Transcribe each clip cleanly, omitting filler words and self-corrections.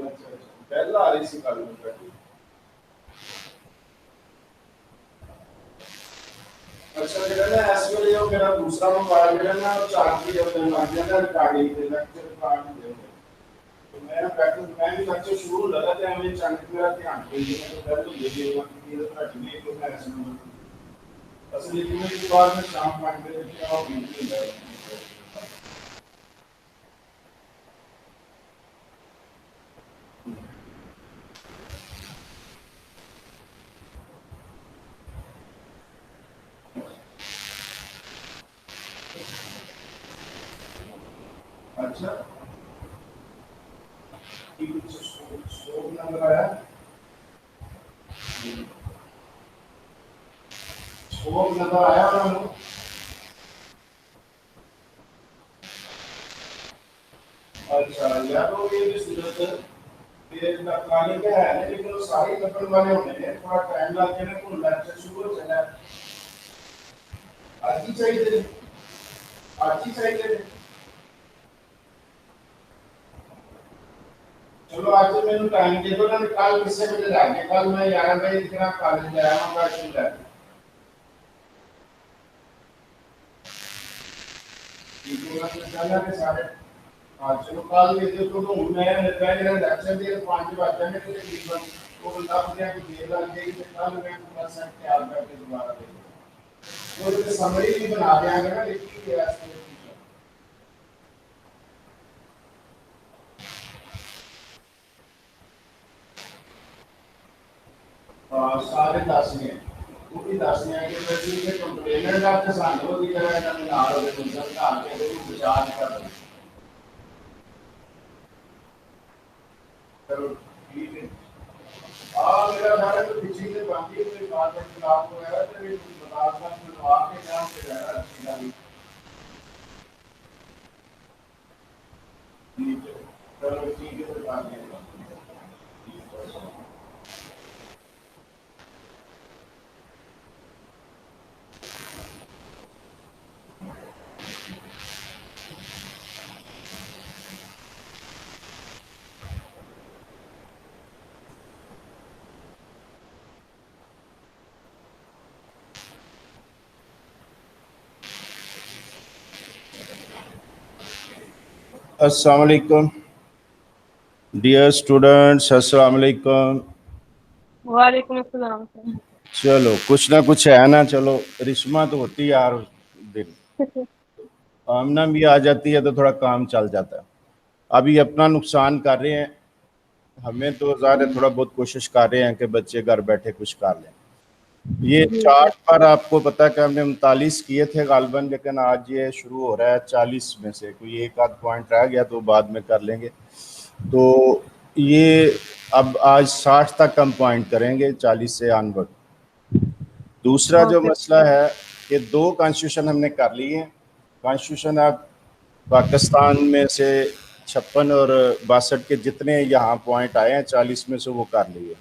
पहला आ रही सी गल अच्छा जो ना इस वे मेरा दूसरा मोबाइल जो ना चार्ज लग जाता रिकॉर्डिंग लेक्चर रिकॉर्ड तो मैं भी लेक्चर शुरू लगा तो हमें अचानक मेरा ध्यान असल लेकिन एक बार में शाम 5 बजे क्या मीटिंग है अच्छा स्कोप नंबर आया स्कोप नंबर आया उन्होंने अच्छा यार वो ये भी सूरत ये नकाली क्या है ना लेकिन वो सारी नकल वाले होने हैं थोड़ा टाइम लग गया ना तो लेक्चर शुरू हो जाना आज ही चाहिए आज ही चाहिए चलो आज तो मैंने टाइम दे दो ना कल किससे बजे जाएंगे कल मैं 11 बजे इतना कॉलेज जाऊंगा शुरू है ठीक है मैं चलना के सारे आज चलो कल दे दो तो मैं मेरा लेक्चर दे 5 बजे में तकरीबन वो बंदा मुझे कि देर लग जाएगी तो कल मैं पूरा सेट तैयार करके दोबारा दे दूंगा तो समरी भी बना देंगे ना लिखी है सारे दसने वो भी दसने कि प्रति के कंप्लेनर का किसान हो की तरह का नाल हो के सरकार के कोई विचार कर चलो ठीक है मेरा सारा तो पिछली से बाकी कोई बात है खिलाफ वगैरह तो ये बता का बनवा के काम से रहना अच्छी लगी ठीक है चलो ठीक है तो बात है अस्सलाम वालेकुम डियर स्टूडेंट्स अस्सलाम वालेकुम वालेकुम अस्सलाम चलो कुछ ना कुछ है ना चलो रिश्मा तो होती है यार दिन आमना भी आ जाती है तो थोड़ा काम चल जाता है अभी अपना नुकसान कर रहे हैं हमें तो ज़ाहिर थोड़ा बहुत कोशिश कर रहे हैं कि बच्चे घर बैठे कुछ कर लें ये चार्ट पर आपको पता है कि हमने 39 किए थे गालबन लेकिन आज ये शुरू हो रहा है 40 में से कोई एक आध पॉइंट रह गया तो बाद में कर लेंगे तो ये अब आज 60 तक हम पॉइंट करेंगे 40 से ऑनवर्ड दूसरा जो मसला है कि 2 कॉन्स्टिट्यूशन हमने कर लिए हैं कॉन्स्टिट्यूशन अब पाकिस्तान में से 56 और 62 के जितने यहाँ पॉइंट आए हैं 40 में से वो कर लिए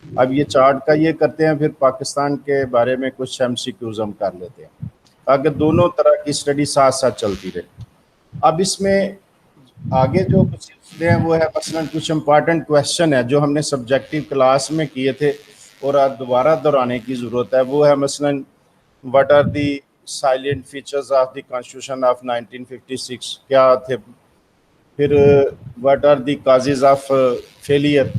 अब ये चार्ट का ये करते हैं फिर पाकिस्तान के बारे में कुछ MCQs हम कर लेते हैं ताकि दोनों तरह की स्टडी साथ साथ चलती रहे अब इसमें आगे जो कुछ सिलसिले हैं वो है मसलन कुछ इम्पॉर्टेंट क्वेश्चन है जो हमने सब्जेक्टिव क्लास में किए थे और आज दोबारा दोहराने की ज़रूरत है वो है मसलन what are the salient features of the constitution of 1956 क्या थे फिर what are the causes of failure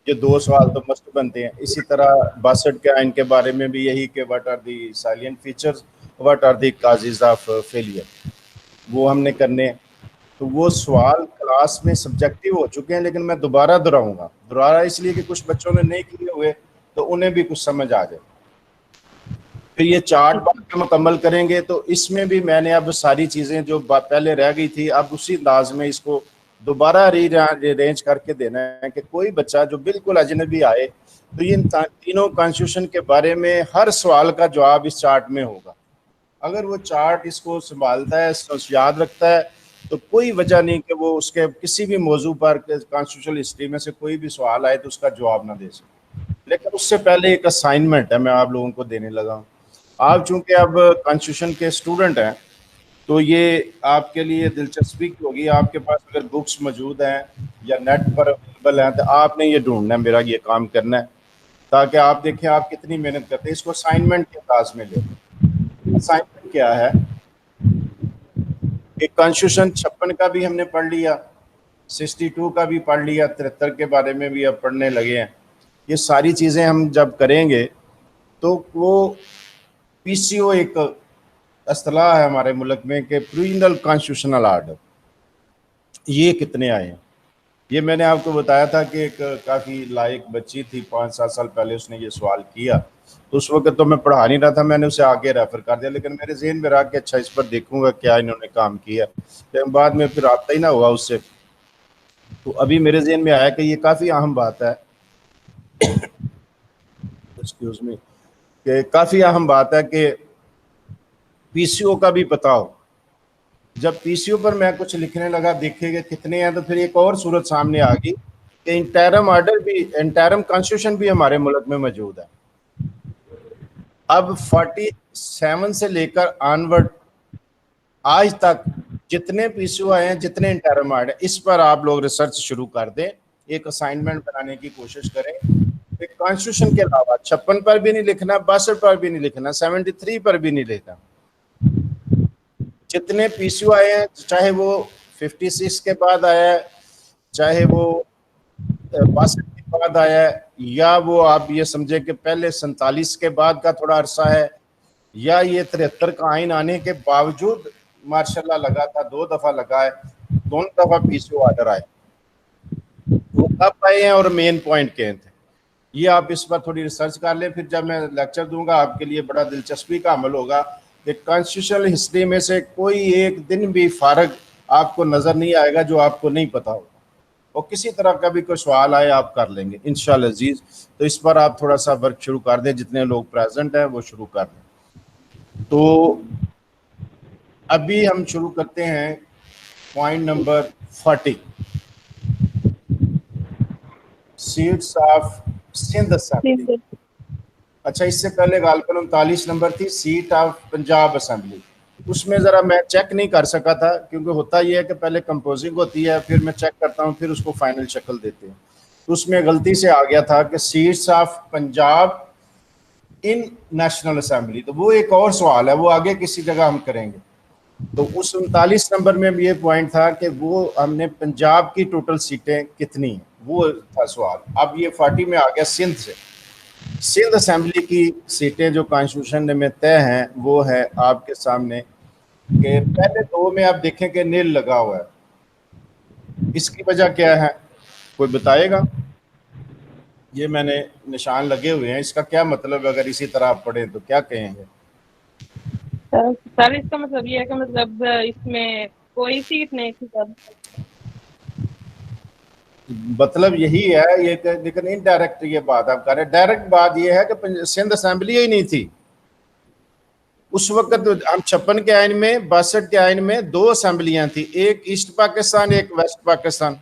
ये 2 सवाल तो मस्त बनते हैं इसी तरह 62 के आइन के बारे में भी यही कि what are the salient features what are the causes of failure वो हमने करने हैं तो वो सवाल क्लास में सब्जेक्टिव हो चुके हैं लेकिन मैं दोबारा इसलिए कि कुछ बच्चों ने नहीं किए हुए तो उन्हें भी कुछ समझ आ जाए फिर ये चार्ट बाद में मुकम्मल करेंगे तो इसमें भी मैंने अब सारी चीज़ें जो पहले रह गई थी अब उसी अंदाज में इसको दोबारा रीअरेंज करके देना है कि कोई बच्चा जो बिल्कुल अजनबी आए तो इन तीनों कॉन्स्टिट्यूशन के बारे में हर सवाल का जवाब इस चार्ट में होगा अगर वो चार्ट इसको संभालता है याद रखता है तो कोई वजह नहीं कि वो उसके किसी भी मौजू पर कॉन्स्टिट्यूशनल हिस्ट्री में से कोई भी सवाल आए तो उसका जवाब ना दे सके लेकिन उससे पहले एक असाइनमेंट है मैं आप लोगों को देने लगा हूँ आप चूंकि अब कॉन्स्टिट्यूशन के स्टूडेंट हैं तो ये आपके लिए दिलचस्पी की होगी आपके पास अगर बुक्स मौजूद हैं या नेट पर अवेलेबल हैं, तो आपने ये ढूंढना है, मेरा ये काम करना है, ताकि आप देखें आप कितनी मेहनत करते हैं। इसको असाइनमेंट के अंदाज में ले। असाइनमेंट क्या है? एक कॉन्स्टिट्यूशन 56 का भी हमने पढ़ लिया, 62 का भी पढ़ लिया, 73 के बारे में भी अब पढ़ने लगे हैं। ये सारी चीज़ें हम जब करेंगे तो वो पीसीओ एक अस्तलाह है हमारे मुल्क में कि प्रीनल कॉन्स्टिट्यूशनल आर्डर, ये कितने आए हैं। ये मैंने आपको बताया था कि एक काफ़ी लायक बच्ची थी, 5-7 साल पहले उसने ये सवाल किया, तो उस वक्त तो मैं पढ़ा नहीं रहा था, मैंने उसे आगे रेफर कर दिया, लेकिन मेरे जहन में रहा कि अच्छा इस पर देखूंगा क्या इन्होंने काम किया, लेकिन बाद में फिर रब्ता ही ना हुआ उससे। तो अभी मेरे जहन में आया कि ये काफ़ी अहम बात है, एक्सक्यूज मी, कि काफ़ी अहम बात है कि पीसीओ का भी पता हो। जब पीसीओ पर मैं कुछ लिखने लगा, देखेगा कितने हैं, तो फिर एक और सूरत सामने आ गई कि इंटरम ऑर्डर भी, इंटरम कॉन्स्टिट्यूशन भी हमारे मुल्क में मौजूद है। अब 47 से लेकर ऑनवर्ड आज तक जितने पीसीओ आए हैं, जितने इंटरम ऑर्डर है, इस पर आप लोग रिसर्च शुरू कर दें, एक असाइनमेंट बनाने की कोशिश करें। कॉन्स्टिट्यूशन के अलावा 56 पर भी नहीं लिखना, 62 पर भी नहीं लिखना, 73 पर भी नहीं लिखना। जितने पीसीओ आए हैं, चाहे वो 56 के बाद आया है, चाहे वो 62 के बाद आया है, या वो आप ये समझे कि पहले 47 के बाद का थोड़ा अरसा है, या ये 73 का आइन आने के बावजूद मार्शाल्लाह लगा था, 2 दफा लगा है, दोनों दफा पीसीओ ऑर्डर आए, वो कब आए हैं और मेन पॉइंट क्या थे, ये आप इस पर थोड़ी रिसर्च कर लें। फिर जब मैं लेक्चर दूंगा आपके लिए बड़ा दिलचस्पी का अमल होगा कि कॉन्स्टिट्यूशनल हिस्ट्री में से कोई एक दिन भी फारग आपको नजर नहीं आएगा जो आपको नहीं पता होगा, और किसी तरह का भी कोई सवाल आए आप कर लेंगे इंशाल्लाह अजीज। तो इस पर आप थोड़ा सा वर्क शुरू कर दें, जितने लोग प्रेजेंट हैं वो शुरू कर दें। तो अभी हम शुरू करते हैं point number 40, seats of Sindh Assembly. अच्छा, इससे पहले गालपन 39 नंबर थी, सीट ऑफ पंजाब असेंबली। उसमें ज़रा मैं चेक नहीं कर सका था, क्योंकि होता यह है कि पहले कंपोजिंग होती है, फिर मैं चेक करता हूँ, फिर उसको फाइनल शक्ल देते हैं। तो उसमें गलती से आ गया था कि seats of Punjab in national assembly, तो वो एक और सवाल है, वो आगे किसी जगह हम करेंगे। तो उस 39 नंबर में भी ये पॉइंट था कि वो हमने पंजाब की टोटल सीटें कितनी हैं, वो था सवाल। अब ये 40 में आ गया सिंध से। सिंध असेंबली की सीटें जो कॉन्स्टिट्यूशन में तय हैं वो है आपके सामने कि पहले 2 में आप देखें कि नील लगा हुआ है, इसकी वजह क्या है, कोई बताएगा? ये मैंने निशान लगे हुए हैं, इसका क्या मतलब, अगर इसी तरह आप पढ़ें तो क्या कहेंगे? सर इसका मतलब ये है कि मतलब इसमें कोई सीट नहीं थी तब। मतलब यही है ये, लेकिन इनडायरेक्ट ये बात आप कर रहे हैं। डायरेक्ट बात ये है कि सिंध असेंबली ही नहीं थी उस वक्त। हम 56 के आइन में, 62 के आइन में 2 असेंबलियां थी, एक ईस्ट पाकिस्तान, एक वेस्ट पाकिस्तान।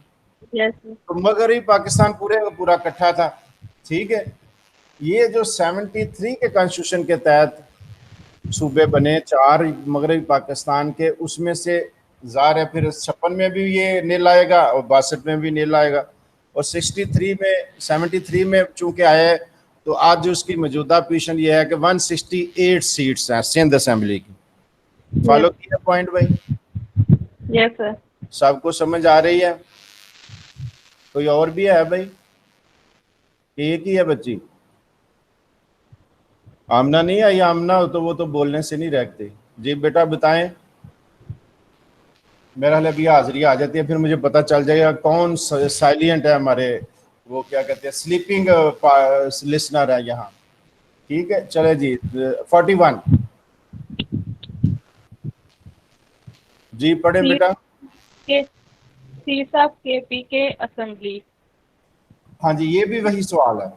यस। तो मगरबी पाकिस्तान पूरे का पूरा इकट्ठा था, ठीक है। ये जो 73 के कॉन्स्टिट्यूशन के तहत सूबे बने 4 मगरबी पाकिस्तान के, उसमें से ज़ाहिर है फिर 56 में भी ये नील आएगा और 62 में भी नील आएगा, और 63 में, 73 में चूंकि आए, तो आज जो उसकी मौजूदा पोजीशन ये है कि 168 सीट्स हैं सिंध असेंबली की। फॉलो किया पॉइंट भाई? Yes sir. सबको समझ आ रही है? कोई और भी है भाई? एक ही है बच्ची? आमना नहीं आई? आमना हो तो वो तो बोलने से नहीं रहती। जी बेटा बताएं। मेरा हाल अभी हाजिरी आ जाती है, फिर मुझे पता चल जाएगा कौन साइलेंट है हमारे, वो क्या कहते हैं, स्लीपिंग लिसनर है यहाँ। ठीक है, चले जी। 41 जी पढ़े बेटा। के सीट्स ऑफ केपी के असेंबली। हाँ जी, ये भी वही सवाल है,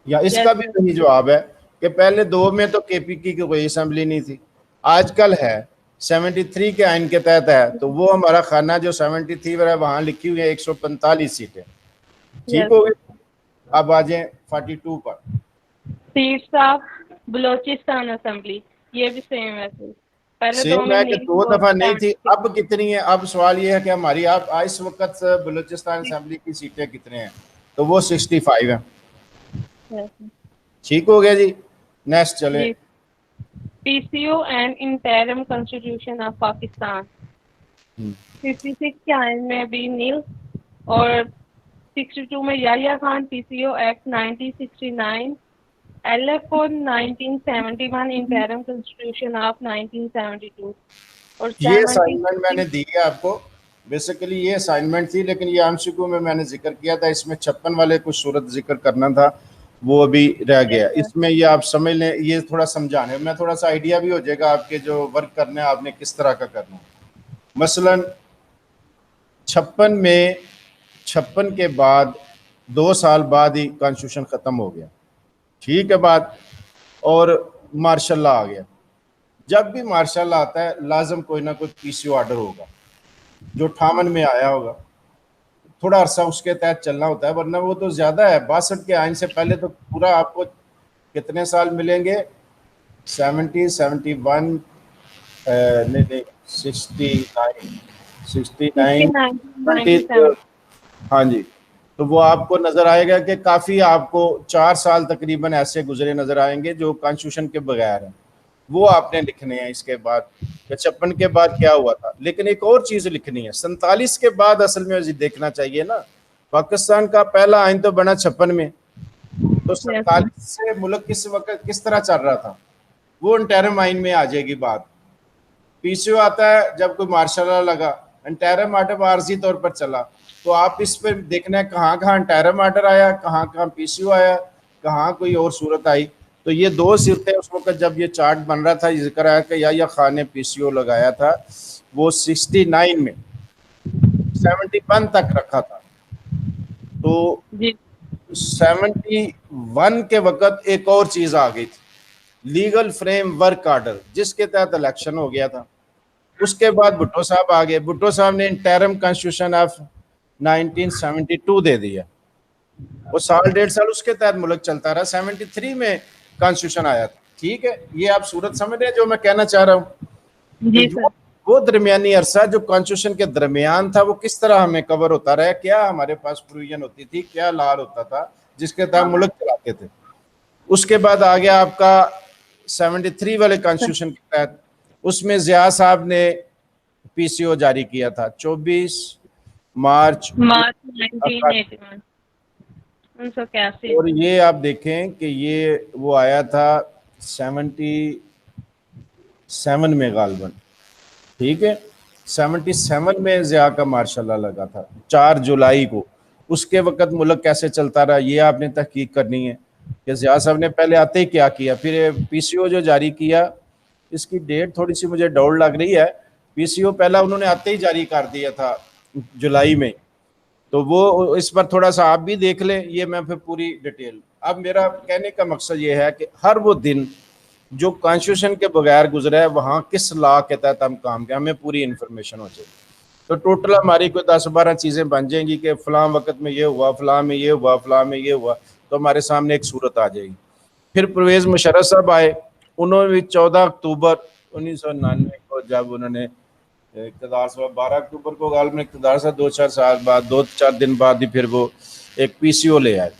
या इसका Yes, भी sir. वही जवाब है कि पहले 2 में तो केपी की कोई असेंबली नहीं थी, आजकल है 73 के आइन के तहत है, तो वो हमारा खाना जो 73 है वहां लिखी हुई है 145 सीटें, ठीक Yes, हो sir. गई। अब आ जाए 42 पर। सीट्स ऑफ बलोचिस्तान असेंबली, ये भी सेम है सर। पहले तो सेम हमें है कि नील 2 दफा नहीं थी, 76। अब कितनी है? अब सवाल ये है कि हमारी आप इस वक्त बलूचिस्तान असेंबली की सीटें कितने हैं, तो वो 65 है। ठीक हो गया जी, नेक्स्ट चले। जी, PCO and interim constitution of Pakistan। 56 के आयन में भी नील, और 62 में Yahya Khan, PCO Act 1969, LFO 1971, interim constitution of 1972, और ये असाइनमेंट 73। मैंने दी है आपको, बेसिकली ये असाइनमेंट थी, लेकिन ये एमसीक्यू में मैंने जिक्र किया था, इसमें 56 वाले कुछ सूरत जिक्र करना था, वो अभी रह गया। इसमें ये आप समझ लें, ये थोड़ा समझाने में थोड़ा सा आइडिया भी हो जाएगा आपके जो वर्क करने हैं आपने किस तरह का करना है। मसलन 56 में, 56 के बाद 2 साल बाद ही कॉन्स्टिट्यूशन ख़त्म हो गया, ठीक है बात, और मार्शल लॉ आ गया। जब भी मार्शल लॉ आता है लाजम कोई ना कोई पीसीओ ऑर्डर होगा, जो 58 में आया होगा, थोड़ा अरसा उसके तहत चलना होता है, वरना वो तो ज़्यादा है। 62 के आइन से पहले तो पूरा आपको कितने साल मिलेंगे? 70, 71, नहीं नहीं, 69, 69, 20। 1997। हाँ जी, तो वो आपको नज़र आएगा कि काफ़ी आपको 4 साल तकरीबन ऐसे गुजरे नज़र आएंगे जो कॉन्स्टिट्यूशन के बगैर हैं, वो आपने लिखने हैं। इसके बाद 56 के बाद क्या हुआ था, लेकिन एक और चीज़ लिखनी है, 47 के बाद असल में देखना चाहिए ना। पाकिस्तान का पहला आइन तो बना 56 में, तो 47 से मुल्क किस वक्त किस तरह चल रहा था, वो इंटरम आइन में आ जाएगी बात। पीसीओ आता है जब कोई मार्शल लॉ लगा, इंटरम आर्डर आर्जी तौर पर चला, तो आप इस पर देखना है कहाँ कहाँ इंटरम आर्डर आया, कहाँ कहाँ पीसीओ आया, कहाँ कोई और सूरत आई। तो ये 2 सिरते उस वक्त जब ये चार्ट बन रहा था, जिक्र आया कि या खान ने पीसीओ लगाया था, वो 69 में 71 तक रखा था। तो 71 के वक्त एक और चीज आ गई थी, लीगल फ्रेम वर्क आर्डर, जिसके तहत इलेक्शन हो गया था। उसके बाद भुट्टो साहब आ गए, भुट्टो साहब ने इंटरम कॉन्स्टिट्यूशन ऑफ 1972 दे दिया, वो साल 1.5 साल उसके तहत मुल्क चलता रहा। 73 में कॉन्स्टिट्यूशन आया था। ठीक है, ये आप सूरत समझ रहे हैं जो मैं कहना चाह रहा हूँ। जी तो सर। वो दरमियानी अरसा जो कॉन्स्टिट्यूशन के दरमियान था, वो किस तरह हमें कवर होता रहा, क्या हमारे पास प्रोविजन होती थी, क्या लॉ होता था जिसके तहत मुल्क चलाते थे। उसके बाद आ गया आपका 73 वाले कॉन्स्टिट्यूशन के तहत, उसमें जिया साहब ने पीसीओ जारी किया था 24 मार्च मार्च 1981, 1981। और ये आप देखें कि ये वो आया था 77 में गालबन, ठीक है। 77 में जिया का मार्शल लॉ लगा था 4 जुलाई को। उसके वक्त मुल्क कैसे चलता रहा, ये आपने तहकीक करनी है कि जिया साहब ने पहले आते ही क्या किया, फिर पीसीओ जो जारी किया, इसकी डेट थोड़ी सी मुझे डाउट लग रही है। पीसीओ पहला उन्होंने आते ही जारी कर दिया था जुलाई में, तो वो इस पर थोड़ा सा आप भी देख लें, ये मैं फिर पूरी डिटेल। अब मेरा कहने का मकसद ये है कि हर वो दिन जो कॉन्स्टिट्यूशन के बगैर गुजरा है, वहाँ किस लॉ के तहत हम काम करें, हमें पूरी इन्फॉर्मेशन हो जाएगी। तो टोटल हमारी कोई 10-12 चीज़ें बन जाएंगी कि फ़लाँ वक्त में ये हुआ, फ़लाँ में ये हुआ, फ़लाँ में ये हुआ, तो हमारे सामने एक सूरत आ जाएगी। फिर परवेज़ मुशर्रफ साहब आए, उन्होंने भी 14 अक्टूबर 1999 को जब उन्होंने इक़्तिदार से 12 अक्टूबर को गालिबन इक़्तिदार से 2-4 साल बाद, 2-4 दिन बाद ही फिर वो एक पीसीओ ले आए।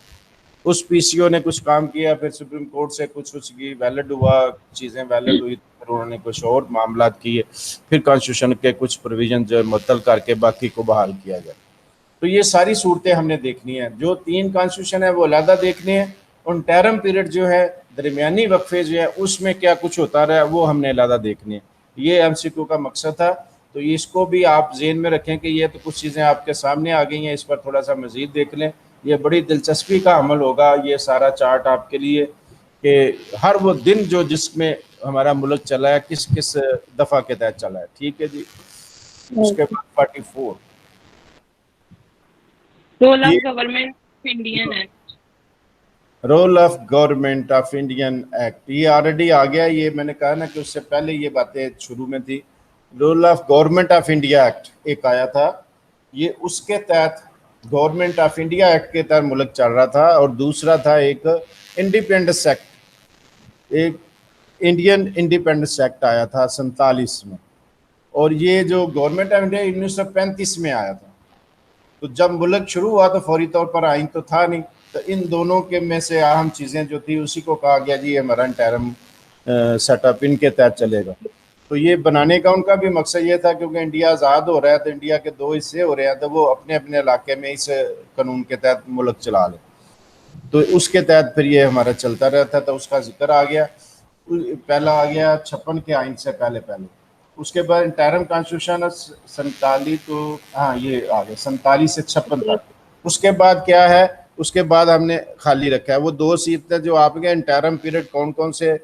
उस पीसीओ ने कुछ काम किया, फिर सुप्रीम कोर्ट से कुछ की वैलिड हुआ, चीज़ें वैलिड हुई, फिर उन्होंने कुछ और मामला किए, फिर कॉन्स्टिट्यूशन के कुछ प्रोविजन जो मुअत्तल करके बाकी को बहाल किया गया। तो ये सारी सूरतें हमने देखनी है। जो 3 कॉन्स्टिट्यूशन है वो अलहदा देखने हैं, उन टर्म पीरियड जो है, दरमियानी वक्फे जो है, उसमें क्या कुछ होता रहा है वो हमने अलहदा देखने हैं। ये एमसीक्यू का मकसद था। तो इसको भी आप जेहन में रखें कि ये तो कुछ चीज़ें आपके सामने आ गई हैं, इस पर थोड़ा सा मज़ीद देख लें। ये बड़ी दिलचस्पी का अमल होगा ये सारा चार्ट आपके लिए, कि हर वो दिन जो जिसमें हमारा मुल्क चला है किस किस दफ़ा के तहत चला है। ठीक है जी। उसके बाद 44 role of government Indian Act. Role of government of Indian Act, ये ऑलरेडी आ गया। ये मैंने कहा ना कि उससे पहले ये बातें शुरू में थी। Role of government of India Act एक आया था, ये उसके तहत गवर्नमेंट ऑफ इंडिया एक्ट के तहत मुल्क चल रहा था, और दूसरा था एक इंडिपेंडेंस एक्ट, एक इंडियन इंडिपेंडेंस एक्ट आया था 47 में, और ये जो गवर्नमेंट ऑफ इंडिया 1935 में आया था। तो जब मुल्क शुरू हुआ तो फौरी तौर पर आइन तो था नहीं, तो इन दोनों के में से अहम चीज़ें जो थी उसी को कहा गया जी हमारा इंटरम सेटअप इनके तहत चलेगा। तो ये बनाने का उनका भी मकसद ये था, क्योंकि इंडिया आज़ाद हो रहा है तो इंडिया के दो हिस्से हो रहे हैं, तो वो अपने अपने इलाके में इस कानून के तहत मुल्क चला लें। तो उसके तहत फिर ये हमारा चलता रहता, तो उसका जिक्र आ गया। पहला आ गया 56 के आइन से पहले पहले, उसके बाद इंटरम कॉन्स्टिट्यूशन 47, तो हाँ ये आ गया 47 से 56 तक। उसके बाद क्या है, उसके बाद हमने खाली रखा है वो 2 सीट थे जो आपके इंटरम पीरियड कौन कौन से,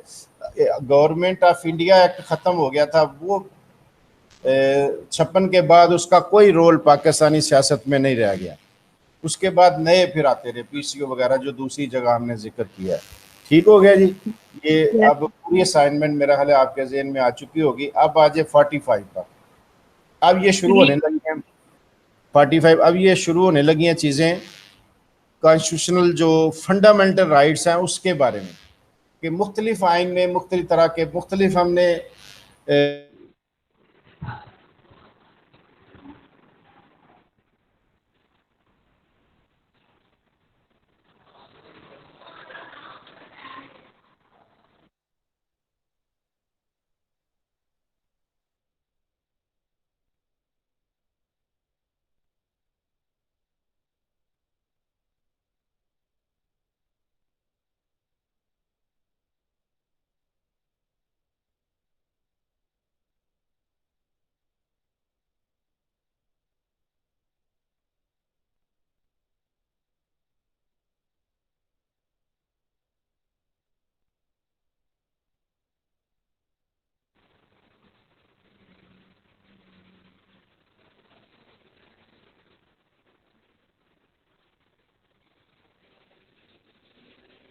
गवर्नमेंट ऑफ इंडिया एक्ट खत्म हो गया था, वो 56 के बाद उसका कोई रोल पाकिस्तानी सियासत में नहीं रह गया। उसके बाद नए फिर आते रहे पीसीओ वगैरह, जो दूसरी जगह हमने जिक्र किया है। ठीक हो गया जी। ये अब पूरी असाइनमेंट मेरा ख्याल है आपके जहन में आ चुकी होगी। अब आ जाए 45 पर। अब ये शुरू होने लगी हैं 45, अब ये शुरू होने लगी हैं चीज़ें कॉन्स्टिट्यूशनल जो फंडामेंटल राइट्स हैं उसके बारे में, कि मुख्तलिफ आइन में मुख्तलिफ तरह के मुख्तलिफ हमने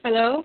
हेलो।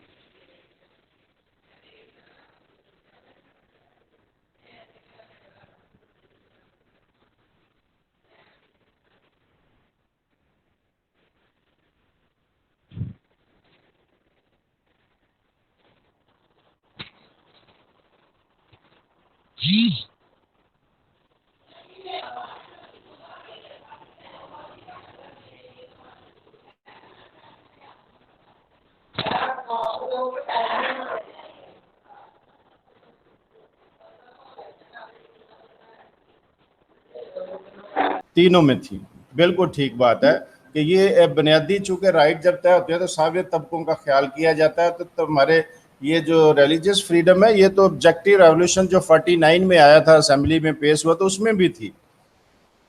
तीनों में थी। बिल्कुल ठीक बात है कि ये बुनियादी चूंकि राइट जब तय होते हैं तो सारे तबकों का ख्याल किया जाता है। तो हमारे ये जो रिलीजियस फ्रीडम है, ये तो ऑब्जेक्टिव रेवोल्यूशन जो 49 में आया था, असेंबली में पेश हुआ, तो उसमें भी थी।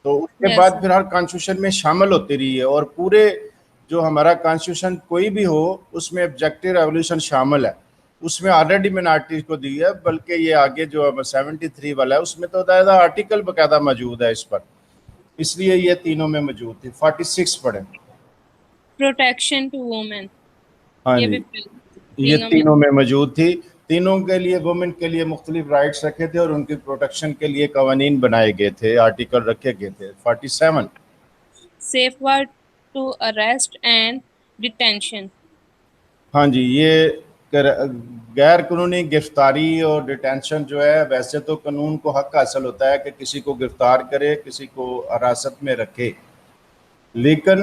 तो उसके बाद फिर हर कॉन्स्टिट्यूशन में शामिल होती रही है, और पूरे जो हमारा कॉन्स्टिट्यूशन कोई भी हो उसमें ऑब्जेक्टिव रेवोल्यूशन शामिल है। उसमें ऑलरेडी मैंने आर्टिकल को दी है, बल्कि ये आगे जो 73 वाला है उसमें तो दायदा आर्टिकल बकायदा मौजूद है इस पर, इसलिए ये तीनों में मौजूद थी। 46 पढ़े। Protection to women. हाँ ये जी, भी ये तीनों में मौजूद थी। तीनों के लिए वुमेन के लिए मुख्तलिफ राइट्स रखे थे और उनकी प्रोटेक्शन के लिए कवानीन बनाए गए थे, आर्टिकल रखे गए थे। 47 safeguard to arrest and detention. हाँ जी, ये गैर कानूनी गिरफ्तारी और डिटेंशन जो है, वैसे तो कानून को हक हासिल होता है कि किसी को गिरफ्तार करे, किसी को हिरासत में रखे, लेकिन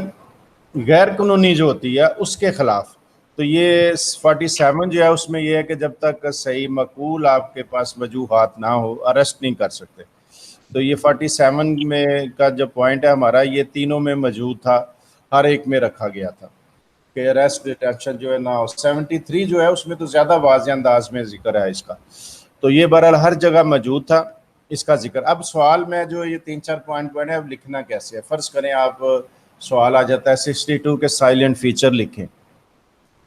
गैर कानूनी जो होती है उसके खिलाफ तो ये 47 जो है उसमें यह है कि जब तक सही मकूल आपके पास वजूहात ना हो अरेस्ट नहीं कर सकते। तो ये 47 में का जो पॉइंट है हमारा, ये तीनों में मौजूद था, हर एक में रखा गया था कि अरेस्ट डिटेंशन जो है ना हो। 73 जो है उसमें तो ज़्यादा वाज़ेह अंदाज में जिक्र है इसका, तो ये बहरहाल हर जगह मौजूद था इसका जिक्र। अब सवाल में जो ये 3-4 पॉइंट है, अब लिखना कैसे है। फ़र्ज़ करें आप सवाल आ जाता है 62 के साइलेंट फीचर लिखें,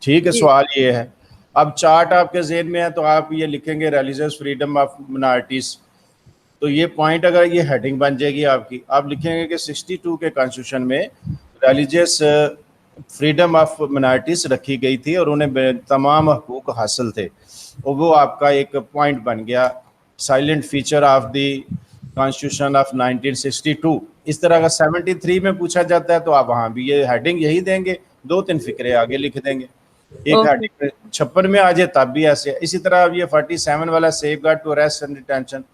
ठीक है, सवाल ये है। अब चार्ट आपके जेहन में है तो आप ये लिखेंगे रिलीजियस फ्रीडम ऑफ मिनॉरिटीज़, तो ये पॉइंट अगर ये हेडिंग बन जाएगी आपकी, आप लिखेंगे कि 62 के कॉन्स्टिट्यूशन में रिलीजियस फ्रीडम ऑफ मिनॉरिटीज़ रखी गई थी और उन्हें तमाम हकूक़ हासिल थे, और वो आपका एक पॉइंट बन गया silent feature of the constitution of 1962। इस तरह का 73 में पूछा जाता है तो आप वहाँ भी ये हेडिंग यही देंगे, 2-3 फिक्रे आगे लिख देंगे। एक ओके। हेडिंग में 56 में आ जाए तब भी ऐसे है। इसी तरह अब ये 47 वाला safeguard to arrest and detention,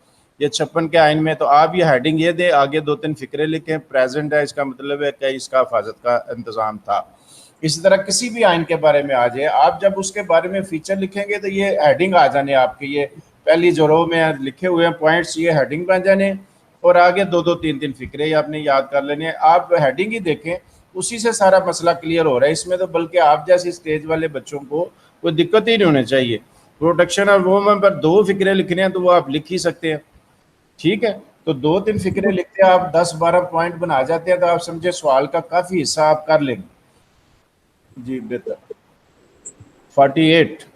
ये 56 के आइन में, तो आप ये हेडिंग ये दे, आगे 2-3 फिक्रे लिखें, प्रेजेंट है, इसका मतलब है कि इसका हिफाजत का इंतजाम था। इसी तरह किसी भी आइन के बारे में आ जाए, आप जब उसके बारे में फीचर लिखेंगे तो ये हेडिंग आ जाने आपकी, ये पहली जो रो में लिखे हुए हैं पॉइंट्स, ये हेडिंग बन जाने, और आगे 2-2 3-3 फिक्रे आपने याद कर लेने। आप हेडिंग ही देखें, उसी से सारा मसला क्लियर हो रहा है इसमें तो, बल्कि आप जैसे स्टेज वाले बच्चों को कोई दिक्कत ही नहीं होनी चाहिए। प्रोटेक्शन ऑफ वुमेन पर 2 फिक्रे लिखने हैं तो वो आप लिख ही सकते हैं, ठीक है। तो 2-3 फिक्रे लिखते हैं आप, 10-12 पॉइंट बना जाते हैं, तो आप समझे सवाल का काफी हिस्सा आप कर लेंगे। जी बेहतर। 48।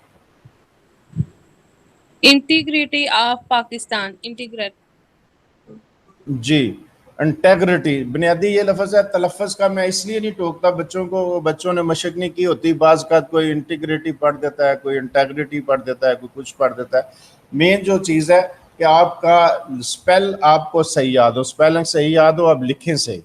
Integrity of Pakistan, integrate. जी, इंटेग्रिटी बुनियादी ये लफ्ज़ है, तलफ़्फ़ुज़ का मैं इसलिए नहीं टोकता बच्चों को, बच्चों ने मशक नहीं की होती, बाज़ का कोई इंटीग्रिटी पढ़ देता है, कोई इंटेग्रिटी पढ़ देता है, कोई कुछ पढ़ देता है। मेन जो चीज़ है कि आपका स्पेल आपको सही याद हो, स्पेलिंग सही याद हो, आप लिखें सही।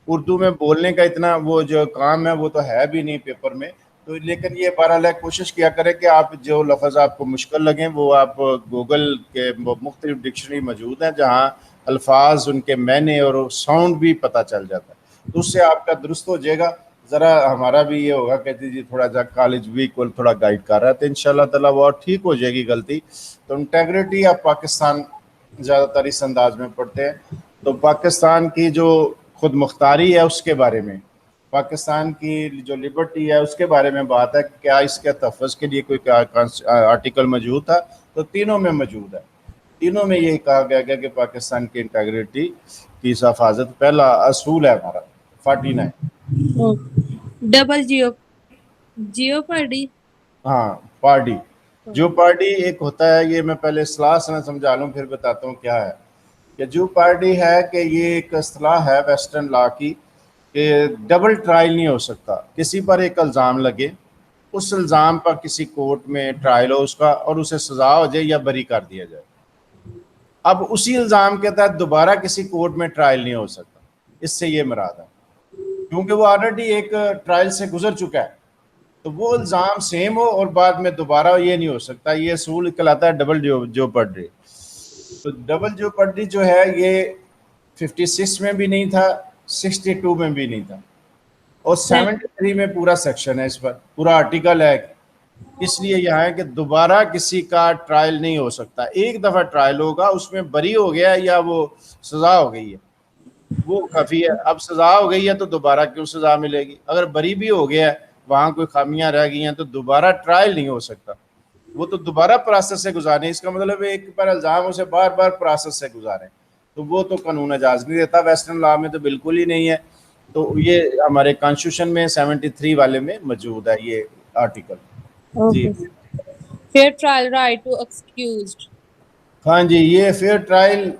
उर्दू में बोलने का इतना वो जो काम है वो तो है भी नहीं पेपर में, तो लेकिन ये बहरहाल कोशिश किया करें कि आप जो लफ्ज़ आपको मुश्किल लगें वो आप गूगल के मुख्तलिफ डिक्शनरी मौजूद हैं जहाँ अल्फाज, उनके मैने और साउंड भी पता चल जाता है, तो उससे आपका दुरुस्त हो जाएगा। ज़रा हमारा भी ये होगा कि जी थोड़ा सा कॉलेज वीक को थोड़ा गाइड कर रहा है, तो इंशाल्लाह ताला वो और ठीक हो जाएगी गलती। तो इंटेग्रिटी ऑफ पाकिस्तान ज़्यादातर इस अंदाज में पढ़ते हैं। तो पाकिस्तान की जो खुद मुख्तारी है उसके बारे में, पाकिस्तान की जो लिबर्टी है उसके बारे में बात है, क्या इसके तहफ़्फ़ुज़ के लिए कोई आर्टिकल मौजूद था, तो तीनों में मौजूद है। तीनों में यही कहा गया कि पाकिस्तान की इंटेग्रिटी की हिफाजत पहला असूल है हमारा। 49। डबल जियो, जियोपर्डी। हाँ, पार्टी, जो पार्टी एक होता है, ये मैं पहले इस्लाह से समझा लूँ फिर बताता हूँ क्या है। कि जो पार्टी है कि ये एक इस्तिलाह है वेस्टर्न लॉ की कि डबल ट्रायल नहीं हो सकता। किसी पर एक इल्ज़ाम लगे, उस इल्ज़ाम पर किसी कोर्ट में ट्रायल हो उसका, और उसे सज़ा हो जाए या बरी कर दिया जाए, अब उसी इल्ज़ाम के तहत दोबारा किसी कोर्ट में ट्रायल नहीं हो सकता। इससे ये मुराद है, क्योंकि वो ऑलरेडी एक ट्रायल से गुजर चुका है, तो वो इल्ज़ाम सेम हो और बाद में दोबारा ये नहीं हो सकता। ये असूल कहलाता है डबल जोपर्डी। तो डबल जोपर्डी जो है ये 56 में भी नहीं था, 62 में भी नहीं था, और 73 में पूरा सेक्शन है, इस पर पूरा आर्टिकल है। इसलिए यहाँ है कि दोबारा किसी का ट्रायल नहीं हो सकता। एक दफ़ा ट्रायल होगा, उसमें बरी हो गया या वो सज़ा हो गई है, वो काफ़ी है। अब सज़ा हो गई है तो दोबारा क्यों सज़ा मिलेगी, अगर बरी भी हो गया है, वहाँ कोई खामियां रह गई हैं, तो दोबारा ट्रायल नहीं हो सकता, वो तो दोबारा प्रोसेस से गुजारें। इसका मतलब एक बार इल्ज़ाम उसे बार बार प्रोसेस से गुजारें, तो वो तो कानून इजाज़त नहीं देता। वेस्टर्न लॉ में तो बिल्कुल ही नहीं है। तो ये हमारे कॉन्स्टिट्यूशन में 73 वाले में मौजूद है ये आर्टिकल। जी fair trial right to accused. हाँ जी, ये फेयर ट्रायल,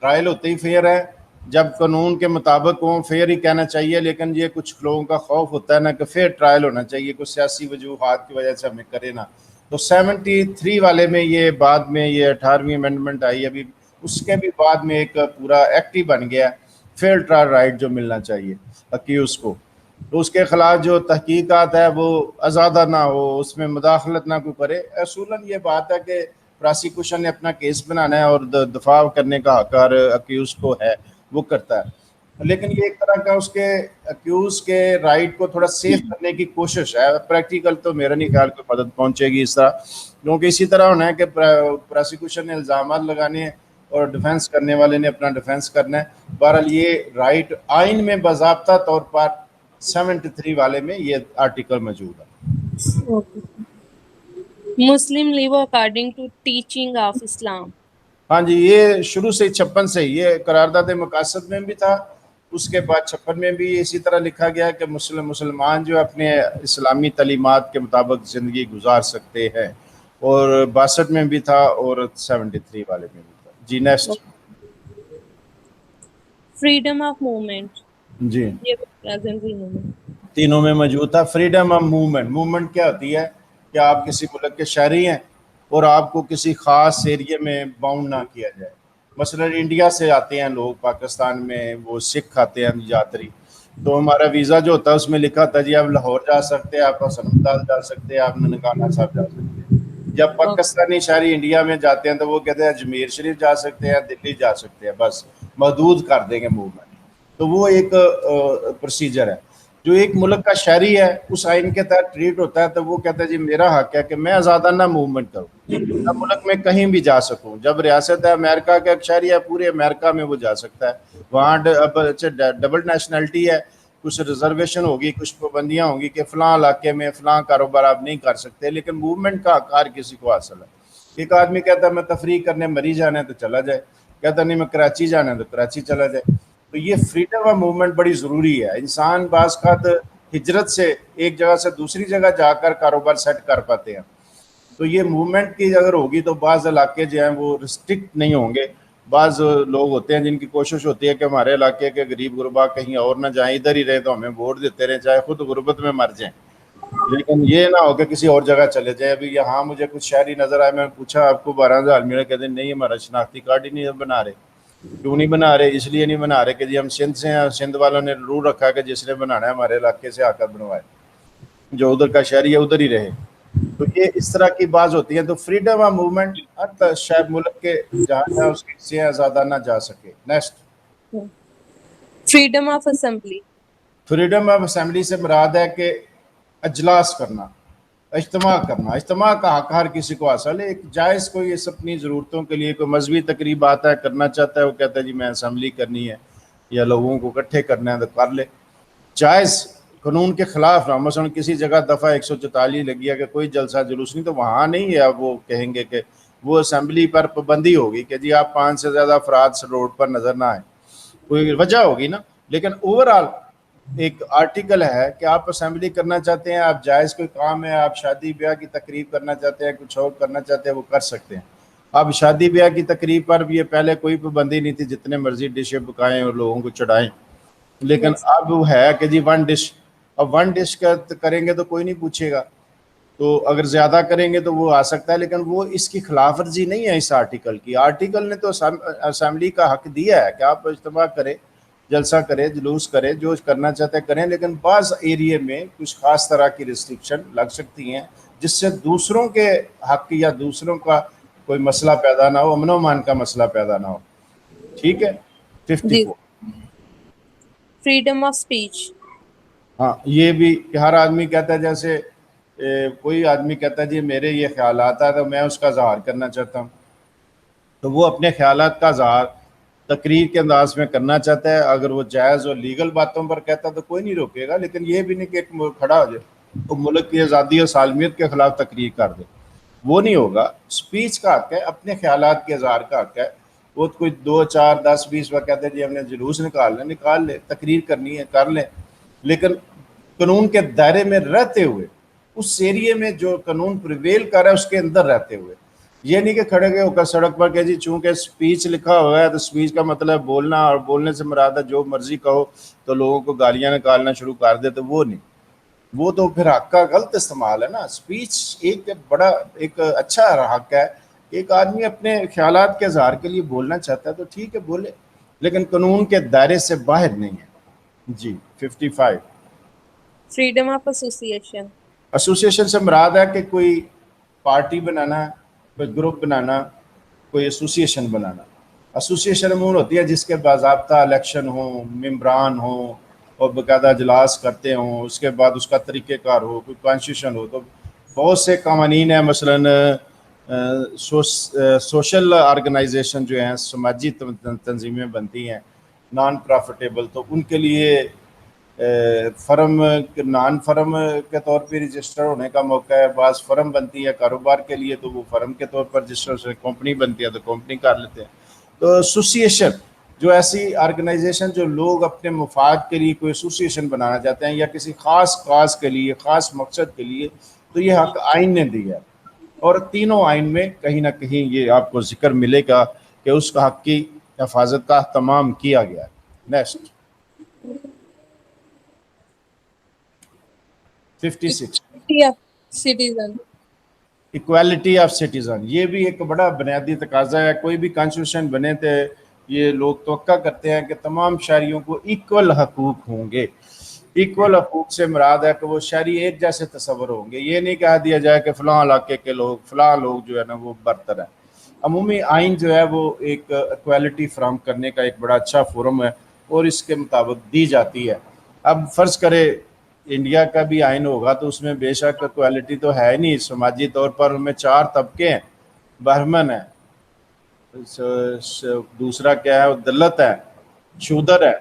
ट्रायल होते ही फेयर है जब कानून के मुताबिक हो, फेयर ही कहना चाहिए। लेकिन ये कुछ लोगों का खौफ होता है ना कि फेयर ट्रायल होना चाहिए, कुछ सियासी वजूहात की वजह से हमें करे ना। तो 73 वाले में ये बाद में ये 18वीं अमेंडमेंट आई अभी, उसके भी बाद में एक पूरा एक्ट ही बन गया, फेयर ट्रायल राइट जो मिलना चाहिए अक्यूज को। तो उसके खिलाफ जो तहकीकात है वो आज़ादा ना हो, उसमें मुदाखलत ना कोई करे। असूलन ये बात है कि प्रोसिक्यूशन ने अपना केस बनाना है और दफा करने का हक अक्यूज को है, वो करता है। लेकिन ये एक तरह का उसके अक्यूज के राइट को थोड़ा सेफ करने की कोशिश है। प्रैक्टिकल तो मेरा नहीं ख्याल कोई मदद पहुंचेगी इस तरह, क्योंकि इसी तरह होना है कि प्रोसिक्यूशन ने इल्ज़ाम लगाने हैं और डिफेंस करने वाले ने अपना डिफेंस करना है। बहरहाल ये राइट आइन में बाज़ाब्ता तौर पर 73 वाले में ये आर्टिकल मौजूद है। Muslim live according to teaching of Islam. हाँ जी, ये शुरू से 56 से ये करारदाद मकासद में भी था, उसके बाद 56 में भी इसी तरह लिखा गया कि मुसलमान जो अपने इस्लामी तलीमात के मुताबिक ज़िंदगी गुजार सकते हैं, और 62 में भी था और 73 वाले में भी था। जी नेक्स्ट। फ्रीडम ऑफ मूवमेंट, जी ये प्रेजेंटली मूवमेंट तीनों में मौजूद था। फ्रीडम ऑफ मूवमेंट, मूवमेंट क्या होती है कि आप किसी मुल्क के शहरी हैं और आपको किसी ख़ास एरिए में बाउंड ना किया जाए। मसलन इंडिया से आते हैं लोग पाकिस्तान में, वो सिख आते हैं यात्री, तो हमारा वीज़ा जो होता है उसमें लिखा था जी आप लाहौर जा सकते हैं, आप हसनमताल जा सकते हैं, आप ननकाना साहब जा सकते हैं। जब पाकिस्तानी शहरी इंडिया में जाते हैं तो वो कहते हैं अजमेर शरीफ जा सकते हैं, दिल्ली जा सकते हैं, बस महदूद कर देंगे मूवमेंट। तो वो एक प्रोसीजर है। जो एक मुल्क का शहरी है उस आइन के तहत ट्रीट होता है, तो वो कहता है जी मेरा हक है कि मैं आज़ादाना मूवमेंट करूँ, मैं मुल्क में कहीं भी जा सकूँ। जब रियासत है अमेरिका का एक शहरी है, पूरे अमेरिका में वो जा सकता है। वहाँ अब डबल नेशनलिटी है, कुछ रिजर्वेशन होगी, कुछ पाबंदियाँ होंगी कि फ़लाँ इलाके में फ़लाँ कारोबार आप नहीं कर सकते, लेकिन मूवमेंट का हक हर किसी को हासिल है। एक आदमी कहता है मैं तफरीक करने मरी जाना है तो चला जाए, कहता नहीं मैं कराची जाना है तो कराची चला जाए। तो ये फ्रीडम ऑफ मूवमेंट बड़ी ज़रूरी है। इंसान बाज़ खात हिजरत से एक जगह से दूसरी जगह जाकर कारोबार सेट कर पाते हैं। तो ये मूवमेंट की अगर होगी तो बाज़ इलाके जो हैं वो रिस्ट्रिक्ट नहीं होंगे। बाज़ लोग होते हैं जिनकी कोशिश होती है कि हमारे इलाके के गरीब गुरबा कहीं और ना जाएं, इधर ही रहे तो हमें वोट देते रहें, चाहे खुद गुर्बत में मर जाएं, लेकिन ये ना हो कि किसी और जगह चले जाए। अभी यहाँ मुझे कुछ शहरी नजर आए, मैंने पूछा आपको 12,000 मिले, कहते नहीं हमारा शनाख्ती कार्ड ही नहीं बना रहे। क्यों नहीं बना रहे? इसलिए नहीं बना रहे कि जी हम सिंध से हैं, सिंध वालों ने रूल रखा है कि जिसने बनाना है हमारे इलाके से आकर बनवाए, जो उधर का शहरी है उधर ही रहे। तो ये इस तरह की बात होती है। तो फ्रीडम ऑफ मूवमेंट हर शायद मुल्क के जहाँ जहाँ उसके हिस्से आज़ादाना जा सके। Next, freedom of assembly. Freedom of assembly से मुराद है कि अजलास करना, इज्तिमा करना। इज्तिमा का हक हर किसी को हासिल है। एक जायज़ कोई इस अपनी ज़रूरतों के लिए कोई मजहबी तकरीब आता है, करना चाहता है, वो कहता है जी मैं असेंबली करनी है या लोगों को इकट्ठे करना है तो कर ले, जायज़, कानून के खिलाफ ना। मसलन किसी जगह दफ़ा 144 लगी है कि कोई जलसा जुलूस नहीं, तो वहाँ नहीं है, अब वो कहेंगे कि वो असेंबली पर पाबंदी होगी कि जी आप 5 से ज़्यादा अफराद रोड पर नज़र ना आए, कोई वजह होगी ना। लेकिन ओवरऑल एक आर्टिकल है कि आप असेंबली करना चाहते हैं, आप जायज़ कोई काम है, आप शादी ब्याह की तकरीब करना चाहते हैं, कुछ और करना चाहते हैं, वो कर सकते हैं। अब शादी ब्याह की तकरीब पर भी ये पहले कोई पाबंदी नहीं थी, जितने मर्जी डिशें पकाएं और लोगों को चढ़ाएं, लेकिन अब वो है कि जी वन डिश। अब वन डिश करेंगे तो कोई नहीं पूछेगा, तो अगर ज़्यादा करेंगे तो वो आ सकता है, लेकिन वो इसकी खिलाफ वर्जी नहीं है इस आर्टिकल की। आर्टिकल ने तो असेंबली का हक दिया है कि आप इज्तिमा करें, जलसा करें, जुलूस करें, जो करना चाहते हैं करें, लेकिन बाज़ एरिए में कुछ ख़ास तरह की रिस्ट्रिक्शन लग सकती हैं जिससे दूसरों के हक या दूसरों का कोई मसला पैदा ना हो, अमन अमान का मसला पैदा ना हो। ठीक है। 54, फ्रीडम ऑफ स्पीच। हाँ, ये भी हर आदमी कहता है, जैसे कोई आदमी कहता है जी मेरे ये ख्यालात है तो मैं उसका इज़हार करना चाहता हूँ, तो वो अपने ख्यालात का इज़हार तकरीर के अंदाज में करना चाहता है। अगर वो जायज़ और लीगल बातों पर कहता है तो कोई नहीं रोकेगा, लेकिन ये भी नहीं कि एक मुल्क खड़ा हो जाए तो मुल्क की आज़ादी और सालमियत के खिलाफ तकरीर कर दे, वो नहीं होगा। स्पीच का हक है, अपने ख्यालात के इज़हार का हक है। वो कोई 2, 4, 10, 20 वह कहते हैं जी हमने जुलूस निकाल ले, तकरीर करनी है कर ले, लेकिन कानून के दायरे में रहते हुए, उस एरिए में जो कानून प्रिवेल कर रहा है उसके अंदर रहते हुए। ये नहीं कि खड़े होकर सड़क पर कह जी चूंकि स्पीच लिखा हुआ है तो स्पीच का मतलब बोलना, और बोलने से मुराद है जो मर्जी कहो तो लोगों को गालियां निकालना शुरू कर दे, तो वो नहीं, वो तो फिर हक का गलत इस्तेमाल है ना। स्पीच एक बड़ा एक अच्छा हक है। एक आदमी अपने ख्यालात के इजहार के लिए बोलना चाहता है तो ठीक है बोले, लेकिन कानून के दायरे से बाहर नहीं है। जी 55, फ्रीडम ऑफ एसोसिएशन। एसोसिएशन से मुराद है कि कोई पार्टी बनाना, कोई ग्रुप बनाना, कोई एसोसिएशन बनाना। एसोसिएशन अमूमन होती है जिसके बाज़ाब्ता इलेक्शन हो, मेम्बरान हो और बाकायदा इजलास करते हों, उसके बाद उसका तरीक़ेकार हो, कोई कॉन्स्टिट्यूशन हो। तो बहुत से कानून हैं, मसलन सोशल ऑर्गेनाइजेशन जो हैं, समाजी तंजीमें बनती हैं नॉन प्रॉफिटेबल, तो उनके लिए फर्म नॉन फर्म के तौर पे रजिस्टर होने का मौका है। बाज़ फर्म बनती है कारोबार के लिए तो वो फर्म के तौर पर रजिस्टर, कंपनी बनती है तो कंपनी कर लेते हैं। तो एसोसिएशन जो ऐसी ऑर्गेनाइजेशन जो लोग अपने मुफाद के लिए कोई एसोसिएशन बनाना चाहते हैं या किसी ख़ास काज के लिए, ख़ास मकसद के लिए, तो ये हक आइन ने दिया है। और तीनों आइन में कहीं ना कहीं ये आपको जिक्र मिलेगा कि उसका हक की हिफाजत का तमाम किया गया है। Next 56, citizen. Equality of citizen. ये भी एक बड़ा बुनियादी तकाजा है। कोई भी कॉन्स्टिट्यूशन बने थे ये लोग तवक्का करते हैं कि तमाम शहरियों को इक्वल हकूक होंगे। इक्वल हकूक से मुराद है कि वो शहरी एक जैसे तस्वर होंगे। ये नहीं कह दिया जाए कि फ़लाँ इलाके के लोग फ़लाँ लोग जो है ना वो बरतर हैं। अमूमी आइन जो है वो एक इक्वालिटी फ्राहम करने का एक बड़ा अच्छा फोरम है और इसके मुताबिक दी जाती है। अब फ़र्ज़ करें इंडिया का भी आइन होगा तो उसमें बेशक इक्वालिटी तो है नहीं। समाजी तौर पर उनमें 4 तबके हैं, बर्हमन है, दूसरा क्या है, दलत है, शूदर है,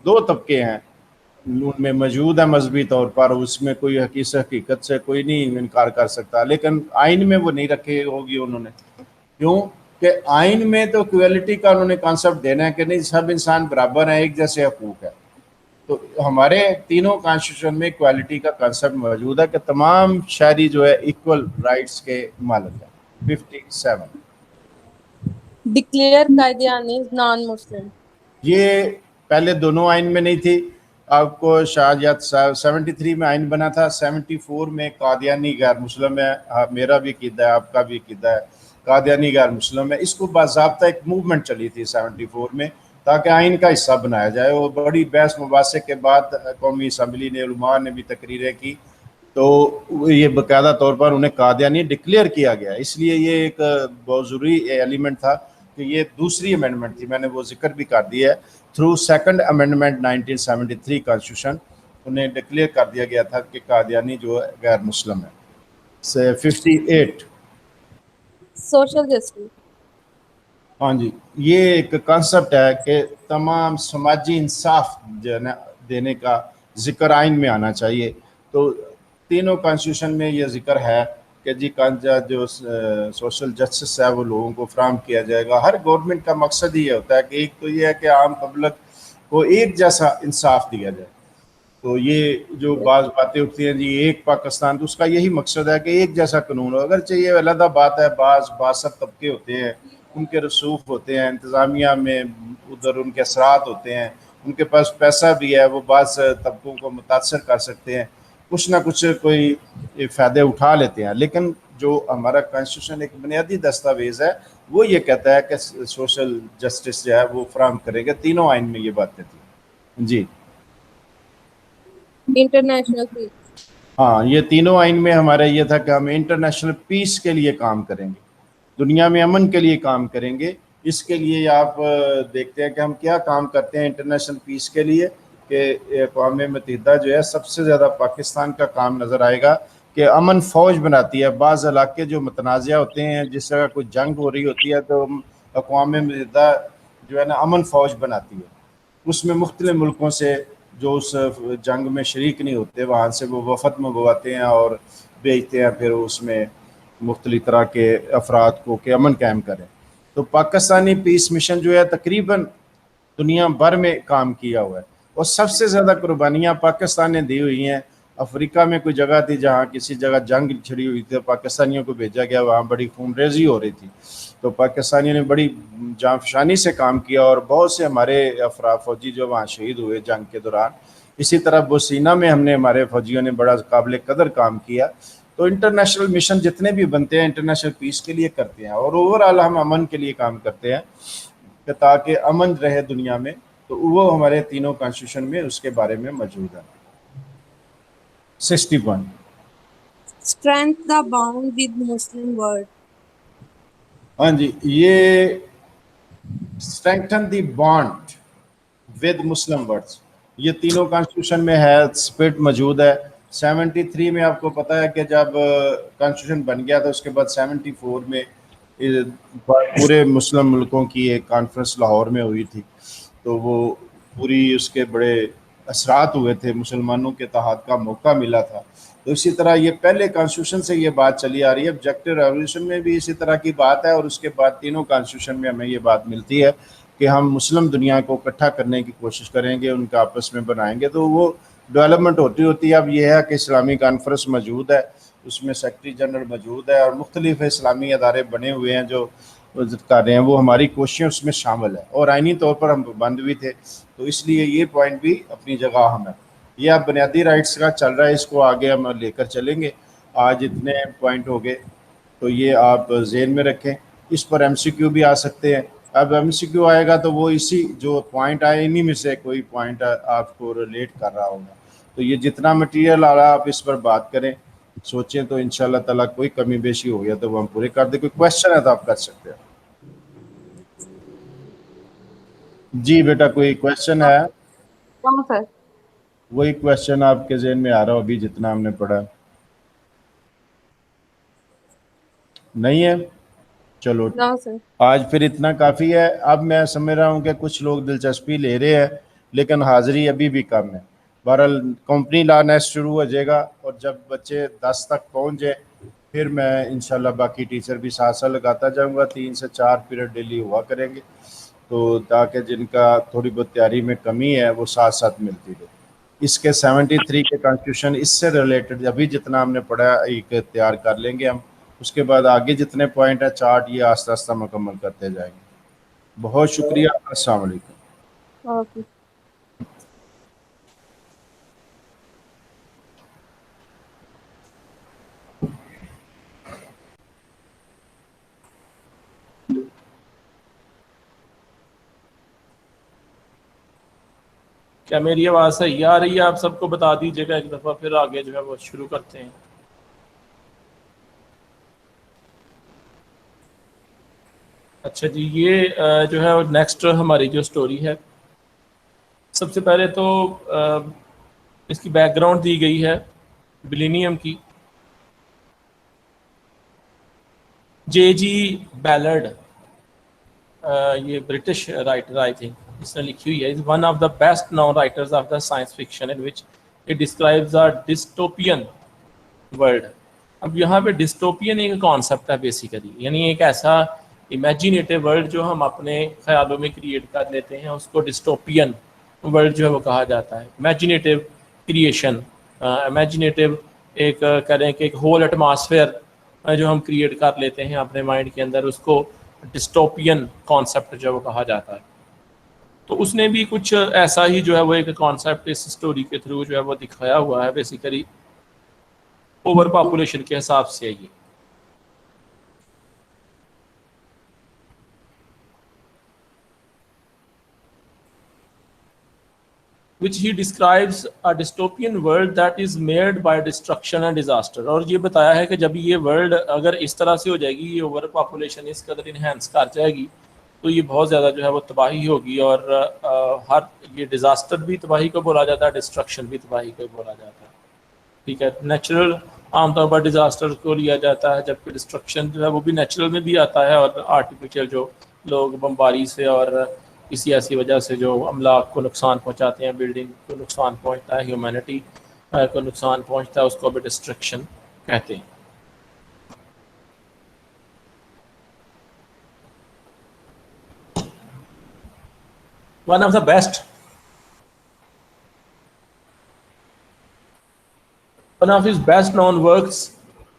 2 तबके हैं उनमें मौजूद है मजहबी तौर पर। उसमें कोई हकीकत से कोई नहीं इनकार कर सकता, लेकिन आइन में वो नहीं रखे होगी उन्होंने। क्यों कि आइन में तो इक्वालिटी का उन्होंने कॉन्सेप्ट देना है कि नहीं, सब इंसान बराबर हैं, एक जैसे हकूक है। तो हमारे तीनों कॉन्स्टिट्यूशन में इक्वालिटी का कॉन्सेप्ट मौजूद है कि तमाम शहरी जो है इक्वल राइट्स के मालिक है। 57 Declare Qadianis non-Muslim. ये पहले दोनों आइन में नहीं थी। आपको शायद 73 में आइन बना था, 74 में कादियानी गैर मुस्लिम है। मेरा भी कीदा है, आपका भी कीदा है, कादियानी गैर मुस्लिम है। इसको बाज़ाब्ता एक मूवमेंट चली थी 74 में ताकि आइन का हिस्सा बनाया जाए। और बड़ी बहस मुबासे के बाद कौमी असम्बली ने, उलमा ने भी तकरीरें की, तो ये बाकायदा तौर पर उन्हें कादियानी डिक्लेयर किया गया। इसलिए ये एक बहुत ज़रूरी एलिमेंट था कि ये दूसरी अमेंडमेंट थी, मैंने वो जिक्र भी कर दिया है। थ्रू सेकंड अमेंडमेंट 1973 कॉन्स्टिट्यूशन उन्हें डिक्लेयर कर दिया गया था कि कादियानी जो है गैर मुस्लिम है। से 58 Social justice. हाँ जी, ये एक कॉन्सेप्ट है कि तमाम समाजी इंसाफ जो है ना देने का जिक्र आइन में आना चाहिए। तो तीनों कॉन्स्टिट्यूशन में ये जिक्र है कि जी जो सोशल जस्टिस है वो लोगों को फ्राहम किया जाएगा। हर गवर्नमेंट का मकसद ही ये होता है कि एक तो ये है कि आम पब्लिक को एक जैसा इंसाफ दिया जाए। तो ये जो बाज़ बातें उठती हैं जी एक पाकिस्तान, तो उसका यही मकसद है कि एक जैसा कानून हो। अगर चाहिए अलग बात है, बासत तबके होते हैं, उनके रसूख होते हैं, इंतज़ामिया में उधर उनके असरात होते हैं, उनके पास पैसा भी है, वो बाज़ तबकों को मुतासर कर सकते हैं, कुछ ना कुछ कोई फ़ायदे उठा लेते हैं। लेकिन जो हमारा कॉन्स्टिट्यूशन एक बुनियादी दस्तावेज़ है वो ये कहता है कि सोशल जस्टिस जो है वो फ्राहम करेगा। तीनों आइन में ये बातें थी जी। International peace. हाँ, ये तीनों आइन में हमारा ये था कि हम इंटरनेशनल पीस के लिए काम करेंगे, दुनिया में अमन के लिए काम करेंगे। इसके लिए आप देखते हैं कि हम क्या काम करते हैं इंटरनेशनल पीस के लिए कि अक़वाम मुत्तहिदा जो है सबसे ज़्यादा पाकिस्तान का काम नज़र आएगा कि अमन फ़ौज बनाती है। बाज़ इलाके जो मुतनाज़ा होते हैं, जिस जगह कोई जंग हो रही होती है तो अक़वाम मुत्तहिदा जो है ना अमन फ़ौज बनाती है। उसमें मुख्तलिफ़ मुल्कों से जो उस जंग में शरीक नहीं होते वहाँ से वो वफद मंगवाते हैं और भेजते हैं, फिर उसमें मुख्तलिफ़ तरह के अफराद को कि अमन कायम करें। तो पाकिस्तानी पीस मिशन जो है तकरीबन दुनिया भर में काम किया हुआ है और सबसे ज़्यादा कुर्बानियाँ पाकिस्तान ने दी हुई हैं। अफ्रीका में कोई जगह थी जहाँ किसी जगह जंग छिड़ी हुई थी, पाकिस्तानियों को भेजा गया, वहाँ बड़ी खूनरेजी हो रही थी, तो पाकिस्तानियों ने बड़ी जाँफशानी से काम किया और बहुत से हमारे फौजी जो वहाँ शहीद हुए जंग के दौरान। इसी तरह बोसीना में हमने हमारे फौजियों ने बड़ा काबिल कदर काम किया। तो इंटरनेशनल मिशन जितने भी बनते हैं इंटरनेशनल पीस के लिए करते हैं और ओवरऑल हम अमन के लिए काम करते हैं कि ताकि अमन रहे दुनिया में। तो वो हमारे तीनों कॉन्स्टिट्यूशन में उसके बारे में मौजूद है। 61 Strength the bond with Muslim world. हाँ जी, ये strengthen the bond with Muslim words, ये तीनों कॉन्स्टिट्यूशन में है, स्पिरिट मौजूद है। 73 में आपको पता है कि जब कॉन्स्टिट्यूशन बन गया था उसके बाद 74 में पूरे मुस्लिम मुल्कों की एक कॉन्फ्रेंस लाहौर में हुई थी। तो वो पूरी उसके बड़े असरात हुए थे, मुसलमानों के इत्तेहाद का मौका मिला था। तो इसी तरह ये पहले कॉन्स्टिट्यूशन से ये बात चली आ रही है, ऑब्जेक्टिव रेवोल्यूशन में भी इसी तरह की बात है और उसके बाद तीनों कॉन्स्टिट्यूशन में हमें ये बात मिलती है कि हम मुस्लिम दुनिया को इकट्ठा करने की कोशिश करेंगे, उनका आपस में बनाएंगे। तो वो डेवलपमेंट होती होती है। अब ये है कि इस्लामी कॉन्फ्रेंस मौजूद है, उसमें सेक्रेटरी जनरल मौजूद है और मुख्तलिफ इस्लामी अदारे बने हुए हैं जो कर रहे हैं, वो हमारी कोशिशें उसमें शामिल है और आइनी तौर पर हम बंद भी थे। तो इसलिए ये पॉइंट भी अपनी जगह हम है। ये अब बुनियादी राइट्स का चल रहा है, इसको आगे हम लेकर चलेंगे। आज इतने पॉइंट हो गए, तो ये आप जेन में रखें। इस पर MCQ भी आ सकते हैं अब MCQ आएगा तो वो इसी जो पॉइंट आए इन्हीं में से कोई पॉइंट आपको रिलेट कर रहा होगा। तो ये जितना मटेरियल आ रहा है आप इस पर बात करें, सोचें, तो इंशाल्लाह ताला कोई कमी बेशी हो गया तो वो हम पूरे कर दें। कोई क्वेश्चन है तो आप कर सकते हैं। जी बेटा, कोई क्वेश्चन है? हाँ सर। वही क्वेश्चन आपके जहन में आ रहा हो अभी जितना हमने पढ़ा? नहीं है? चलो नो सर। आज फिर इतना काफ़ी है। अब मैं समझ रहा हूँ कि कुछ लोग दिलचस्पी ले रहे हैं लेकिन हाज़िरी अभी भी कम है। बहरहाल कंपनी लॉ नेक्स्ट शुरू हो जाएगा और जब बच्चे 10 तक पहुँच जाए फिर मैं इंशाल्लाह बाकी टीचर भी साथ साथ लगाता जाऊँगा। 3 से 4 पीरियड डेली हुआ करेंगे, तो ताकि जिनका थोड़ी बहुत तैयारी में कमी है वो साथ साथ मिलती रहे। इसके 73 के कॉन्स्टिट्यूशन इससे रिलेटेड अभी जितना हमने पढ़ा एक तैयार कर लेंगे हम। उसके बाद आगे जितने पॉइंट है चार्ट ये आस्ता आस्ता मुकम्मल करते जाएंगे। बहुत शुक्रिया। अस्सलाम वालेकुम। ओके। क्या मेरी आवाज़ सही आ रही है? आप सबको बता दीजिएगा एक दफ़ा, फिर आगे जो है वो शुरू करते हैं। अच्छा जी, ये जो है नेक्स्ट हमारी जो स्टोरी है, सबसे पहले तो इसकी बैकग्राउंड दी गई है मिलेनियम की। J.G. बैलर्ड, ये ब्रिटिश राइटर आई थिंक, इसने लिखी हुई है। Is one of the best non writers of the science fiction in which it describes a dystopian world. अब यहाँ पे डिस्टोपियन एक कॉन्सेप्ट है बेसिकली, यानी एक ऐसा इमेजिनेटिव वर्ल्ड जो हम अपने ख्यालों में क्रिएट कर लेते हैं, उसको डिस्टोपियन वर्ल्ड जो है वो कहा जाता है। इमेजिनेटिव क्रिएशन, इमेजिनेटिव एक करें कि एक होल एटमॉस्फेयर जो हम क्रिएट कर लेते हैं अपने माइंड के अंदर, उसको डिस्टोपियन कॉन्सेप्ट जो है वो कहा जाता है। तो उसने भी कुछ ऐसा ही जो है वो एक कॉन्सेप्ट इस स्टोरी के थ्रू जो है वो दिखाया हुआ है। बेसिकली ओवर पॉपुलेशन के हिसाब से ये which he describes a dystopian world that is made by destruction and disaster। और ये बताया है कि जब ये वर्ल्ड अगर इस तरह से हो जाएगी, ये ओवर पॉपुलेशन इस कदर इन्हेंस कर जाएगी, तो ये बहुत ज़्यादा जो है वो तबाही होगी। और हर ये डिज़ास्टर भी तबाही को बोला जाता है, डिस्ट्रक्शन भी तबाही को बोला जाता है। ठीक है, नेचुरल आमतौर पर डिज़ास्टर को लिया जाता है, जबकि डिस्ट्रक्शन जो है वो भी नेचुरल में भी आता है, और आर्टिफिशियल जो लोग बमबारी से और किसी ऐसी वजह से जो अमलाक को नुकसान पहुंचाते हैं, बिल्डिंग को नुकसान पहुंचता है, ह्यूमैनिटी को नुकसान पहुंचता है, उसको भी डिस्ट्रक्शन कहते हैं। One of the best One of his best known works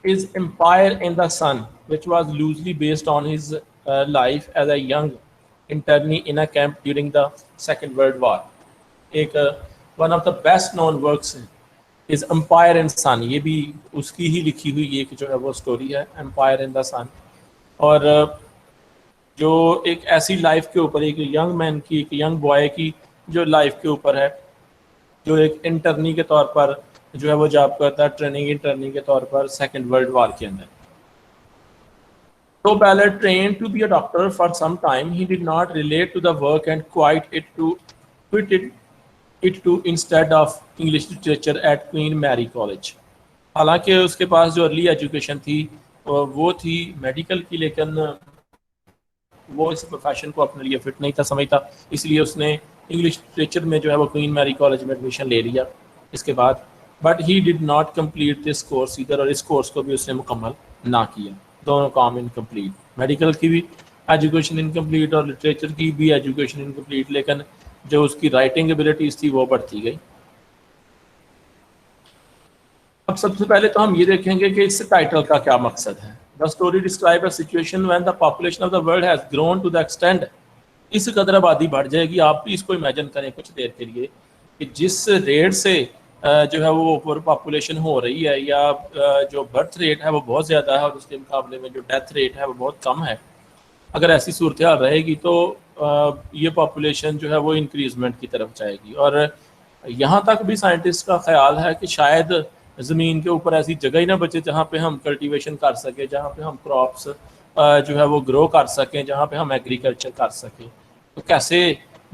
is Empire in the Sun, which was loosely based on his life as a young internee in a camp during the Second World War. एक one of the best known works is Empire in the Sun। ये भी उसकी ही लिखी हुई एक जो है वो स्टोरी है, Empire in the Sun। और जो एक ऐसी लाइफ के ऊपर, एक यंग मैन की, एक यंग बॉय की जो लाइफ के ऊपर है, जो एक इंटर्नी के तौर पर जो है वो जॉब करता है, ट्रेनिंग इंटर्नी के तौर पर सेकेंड वर्ल्ड वॉर के अंदर। तो Ballard trained to be a doctor for some time. He did not relate to the work and quit it to instead of English literature at Queen Mary College। हालांकि उसके पास जो early education थी वो थी medical की, लेकिन वो इस प्रोफेशन को अपने लिए फिट नहीं था समझता, इसलिए उसने इंग्लिश लिटरेचर में जो है वो क्वीन मैरी कॉलेज में एडमिशन ले लिया इसके बाद। But he did not complete this course इधर, और इस कोर्स को भी उसने मुकम्मल ना किया। दोनों काम इनकम्प्लीट, मेडिकल की भी एजुकेशन इनकम्प्लीट और लिटरेचर की भी एजुकेशन इनकम्प्लीट, लेकिन जो उसकी राइटिंग एबिलिटीज़ थी वो बढ़ती गई। अब सबसे पहले तो हम ये देखेंगे कि इस टाइटल का क्या मकसद है। The story describe a situation when the population of the world has grown to the extent. इस कदर आबादी बढ़ जाएगी, आप भी इसको इमेजिन करें कुछ देर के लिए, कि जिस रेट से जो है वो ओवर पॉपुलेशन हो रही है, या जो बर्थ रेट है वो बहुत ज़्यादा है और उसके मुकाबले में जो डेथ रेट है वो बहुत कम है। अगर ऐसी सूरत हाल रहेगी तो ये पॉपुलेशन जो है वो इंक्रीजमेंट की तरफ जाएगी। और यहाँ तक भी साइंटिस्ट का ख्याल है कि शायद ज़मीन के ऊपर ऐसी जगह ही ना बचे जहाँ पे हम कल्टीवेशन कर सकें, जहाँ पे हम क्रॉप्स जो है वो ग्रो कर सकें, जहाँ पे हम एग्रीकल्चर कर सकें। तो कैसे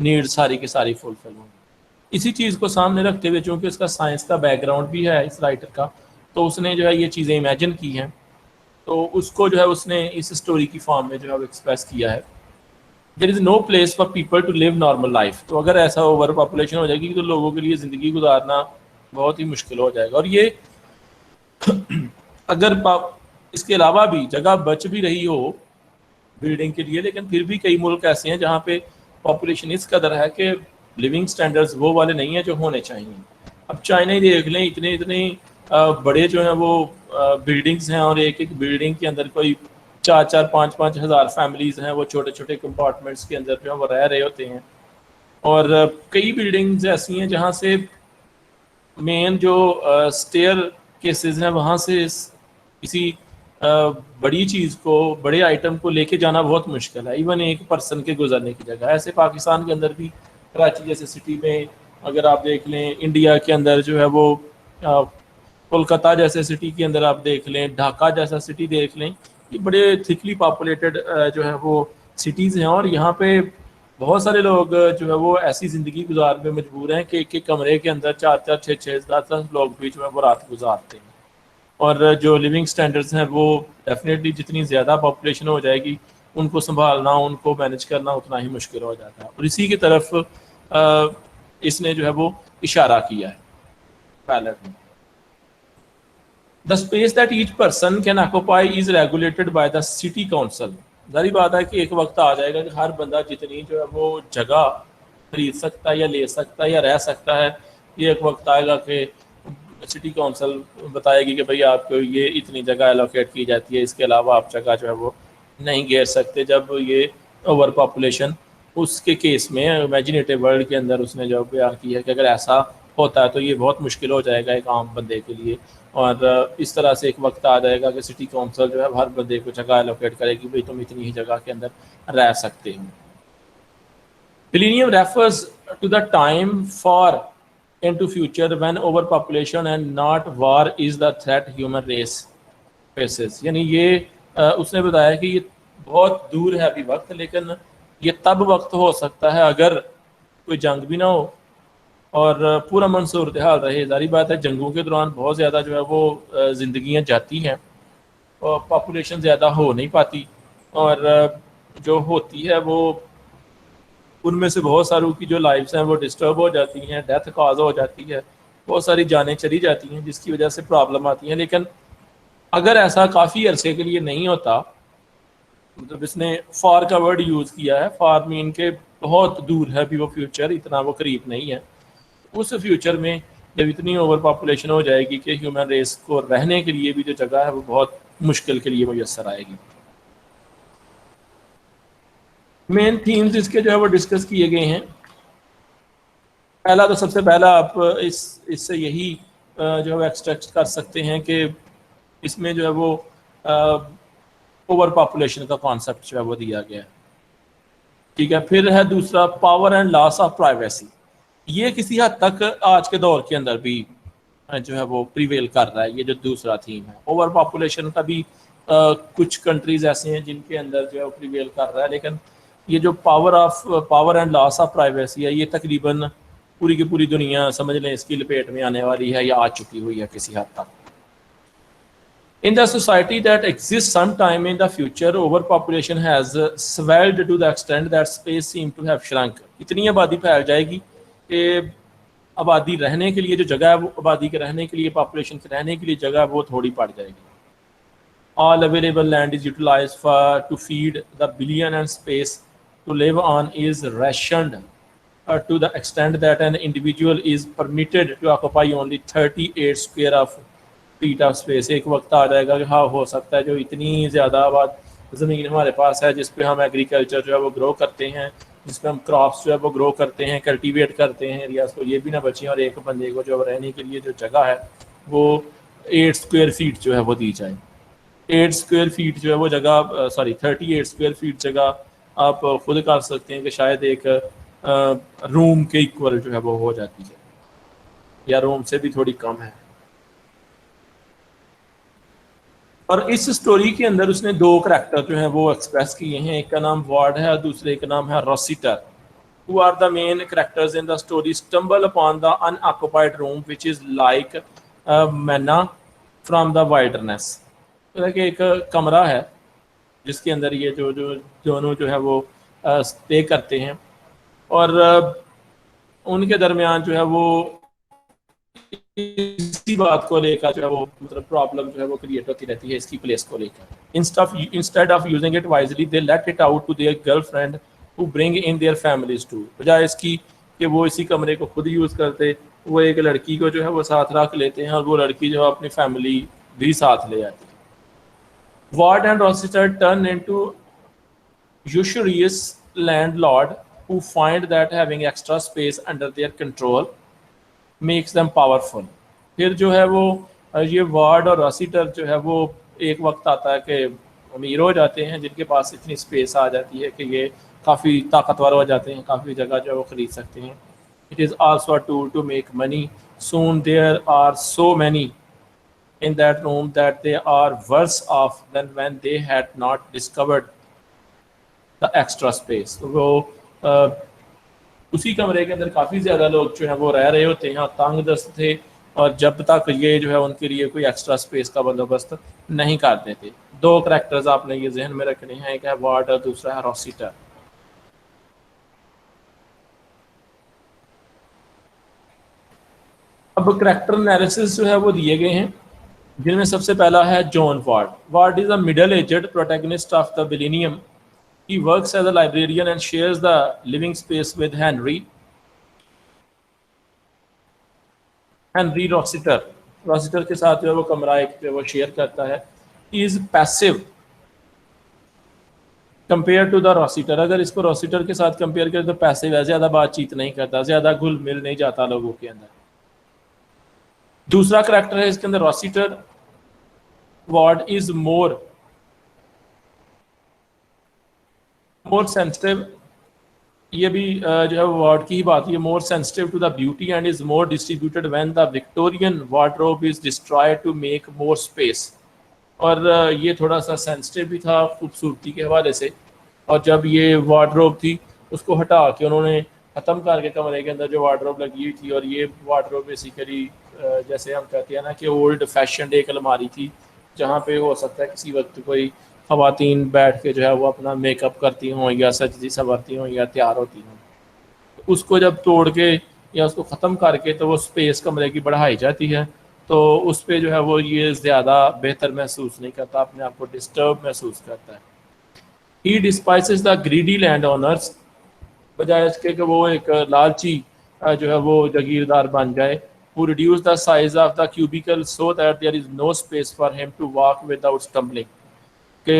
नीड सारी की सारी फुलफिल होंगी। इसी चीज़ को सामने रखते हुए, चूँकि इसका साइंस का बैकग्राउंड भी है इस राइटर का, तो उसने जो है ये चीज़ें इमेजिन की हैं, तो उसको जो है उसने इस स्टोरी की फॉर्म में जो है वो एक्सप्रेस किया है। There is no place for people to live normal life. तो अगर ऐसा ओवर पॉपुलेशन हो जाएगी तो लोगों के लिए ज़िंदगी गुजारना बहुत ही मुश्किल हो जाएगा। और ये अगर इसके अलावा भी जगह बच भी रही हो बिल्डिंग के लिए, लेकिन फिर भी कई मुल्क ऐसे हैं जहाँ पे पॉपुलेशन इस कदर है कि लिविंग स्टैंडर्ड्स वो वाले नहीं हैं जो होने चाहिए। अब चाइना ही देख लें, इतने इतने बड़े जो हैं वो बिल्डिंग्स हैं, और एक एक बिल्डिंग के अंदर कोई 4-4, 5-5 हज़ार फैमिलीज़ हैं, वो छोटे छोटे कंपार्टमेंट्स के अंदर जो है वो रह रहे होते हैं। और कई बिल्डिंग्स ऐसी हैं जहाँ से मेन जो स्टेयर केसेस हैं वहाँ से किसी बड़ी चीज़ को, बड़े आइटम को लेके जाना बहुत मुश्किल है, इवन एक पर्सन के गुजरने की जगह। ऐसे पाकिस्तान के अंदर भी कराची जैसे सिटी में अगर आप देख लें, इंडिया के अंदर जो है वो कोलकाता जैसे सिटी के अंदर आप देख लें, ढाका जैसा सिटी देख लें, ये बड़े थिकली पॉपुलेटेड जो है वो सिटीज़ हैं। और यहाँ पे बहुत सारे लोग जो है वो ऐसी ज़िंदगी गुजारने में मजबूर हैं कि एक कमरे के अंदर 4-4, 6-6, 10-10 लोग भी जो है वो रात गुजारते हैं। और जो लिविंग स्टैंडर्ड्स हैं वो डेफिनेटली जितनी ज़्यादा पॉपुलेशन हो जाएगी, उनको संभालना, उनको मैनेज करना उतना ही मुश्किल हो जाता है। और इसी की तरफ इसने जो है वो इशारा किया है बैलेट में। The space that each person can occupy is regulated by the city council. जारी बात है कि एक वक्त आ जाएगा कि हर बंदा जितनी जो है वो जगह खरीद सकता है या ले सकता है या रह सकता है, ये एक वक्त आएगा कि सिटी काउंसिल बताएगी कि भाई आपको ये इतनी जगह एलोकेट की जाती है, इसके अलावा आप जगह जो है वो नहीं घेर सकते। जब ये ओवर पॉपुलेशन, उसके केस में इमेजिनेटिव वर्ल्ड के अंदर उसने जो बयान किया है कि अगर ऐसा होता है तो ये बहुत मुश्किल हो जाएगा एक आम बंदे के लिए। और इस तरह से एक वक्त आ जाएगा कि सिटी काउंसिल जो है हर बंदे को जगह एलोकेट करेगी, भाई तुम इतनी ही जगह के अंदर रह सकते हो। Millennium refers to the time far into future when overpopulation and not war is the threat human race faces। यानी ये उसने बताया कि ये बहुत दूर है अभी वक्त, लेकिन ये तब वक्त हो सकता है अगर कोई जंग भी ना हो और पूरा मन सूरत हाल रहे। जारी बात है जंगों के दौरान बहुत ज़्यादा जो है वो ज़िंदगियाँ जाती हैं और पॉपुलेशन ज़्यादा हो नहीं पाती, और जो होती है वो उनमें से बहुत सारों की जो लाइफ्स हैं वो डिस्टर्ब हो जाती हैं, डेथ काज हो जाती है, बहुत सारी जानें चली जाती हैं, जिसकी वजह से प्रॉब्लम आती है। लेकिन अगर ऐसा काफ़ी अरसे के लिए नहीं होता, मतलब इसने फार का वर्ड यूज़ किया है, फार मीन के बहुत दूर है अभी वो फ्यूचर, इतना वो करीब नहीं है। उस फ्यूचर में जब इतनी ओवर पॉपुलेशन हो जाएगी कि ह्यूमन रेस को रहने के लिए भी जो जगह है वो बहुत मुश्किल के लिए मुयस्सर आएगी। मेन थीम्स इसके जो है वो डिस्कस किए गए हैं। पहला तो सबसे पहला आप इससे यही जो है एक्सट्रैक्ट कर सकते हैं कि इसमें जो है वो ओवर पॉपुलेशन का कॉन्सेप्ट जो है वो दिया गया है, ठीक है। फिर है दूसरा power and loss of privacy. ये किसी हद तक आज के दौर के अंदर भी जो है वो प्रिवेल कर रहा है, ये जो दूसरा थीम है। ओवर पॉपुलेशन का भी कुछ कंट्रीज ऐसे हैं जिनके अंदर जो है वो प्रिवेल कर रहा है, लेकिन ये जो power and loss of privacy है, ये तकरीबन पूरी की पूरी दुनिया समझ लें इसकी लपेट में आने वाली है या आ चुकी हुई है किसी हद तक। In the society that exists sometime in the future, overpopulation has swelled to the extent that space seems to have shrunk। इतनी आबादी फैल जाएगी कि आबादी रहने के लिए जो जगह है वो, आबादी के रहने के लिए, पॉपुलेशन के रहने के लिए जगह वो थोड़ी पड़ जाएगी। All available land is utilized to feed the billion, and space to live on is rationed to the extent that an individual is permitted to occupy only 38 square feet of space। एक वक्त आ जाएगा कि हाँ हो सकता है जो इतनी ज़्यादा आबाद ज़मीन हमारे पास है जिस पे हम एग्रीकल्चर जो है वो ग्रो करते हैं, जिस पे हम क्रॉप्स जो है वो ग्रो करते हैं, कल्टीवेट करते हैं एरियाज को, ये भी ना बचे और एक बंदे को जो रहने के लिए जो जगह है वो 8 स्क्वायर फीट जो है वो दी जाए। 8 स्क्वायर फीट जो है वो जगह, सॉरी 38 स्क्वायर फीट जगह आप खुद कर सकते हैं कि शायद एक रूम के इक्वल जो है वो हो जाती है, या रूम से भी थोड़ी कम है। और इस स्टोरी के अंदर उसने दो करैक्टर जो हैं वो एक्सप्रेस किए हैं, एक का नाम वार्ड है और दूसरे का नाम है रोसिटर। Who are the main characters in the story stumble upon the unoccupied room which is like manna from the wilderness। तो कि एक कमरा है जिसके अंदर ये जो जो दोनों जो है वो स्टे करते हैं, और उनके दरमियान जो है वो इसी बात को लेकर जो है वो मतलब प्रॉब्लम जो है वो क्रिएट होती रहती है इसकी प्लेस को लेकर। Instead of using it wisely they let it out to their girlfriend who bring in their families too। बजाय इसकी कि वो इसी कमरे को खुद यूज़ करते, वो एक लड़की को जो है वो साथ रख लेते हैं और वो लड़की जो है अपनी फैमिली भी साथ ले आती है। Ward and Rossiter turn into usurious landlord who find that having extra space under their control makes them powerful। फिर जो है वो ये वार्ड और रोसिटर जो है वो एक वक्त आता है कि अमीर हो जाते हैं, जिनके पास इतनी स्पेस आ जाती है कि ये काफ़ी ताकतवर हो जाते हैं, काफ़ी जगह जो है वो ख़रीद सकते हैं। It is also a tool to make money. Soon there are so many in that room that they are worse off than when they had not discovered the extra space. वो उसी कमरे के अंदर काफ़ी ज़्यादा लोग जो हैं वो रह रहे होते हैं, तंग दस्त थे, और जब तक ये जो है उनके लिए कोई एक्स्ट्रा स्पेस का बंदोबस्त नहीं कर देते। दो करैक्टर्स आपने ये जहन में रखने हैं, एक है वार्ड और दूसरा है रोसिटर। अब करैक्टर एनालिसिस जो है वो दिए गए हैं, जिनमें सबसे पहला है John Ward. Ward is a middle aged protagonist of the millennium. He works as a librarian and shares the living space with Henry Rossiter. Rossiter के साथ जो है वो कमरा एक जो वो शेयर करता है। He is passive compare to the Rossiter. अगर इसको रोसिटर के साथ कंपेयर करें तो पैसिव है, ज़्यादा बातचीत नहीं करता, ज़्यादा घुल मिल नहीं जाता लोगों के अंदर। दूसरा करैक्टर है इसके अंदर Rossiter. Ward is more sensitive. ये भी जो है वार्ड की ही बात है, more sensitive to the beauty and is more distributed when the Victorian wardrobe is destroyed to make more space. और ये थोड़ा सा सेंसिटिव भी था खूबसूरती के हवाले से, और जब ये वार्डरोब थी उसको हटा के उन्होंने ख़त्म करके कमरे के अंदर जो वार्डरोब लगी हुई थी, और ये वार्डरोब बेसिकली जैसे हम कहते हैं ना कि ओल्ड फैशन एक अलमारी थी, जहाँ पे हो सकता है किसी वक्त कोई ख़वातीन बैठ के जो है वो अपना मेकअप करती हों या सजती संवरती हों या तैयार होती हों। उसको जब तोड़ के या उसको ख़त्म करके तो वो स्पेस कमरे की बढ़ाई जाती है, तो उस पर जो है वो ये ज़्यादा बेहतर महसूस नहीं करता, अपने आप को डिस्टर्ब महसूस करता है। ही डिस्पाइसेस द ग्रीडी लैंड ओनर्स। बजाय इसके कि वो एक लालची जो है वो जागीरदार बन जाए। Who reduce the size of the cubicle so that there is no space for him to walk without stumbling। कि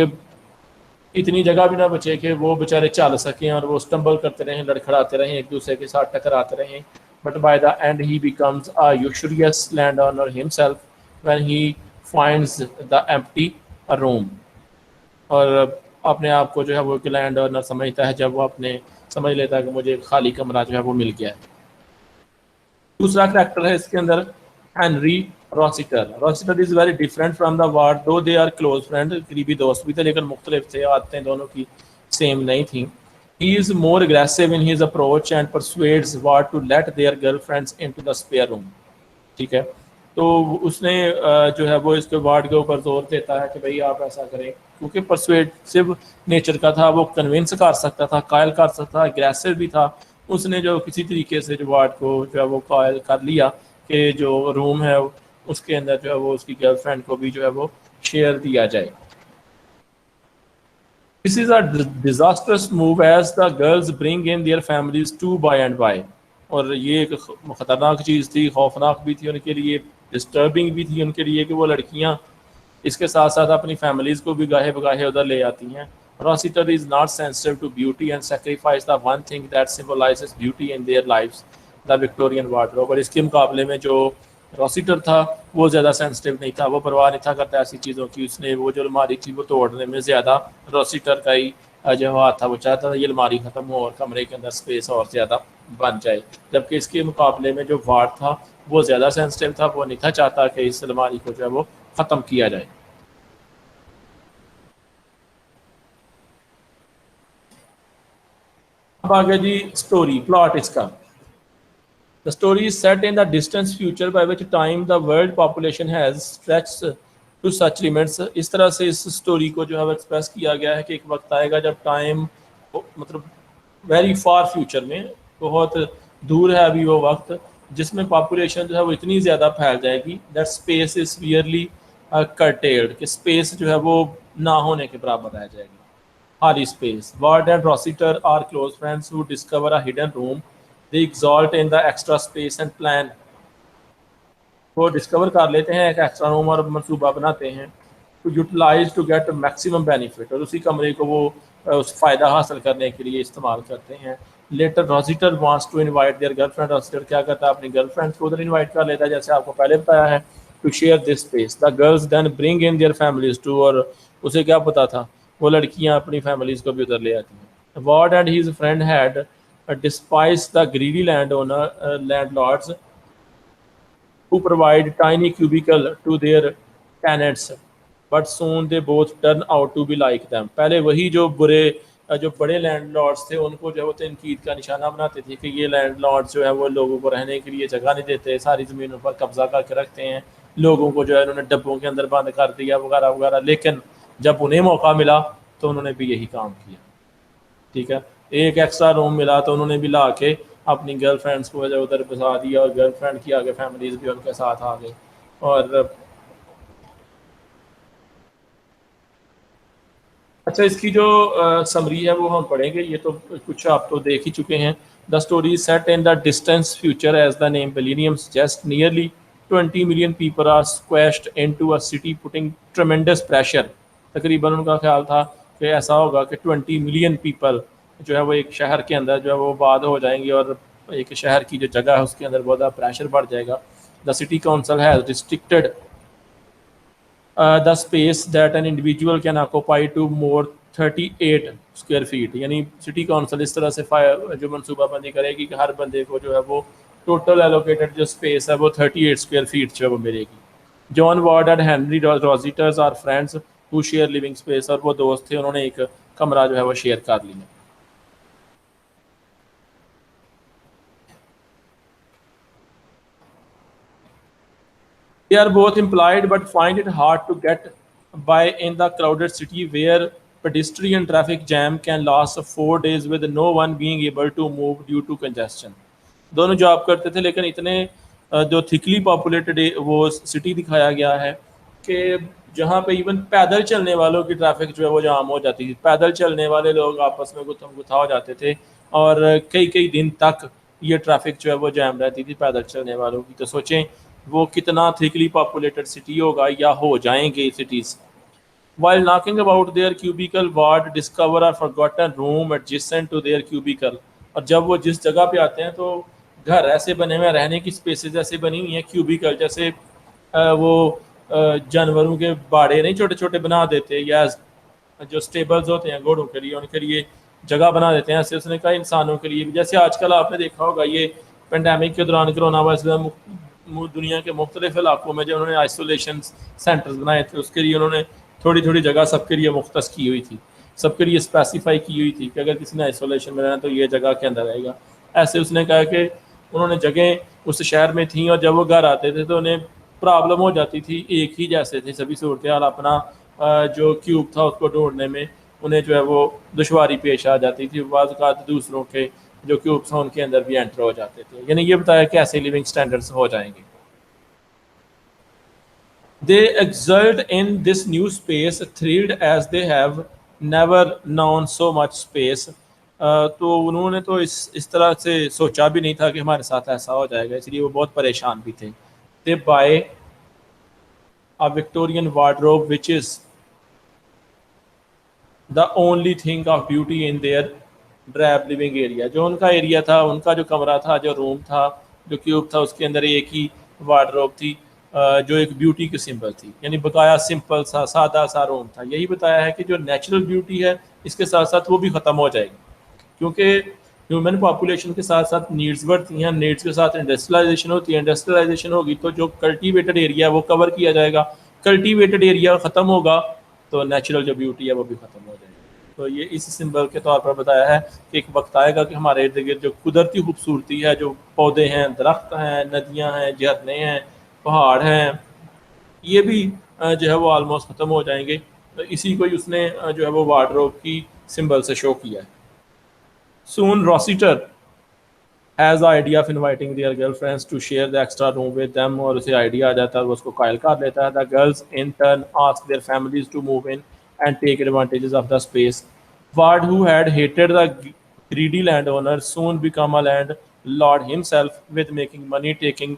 इतनी जगह भी ना बचे कि वो बेचारे चल सकें और वो स्टम्बल करते रहें, लड़खड़ाते रहें, एक दूसरे के साथ टकराते रहें। But by the end he becomes a usurious landowner himself when he finds the empty room। और अपने आप को जो है वो लैंड ओनर समझता है जब वो अपने समझ लेता है कि मुझे खाली कमरा जो है वो मिल गया है। दूसरा करैक्टर है इसके अंदर Henry Rossiter. Rossiter is very different from the Ward, though they are close friend, करीबी दोस्त भी थे लेकिन मुख्तलिफ थे, आदतें दोनों की सेम नहीं थी। He is more aggressive in his approach and persuades Ward to let their girlfriends into the spare room. ठीक है, तो उसने जो है वो इसके वार्ड के ऊपर जोर देता है कि भाई आप ऐसा करें, क्योंकि परसुएसिव नेचर का था, वो कन्विंस कर सकता था, कायल कर सकता था, अग्रेसिव भी था। उसने जो किसी तरीके से जो वार्ड को जो है वो कायल कर लिया कि जो रूम है उसके अंदर जो है वो उसकी गर्लफ्रेंड को भी जो है वो शेयर दिया जाए। This is a disasters move as the girls bring in their families to by and by. और ये एक ख़तरनाक चीज़ थी, खौफनाक भी थी उनके लिए, डिस्टर्बिंग भी थी उनके लिए कि वो लड़कियाँ इसके साथ साथ अपनी फैमिलीज़ को भी गाहे बगाहे उधर ले आती हैं। Rossiter is not sensitive to beauty and sacrifice the one thing that symbolizes beauty in their lives, the Victorian wardrobe। और इसके मुकाबले में जो रॉसिटर था वो ज़्यादा सेंसिटिव नहीं था, वो परवाह नहीं था करता ऐसी चीज़ों की। उसने वो जो अलमारी थी वो तोड़ने में ज़्यादा रॉसिटर का ही जो हाथ था, वो चाहता था ये अलमारी ख़त्म हो और कमरे के अंदर स्पेस और ज़्यादा बन जाए। जबकि इसके मुकाबले में जो वार्ड था वो ज़्यादा सेंसिटिव था, वो नहीं था चाहता कि इस अलमारी को जो है वो ख़त्म किया जाए। अब आगे जी स्टोरी प्लॉट इसका। The story is set in the distant future by which time the world population has stretched to such limits। इस तरह से इस स्टोरी को जो है एक्सप्रेस किया गया है कि एक वक्त आएगा जब टाइम मतलब वेरी फार फ्यूचर में, बहुत दूर है अभी वो वक्त, जिसमें पॉपुलेशन जो है वो इतनी ज़्यादा फैल जाएगी that space is severely curtailed, कि स्पेस जो है वो ना होने के बराबर रह जाएगी, खाली space. Ward and Rossiter are close friends who discover a hidden room। They exalt in the extra space and plan। वो डिस्कवर कर लेते हैं एक एक्स्ट्रा रूम और मंसूबा बनाते हैं to utilize to get maximum benefit, और उसी कमरे को वो उस फ़ायदा हासिल करने के लिए इस्तेमाल करते हैं। Later Rossiter wants to invite their girlfriend. Rossiter क्या करता है, अपनी गर्लफ्रेंड को उधर इनवाइट कर लेता है, जैसे आपको पहले बताया है, to share this space. The girls then bring in their families to, और उसे क्या पता था वो लड़कियां अपनी फैमिलीज को भी उधर ले आती हैं। Ward and his friend had despise the greedy landlords who provide tiny cubicle to their tenants, but soon they both turn out to be like them। पहले वही जो बड़े लैंडलॉर्ड्स थे उनको जो है वो तनकीद का निशाना बनाते थे कि ये लैंडलॉर्ड्स जो है वो लोगों को रहने के लिए जगह नहीं देते, सारी ज़मीनों पर कब्जा करके रखते हैं, लोगों को जो है उन्होंने डब्बों के अंदर बंद कर दिया वगैरह वगैरह। लेकिन जब उन्हें मौका मिला तो उन्होंने भी यही काम किया। ठीक है, एक एक्स्ट्रा रूम मिला तो उन्होंने भी ला के अपनी गर्लफ्रेंड्स को उधर बसा दिया, और गर्लफ्रेंड की आगे फैमिलीज भी उनके साथ आ गई। और अच्छा, इसकी जो समरी है वो हम पढ़ेंगे, ये तो कुछ आप तो देख ही चुके हैं। The story set in the distance future as the name millennium suggest. Nearly 20 million people are squashed into a city putting tremendous pressure. तकरीबन उनका ख्याल था कि ऐसा होगा कि 20 मिलियन पीपल जो है वो एक शहर के अंदर जो है वो आबाद हो जाएंगे, और एक शहर की जो जगह है उसके अंदर बहुत ज़्यादा प्रेशर बढ़ जाएगा। The city council has restricted the space that an individual can occupy to more 38 square feet. यानी सिटी काउंसिल इस तरह से जो मनसूबाबंदी करेगी कि हर बंदे को जो है वो टोटल एलोकेटेड जो स्पेस है वो 38 स्क्वायर फीट जो है वो मिलेगी। John Ward and Henry Rossiters are friends who share living space, और वो दोस्त थे, उन्होंने एक कमरा जो है वो शेयर कर लिया। They are both employed but find it hard to get by in the crowded city where pedestrian traffic jam can last 4 days with no one being able to move due to congestion। दोनों job करते थे, लेकिन इतने जो thickly populated वो city दिखाया गया है कि जहाँ पे इवन पैदल चलने वालों की ट्रैफिक जो है वो जाम हो जाती थी। पैदल चलने वाले लोग आपस में गुत्थम गुत्था हो जाते थे, और कई कई दिन तक ये ट्रैफिक जो है वो जैम रहती थी पैदल चलने वालों की। तो सोचें वो कितना थिकली पॉपुलेटेड सिटी होगा या हो जाएंगे cities. While knocking about their cubicle, Ward discover a forgotten room adjacent to their cubicle। और जब वो जिस जगह पे आते हैं तो घर ऐसे बने हुए, रहने की स्पेसेस ऐसे बनी हुई हैं, क्यूबिकल जैसे वो जानवरों के बाड़े नहीं छोटे छोटे बना देते, या जो स्टेबल्स होते हैं घोड़ों के लिए, उनके लिए जगह बना देते हैं। ऐसे उसने कहा इंसानों के लिए भी, जैसे आजकल आपने देखा होगा ये पेंडेमिक के दौरान कोरोना वायरस दुनिया के मुख्तलिफ इलाकों में जो उन्होंने आइसोलेशन सेंटर्स बनाए थे, उसके लिए उन्होंने थोड़ी थोड़ी जगह सबके लिए मुख्तस की हुई थी, सबके लिए स्पेसिफाई की हुई थी कि अगर किसी ने आइसोलेशन में रहना तो ये जगह के अंदर रहेगा। ऐसे उसने कहा कि उन्होंने जगह उस शहर में थी, और जब वो घर आते थे तो उन्हें प्रॉब्लम हो जाती थी, एक ही जैसे थे सभी सूरत हाल, अपना जो क्यूब था उसको ढूंढने में उन्हें जो है वो दुश्वारी पेश आ जाती थी। बाज़ औक़ात दूसरों के जो क्यूब्स हैं उनके अंदर भी एंटर हो जाते थे। यानी ये बताया कि ऐसे लिविंग स्टैंडर्ड्स हो जाएंगे। They exult in this new space, thrilled as they have never known so much space। तो उन्होंने तो इस तरह से सोचा भी नहीं था कि हमारे साथ ऐसा हो जाएगा, इसलिए वो बहुत परेशान भी थे। They buy a Victorian wardrobe which is the only thing of beauty in their drab living area। जो उनका एरिया था, उनका जो कमरा था, जो रूम था, जो क्यूब था, उसके अंदर एक ही वार्डरोब थी जो एक ब्यूटी की सिंबल थी, यानी बकाया सिंपल सा सादा सा रूम था। यही बताया है कि जो नेचुरल ब्यूटी है इसके साथ साथ वो भी ख़त्म हो जाएगी, क्योंकि ह्यूमन पॉपुलेशन के साथ साथ नीड्स बढ़ती हैं, नीड्स के साथ इंडस्ट्रियलाइजेशन होती है, इंडस्ट्रियलाइजेशन होगी तो जो कल्टीवेटेड एरिया है वो कवर किया जाएगा, कल्टीवेटेड एरिया ख़त्म होगा तो नेचुरल जो ब्यूटी है वो भी ख़त्म हो जाएगी। तो ये इस सिंबल के तौर पर बताया है कि एक वक्त आएगा कि हमारे इर्द गिर्द जो कुदरती खूबसूरती है, जो पौधे हैं, दरख्त हैं, नदियाँ हैं, झरने हैं, पहाड़ हैं, ये भी जो है वो ऑलमोस्ट ख़त्म हो जाएंगे। तो इसी को ही उसने जो है वो वार्डरोब की सिंबल से शो किया है। Soon Rossiter has the idea of inviting their girlfriends to share the extra room with them, और उसे आइडिया आ जाता है वो उसको कायल कर लेता है। The girls in turn ask their families to move in and take advantages of the space. Ward, who had hated the greedy landowner, soon become a landlord himself, with making money taking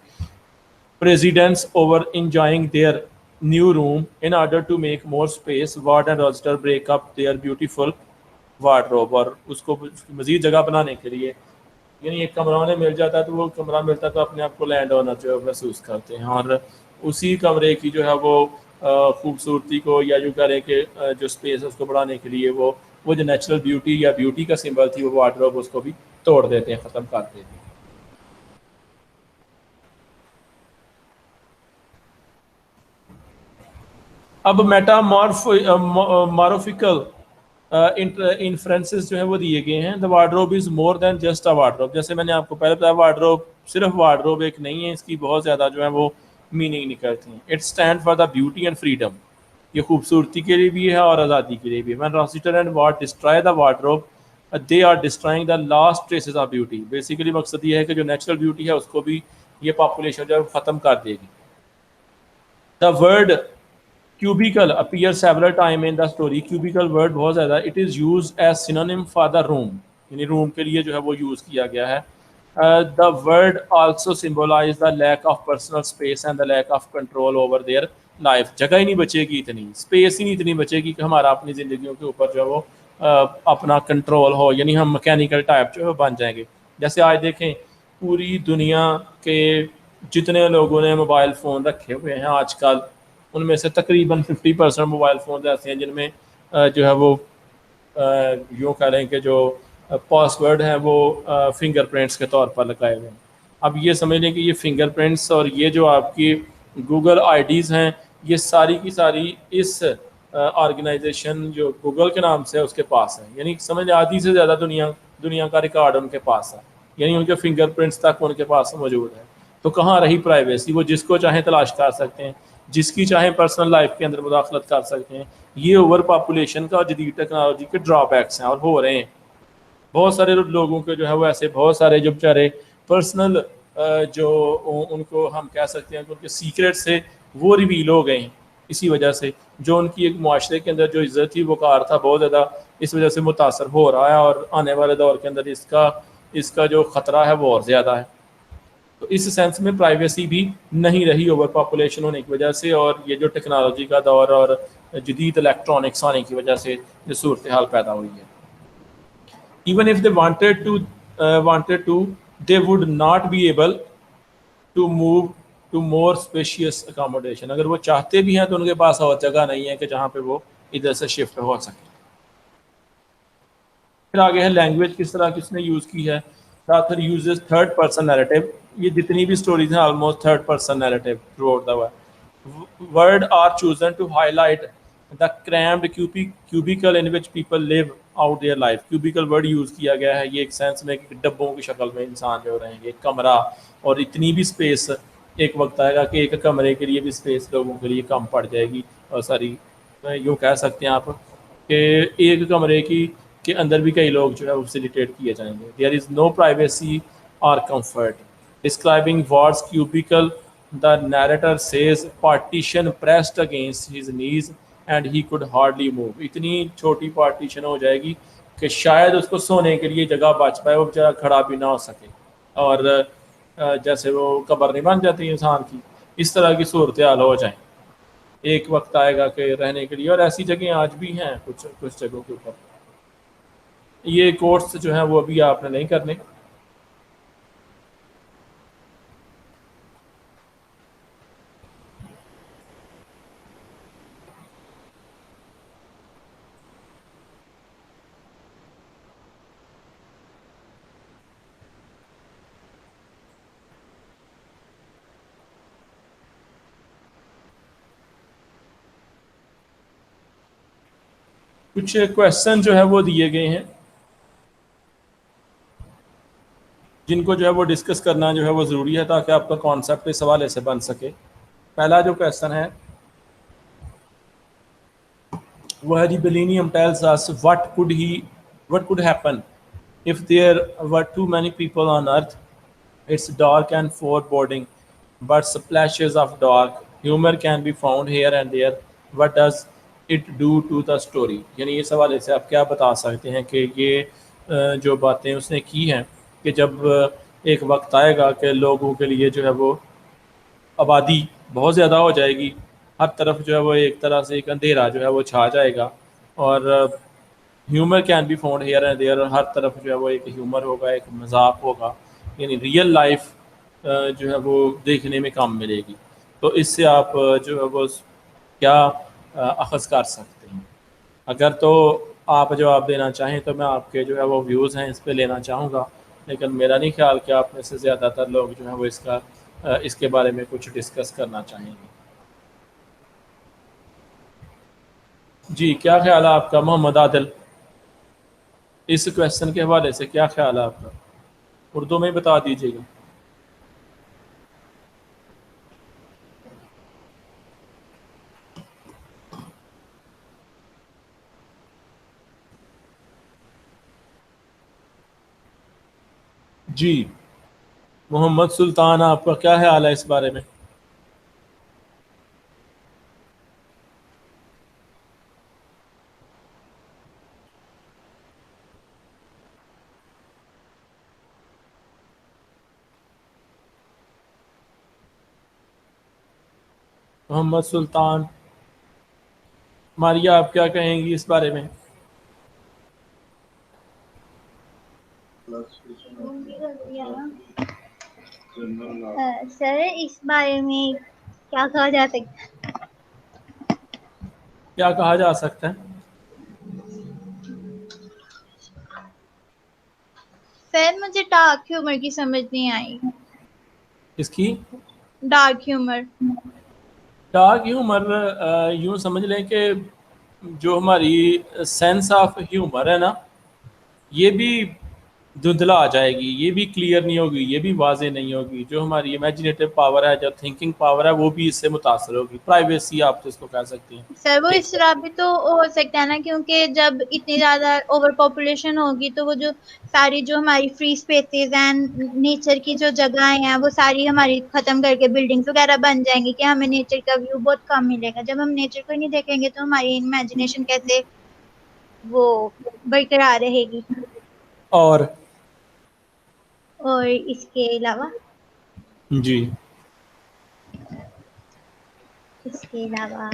precedence over enjoying their new room. In order to make more space, Ward and Rossiter break up their beautiful wardrobe, और उसको मज़ीद जगह बनाने के लिए, यानी एक कमरा उन्हें मिल जाता है तो वो कमरा मिलता है तो अपने आप को लैंड ओनर जो है महसूस करते हैं, और उसी कमरे की जो है वो खूबसूरती को, या जो करें कि जो स्पेस है उसको बढ़ाने के लिए वो जो नेचुरल ब्यूटी या ब्यूटी का सिंबल थी वो वार्डरोब, उसको भी तोड़ देते हैं, ख़त्म कर देते हैं। अब मेटामॉर्फिकल इन्फ्रेंसेस जो है वो दिए गए हैं। The wardrobe is more than just a wardrobe. जैसे मैंने आपको पहले बताया, वार्डरोब सिर्फ वार्डरोब एक नहीं है, इसकी बहुत ज़्यादा जो है वो मीनिंग निकलती हैं। It stand for the beauty and freedom, ये खूबसूरती के लिए भी है और आज़ादी के लिए भी है। When Rossiter and Ward destroy the wardrobe, they are destroying the last traces of beauty. Basically मकसद ये है कि जो नेचुरल ब्यूटी है उसको भी ये पॉपुलेशन जो है ख़त्म कर देगी। The word cubicle appears several time in the story. Cubicle word बहुत ज़्यादा, it is used as synonym for the room, यानी रूम के लिए जो है वो यूज़ किया गया है। The word also symbolize the lack of personal space and the lack of control over their life. जगह ही नहीं बचेगी, इतनी स्पेस ही नहीं इतनी बचेगी कि हमारा अपनी ज़िंदगियों के ऊपर जो है वो अपना कंट्रोल हो, यानी हम मैकेनिकल टाइप जो है बन जाएंगे। जैसे आज देखें, पूरी दुनिया के जितने लोगों ने मोबाइल फ़ोन रखे हुए हैं आजकल, उनमें से तकरीबन 50% मोबाइल फ़ोन ऐसे हैं जिनमें जो है वो यूँ कह लें कि जो पासवर्ड हैं वो फिंगरप्रिंट्स के तौर पर लगाए हुए हैं। अब ये समझ लें कि ये फिंगरप्रिंट्स और ये जो आपकी गूगल आईडीज़ हैं, ये सारी की सारी इस ऑर्गेनाइजेशन जो गूगल के नाम से है उसके पास है, यानी समझ आधी से ज़्यादा दुनिया का रिकॉर्ड उनके पास है, यानी उनके फिंगरप्रिंट्स तक उनके पास मौजूद है। तो कहाँ रही प्राइवेसी? वो जिसको चाहें तलाश कर सकते हैं, जिसकी चाहे पर्सनल लाइफ के अंदर मुदाखलत कर सकते हैं। ये ओवर पॉपुलेशन का और जदीद टेक्नोलॉजी के ड्रॉबैक्स हैं और हो रहे हैं। बहुत सारे लोगों के जो है वो ऐसे बहुत सारे जो बेचारे पर्सनल जो उनको हम कह सकते हैं कि उनके सीक्रेट से वो रिवील हो गए हैं, इसी वजह से जो उनकी एक माशरे के अंदर जो इज़्ज़त थी, वो कार था, बहुत ज़्यादा इस वजह से मुतासर हो रहा है, और आने वाले दौर के अंदर इसका जो ख़तरा है वो और ज़्यादा है। तो इस सेंस में प्राइवेसी भी नहीं रही ओवर पॉपुलेशन होने की वजह से, और ये जो टेक्नोलॉजी का दौर और जदीद इलेक्ट्रॉनिक्स आने की वजह से जो सूरत हाल पैदा हुई है। Even if they wanted to they would not be able to move to more spacious accommodation. अगर वो चाहते भी हैं तो उनके पास और जगह नहीं है कि जहाँ पे वो इधर से शिफ्ट हो सके। फिर आगे है लैंग्वेज किस तरह किसने यूज़ की है। Rather uses third person narrative. ये जितनी भी स्टोरीज हैं almost third person narrative throughout the word are chosen to highlight the crammed cubicle in which people live out their life. Cubicle word use किया गया है ये एक sense में कि डब्बों की शक्ल में इंसान जो रहेंगे, एक कमरा, और इतनी भी स्पेस एक वक्त आएगा कि एक कमरे के लिए भी स्पेस लोगों के लिए कम पड़ जाएगी, और सारी यूँ कह सकते हैं आप कि एक कमरे के अंदर भी कई लोग जो है फैसिलिटेट किए जाएंगे। देयर इज़ नो प्राइवेसी और comfort. Describing Ward's cubicle the narrator says partition pressed against his knees and he could hardly move. इतनी छोटी पार्टीशन हो जाएगी कि शायद उसको सोने के लिए जगह बच पाए, वो बेचारा खड़ा भी ना हो सके, और जैसे वो कब्र नहीं बन जाती इंसान की, इस तरह की सूरत हाल हो जाए। एक वक्त आएगा कि रहने के लिए, और ऐसी जगह आज भी हैं कुछ जगहों के ऊपर। ये कोर्स जो है वो अभी आपने नहीं करने। कुछ क्वेश्चन जो है वो दिए गए हैं जिनको जो है वो डिस्कस करना जो है वो ज़रूरी है ताकि आपका कॉन्सेप्ट इस हवाले से बन सके। पहला जो क्वेश्चन है वो है रिबेलिनियम tells us what could happen if there were too many people on earth. It's dark and foreboding, but splashes of dark humor can be found here and there. What does it do to the story? यानी इस हवाले से आप क्या बता सकते हैं कि ये जो बातें उसने की हैं कि जब एक वक्त आएगा कि लोगों के लिए जो है वो आबादी बहुत ज़्यादा हो जाएगी, हर तरफ जो है वो एक तरह से एक अंधेरा जो है वो छा जाएगा और humour can be found here and there, हर तरफ जो है वो एक ह्यूमर होगा, एक मजाक होगा, यानी रियल लाइफ जो है वो देखने में कम मिलेगी। तो इससे आप जो है वो क्या अखज़ कर सकते हैं? अगर तो आप जवाब देना चाहें तो मैं आपके जो है वो व्यूज़ हैं इस पे लेना चाहूँगा, लेकिन मेरा नहीं ख्याल कि आप में से ज़्यादातर लोग जो है वो इसके बारे में कुछ डिस्कस करना चाहेंगे। जी, क्या ख्याल है आपका मोहम्मद आदिल? इस क्वेश्चन के हवाले से क्या ख्याल है आपका? उर्दू में बता दीजिएगा। जी, मोहम्मद सुल्तान, आपका क्या ख्याल है इस बारे में? मोहम्मद सुल्तान, मारिया, आप क्या कहेंगी इस बारे में? सर इस बारे में क्या कहा जा सकता है? क्या कहा जा सकता है? सर मुझे डार्क ह्यूमर की समझ नहीं आई। इसकी डार्क ह्यूमर यूँ समझ लें कि जो हमारी सेंस ऑफ ह्यूमर है ना, ये भी धुंधला आ जाएगी, ये भी क्लियर नहीं होगी, ये भी वाज़ेह नहीं होगी। जो हमारी इमेजिनेटिव पावर है, जो थिंकिंग पावर है, वो भी इससे मुतासर होगी। प्राइवेसी आप तो इसको कह सकती हैं। सर वो इस तरह भी तो हो सकता है ना, क्योंकि जब इतनी ज़्यादा ओवर पॉपुलेशन होगी तो वो जो सारी जो हमारी फ्री स्पेसेस एंड नेचर की जो जगहें हैं वो सारी हमारी ख़त्म करके बिल्डिंग्स वगैरह बन जाएंगी कि हमें नेचर का व्यू बहुत कम मिलेगा। जब हम नेचर को नहीं देखेंगे तो हमारी इमेजिनेशन कैसे वो बरकरार रहेगी। और इसके अलावा जी, इसके अलावा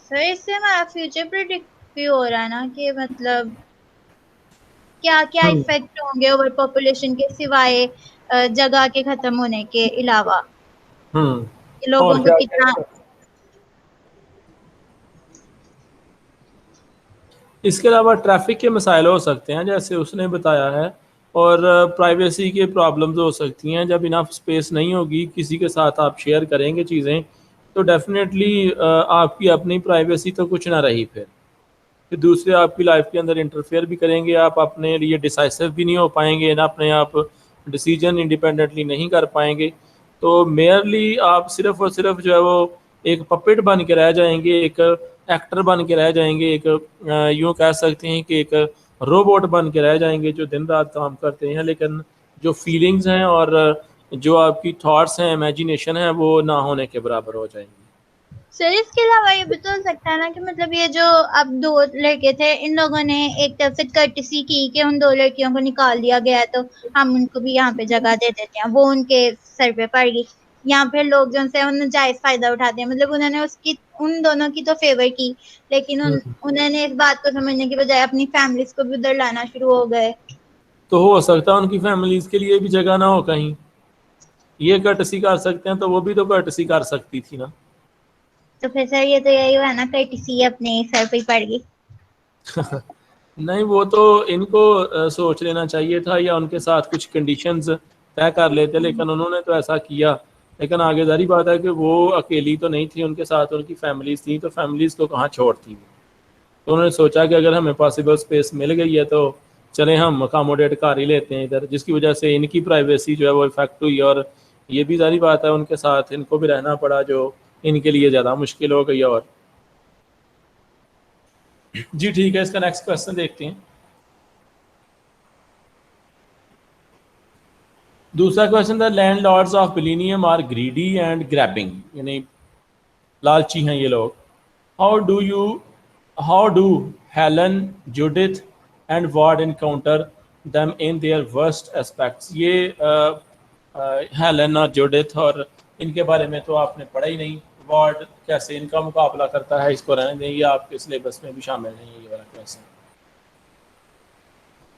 सर इससे हमारा फ्यूचर प्रेडिक्ट भी हो रहा है ना, कि मतलब क्या क्या इफेक्ट होंगे ओवर पॉपुलेशन के सिवाय जगह के खत्म होने के अलावा, लोगों को कितना। इसके अलावा ट्रैफिक के मसाइल हो सकते हैं जैसे उसने बताया है, और प्राइवेसी के प्रॉब्लम्स हो सकती हैं। जब इनफ स्पेस नहीं होगी, किसी के साथ आप शेयर करेंगे चीज़ें, तो डेफिनेटली आपकी अपनी प्राइवेसी तो कुछ ना रही, फिर दूसरे आपकी लाइफ के अंदर इंटरफेयर भी करेंगे, आप अपने लिए डिसाइसिव भी नहीं हो पाएंगे, ना अपने आप डिसीजन इंडिपेंडेंटली नहीं कर पाएंगे। तो मेयरली आप सिर्फ और सिर्फ जो है वो एक पपेट बन के रह जाएंगे, एक एक्टर बन के रह जाएंगे, एक यूँ कह सकते हैं कि एक रोबोट बन के रह जाएंगे जो दिन रात काम करते हैं, लेकिन जो फीलिंग्स हैं और जो आपकी थॉट्स हैं, इमेजिनेशन है, वो ना होने के बराबर हो जाएंगी। सर इसके अलावा ये भी तो हो सकता है ना कि मतलब ये जो अब 2 लड़के थे, इन लोगों ने एक तरफ से कर्टसी की कि उन 2 लड़कियों को निकाल दिया गया है तो हम उनको भी यहाँ पे जगह दे देते हैं, वो उनके सर पे पड़ गई। यहाँ पे लोग जो से उन्हें जायज फायदा उठाते हैं, मतलब उन्होंने उन दोनों की तो फेवर की, लेकिन उन्होंने इस बात को समझने की बजाय अपनी फैमिलीज को भी उधर लाना शुरू हो गए। तो हो सकता है उनकी फैमिलीज के लिए भी जगह ना हो कहीं, ये कर्टसी कर सकते हैं तो वो भी तो कर्टसी कर सकती थी ना। तो फिर सर ये तो यही हुआ ना, कर्टसी अपने सर पे पड़ गई। नहीं, वो तो इनको सोच लेना चाहिए था, या उनके साथ कुछ कंडीशंस तय कर लेते, लेकिन उन्होंने तो ऐसा किया। लेकिन आगे जारी बात है कि वो अकेली तो नहीं थी, उनके साथ उनकी फैमिलीज थी, तो फैमिलीज को कहाँ छोड़ती। तो उन्होंने सोचा कि अगर हमें पॉसिबल स्पेस मिल गई है तो चलें हम अकामोडेट कर ही लेते हैं इधर, जिसकी वजह से इनकी प्राइवेसी जो है वो इफेक्ट हुई, और ये भी जारी बात है उनके साथ इनको भी रहना पड़ा, जो इनके लिए ज़्यादा मुश्किल हो गई। और जी ठीक है, इसका नेक्स्ट क्वेश्चन देखते हैं। दूसरा क्वेश्चन था, landlords of millennium are greedy and grabbing, यानी लालची हैं ये लोग। How do Helen, Judith and Ward encounter them in their worst aspects. ये हेलन और जुडिथ और इनके बारे में तो आपने पढ़ा ही नहीं। वार्ड कैसे इनका मुकाबला करता है, इसको रहने दें, ये आपके सिलेबस में भी शामिल नहीं है ये वाला क्वेश्चन।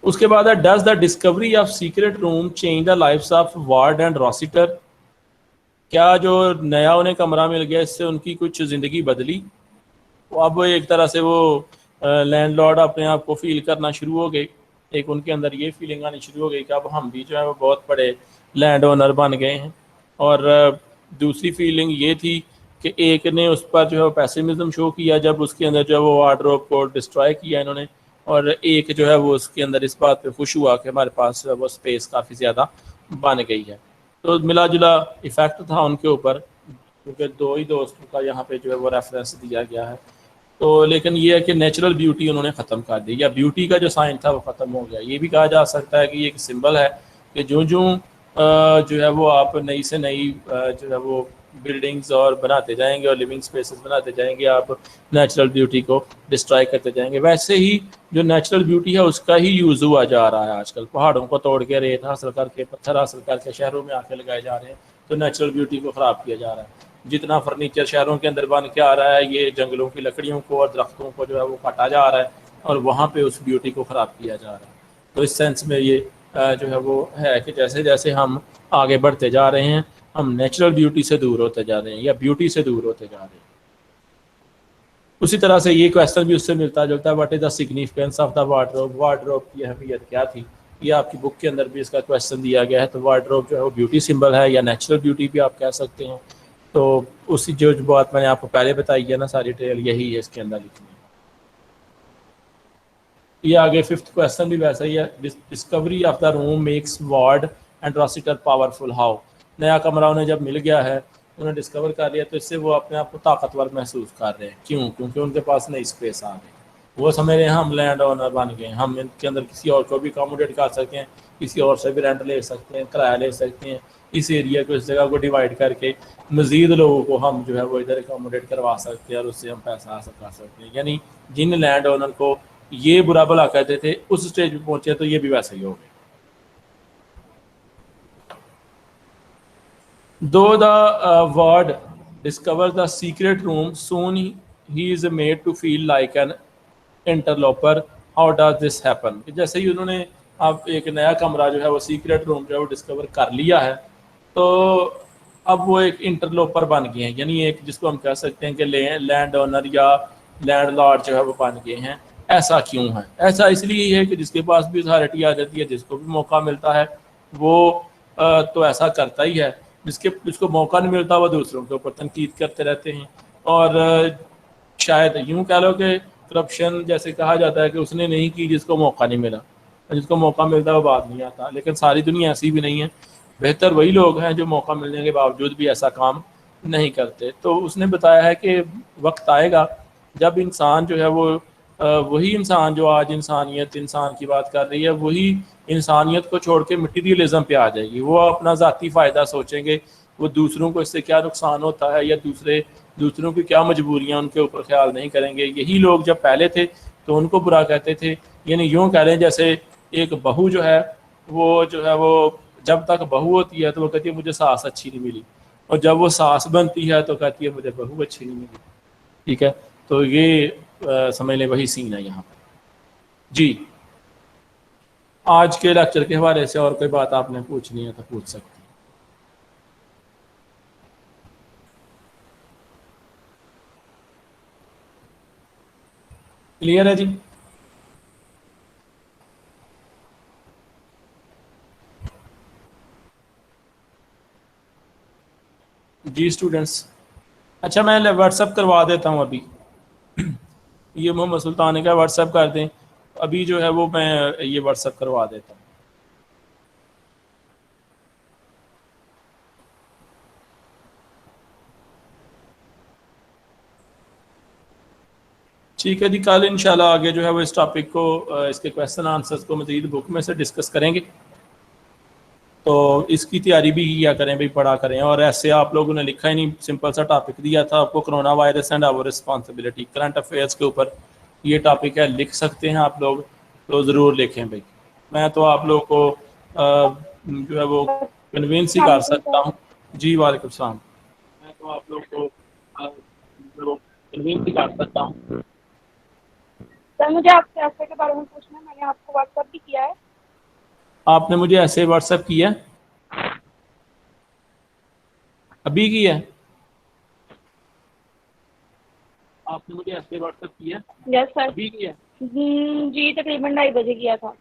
उसके बाद है, does the discovery of secret room change the lifes of Ward and Rossiter. क्या जो नया उन्हें कमरा मिल गया इससे उनकी कुछ ज़िंदगी बदली। अब एक तरह से वो लैंडलॉर्ड अपने आप को फील करना शुरू हो गए, एक उनके अंदर ये फीलिंग आनी शुरू हो गई कि अब हम भी जो है वो बहुत बड़े लैंड ओनर बन गए हैं। और दूसरी फीलिंग ये थी कि एक ने उस पर जो है पैसिमिज्म शो किया जब उसके अंदर जो है वो वार्डरोब को डिस्ट्रॉय किया इन्होंने, और एक जो है वो उसके अंदर इस बात पे खुश हुआ कि हमारे पास जो है वो स्पेस काफ़ी ज़्यादा बन गई है। तो मिला जुला इफ़ेक्ट था उनके ऊपर, क्योंकि दो ही दोस्तों का यहाँ पे जो है वो रेफरेंस दिया गया है। तो लेकिन ये है कि नेचुरल ब्यूटी उन्होंने ख़त्म कर दी, या ब्यूटी का जो साइन था वो ख़त्म हो गया। ये भी कहा जा सकता है कि ये एक सिंबल है कि जो जो है वो आप नई से नई जो है वो बिल्डिंग्स और बनाते जाएंगे और लिविंग स्पेसेस बनाते जाएंगे, आप नेचुरल ब्यूटी को डिस्ट्रॉय करते जाएंगे। वैसे ही जो नेचुरल ब्यूटी है उसका ही यूज़ हुआ जा रहा है आजकल। पहाड़ों को तोड़ के रेत हासिल करके, पत्थर हासिल करके शहरों में आके लगाए जा रहे हैं, तो नेचुरल ब्यूटी को ख़राब किया जा रहा है। जितना फर्नीचर शहरों के अंदर बन के आ रहा है, ये जंगलों की लकड़ियों को और दरख्तों को जो है वो काटा जा रहा है और वहाँ पे उस ब्यूटी को ख़राब किया जा रहा है। तो इस सेंस में ये जो है वो है कि जैसे जैसे हम आगे बढ़ते जा रहे हैं, हम नेचुरल ब्यूटी से दूर होते जा रहे हैं या ब्यूटी से दूर होते जा रहे हैं। उसी तरह से ये क्वेश्चन भी उससे मिलता जुलता है, what is the significance of the wardrobe. Wardrobe की अहमियत क्या थी, ये आपकी बुक के अंदर भी इसका क्वेश्चन दिया गया है। तो वार्डरोब जो है वो ब्यूटी सिंबल है या नेचुरल ब्यूटी भी आप कह सकते हैं। तो उसी जो बात मैंने आपको पहले बताई है ना, सारी डिटेल यही है इसके अंदर लिखनी है। ये आगे फिफ्थ क्वेश्चन भी वैसा ही है, discovery of the room makes Ward and Rossiter powerful. How, नया कमरा उन्हें जब मिल गया है, उन्हें डिस्कवर कर लिया, तो इससे वो अपने आप को ताकतवर महसूस कर रहे हैं। क्यों? क्योंकि उनके पास नई स्पेस आ गई। वो समझ रहे हैं हम लैंड ओनर बन गए, हम इनके अंदर किसी और को भी अकोमोडेट कर सकते हैं, किसी और से भी रेंट ले सकते हैं, किराया ले सकते हैं। इस एरिया को, इस जगह को डिवाइड करके मज़ीद लोगों को हम जो है वो इधर अकोमोडेट करवा सकते हैं और उससे हम पैसा हासिल कर सकते हैं। यानी जिन लैंड ओनर को ये बुरा भला कहते थे उस स्टेज पे पहुंचे, तो ये भी वैसे ही हो गए। Though the ward discovers the secret room, soon he is made to feel like an interloper. How does this happen? कि जैसे ही उन्होंने अब एक नया कमरा जो है वो सीक्रेट रूम जो है वो डिस्कवर कर लिया है, तो अब वो एक इंटरलोपर बन गए हैं। यानी एक जिसको हम कह सकते हैं कि लैंड ओनर या लैंडलॉर्ड जो है वो बन गए हैं। ऐसा क्यों है? ऐसा इसलिए है कि जिसके पास भी अथॉरिटी आ जाती है, जिसको भी मौका मिलता है, वो तो ऐसा करता ही है। जिसको मौका नहीं मिलता वो दूसरों के ऊपर तनकीद करते रहते हैं। और शायद यूं कह लो कि करप्शन जैसे कहा जाता है कि उसने नहीं की जिसको मौका नहीं मिला, जिसको मौका मिलता है वो बात नहीं आता। लेकिन सारी दुनिया ऐसी भी नहीं है, बेहतर वही लोग हैं जो मौका मिलने के बावजूद भी ऐसा काम नहीं करते। तो उसने बताया है कि वक्त आएगा जब इंसान जो है वो वही इंसान जो आज इंसान की बात कर रही है, वही इंसानियत को छोड़ के मटीरियलिज्म पे आ जाएगी। वो अपना ज़ाती फ़ायदा सोचेंगे, वो दूसरों को इससे क्या नुकसान होता है या दूसरों की क्या मजबूरियां, उनके ऊपर ख्याल नहीं करेंगे। यही लोग जब पहले थे तो उनको बुरा कहते थे। यानी यूँ कह रहे हैं जैसे एक बहू जो है वो जब तक बहू होती है तो वो कहती है मुझे सास अच्छी नहीं मिली, और जब वो सास बनती है तो कहती है मुझे बहू अच्छी नहीं मिली। ठीक है, तो ये समझ लें वही सीन है यहाँ पर। जी, आज के लेक्चर के हवाले से और कोई बात आपने पूछनी है तो पूछ सकते हैं। क्लियर है जी? जी स्टूडेंट्स, अच्छा मैं व्हाट्सअप करवा देता हूँ अभी। ये मोहम्मद सुल्तान का व्हाट्सअप कर दें, अभी जो है वो मैं ये व्हाट्सअप करवा देता हूँ। ठीक है जी, कल इंशाल्लाह आगे जो है वो इस टॉपिक को इसके क्वेश्चन आंसर्स को मज़ीद बुक में से डिस्कस करेंगे। तो इसकी तैयारी भी किया करें भाई, पढ़ा करें। और ऐसे आप लोगों ने लिखा ही नहीं, सिंपल सा टॉपिक दिया था आपको, corona virus and our responsibility, current affairs के ऊपर ये टॉपिक है, लिख सकते हैं आप लोग, तो ज़रूर लिखें भाई। मैं तो आप लोगों को जो है वो कन्विंस ही कर सकता हूँ। जी वालेकुम सलाम। मैं तो आप लोगों को कन्विंस ही कर सकता हूँ। सर मुझे आपसे ऐसे के बारे में पूछना है, मैंने आपको व्हाट्सएप भी किया है। आपने मुझे ऐसे व्हाट्सएप किया अभी किया? आपने मुझे ऐसे व्हाट्सएप किया? Yes sir. अभी किया? जी तकरीबन 2:30 बजे किया था।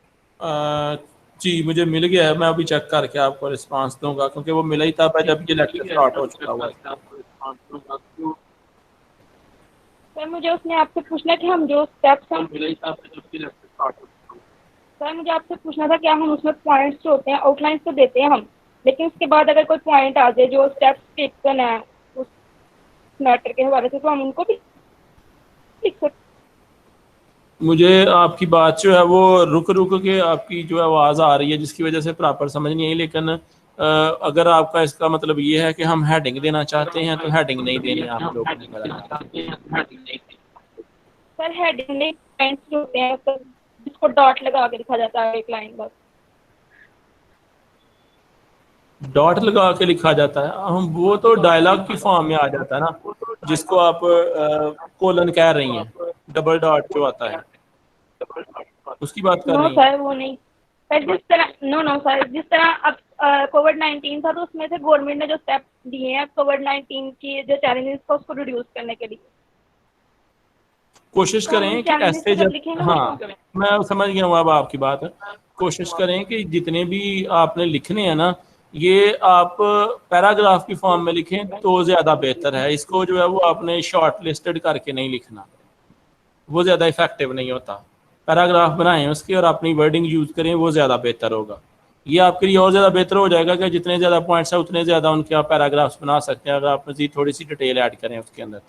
जी मुझे मिल गया है, मैं अभी चेक करके आपको रिस्पांस दूंगा, क्योंकि वो मिला ही था जब ये लेक्चर स्टार्ट हो चुका हुआ है। सर मुझे उसने आपसे पूछना कि हम जो स्टेप्स हम मिला ही था जब ये लेक्चर स्टार्ट हो चुका हुआ है। सर मुझे आपसे पूछना था, क्या हम उसमें पॉइंट्स जो होते हैं आउटलाइंस तो देते हैं हम, लेकिन उसके बाद अगर कोई पॉइंट आ जाए जो स्टेप्स टेकन है उस मैटर के हवाले से, तो हम उनको भी लिख सकते? मुझे आपकी बात जो है वो रुक रुक के आपकी जो है आवाज़ आ रही है, जिसकी वजह से प्रॉपर समझ नहीं आई। लेकिन अगर आपका इसका मतलब ये है कि हम हेडिंग देना चाहते हैं तो हेडिंग नहीं देनी आप लोगों ने। सर हेडिंग नहीं, पॉइंट्स जो होते हैं तो जिसको डॉट लगा के लिखा जाता है एक लाइन बस। डॉट लगा के लिखा जाता है, हम वो तो डायलॉग की फॉर्म में आ जाता है ना, जिसको आप कोलन कह रही हैं, डबल डॉट जो आता है उसकी बात कर नो रही हैं। सर वो नहीं सर, जिस तरह नो सर, जिस तरह अब कोविड-19 था तो उसमें से गवर्नमेंट ने जो स्टेप दिए हैं कोविड-19 की जो चैलेंजेस था उसको रिड्यूस करने के लिए, कोशिश तो हम करें कि challenges ऐसे जब जब, लिखेंगे हाँ तो मैं समझ गया हूँ अब आपकी बात। कोशिश करें कि जितने भी आपने लिखने हैं ना, ये आप पैराग्राफ की फॉर्म में लिखें तो ज़्यादा बेहतर है। इसको जो है वो आपने शॉर्ट लिस्टेड करके नहीं लिखना, वो ज़्यादा इफेक्टिव नहीं होता। पैराग्राफ बनाएं उसके और अपनी वर्डिंग यूज़ करें, वो ज़्यादा बेहतर होगा। ये आपके लिए और ज़्यादा बेहतर हो जाएगा कि जितने ज़्यादा पॉइंट्स हैं उतने ज़्यादा उनके आप पैराग्राफ्स बना सकते हैं, अगर आप मज़ीद थोड़ी सी डिटेल ऐड करें उसके अंदर।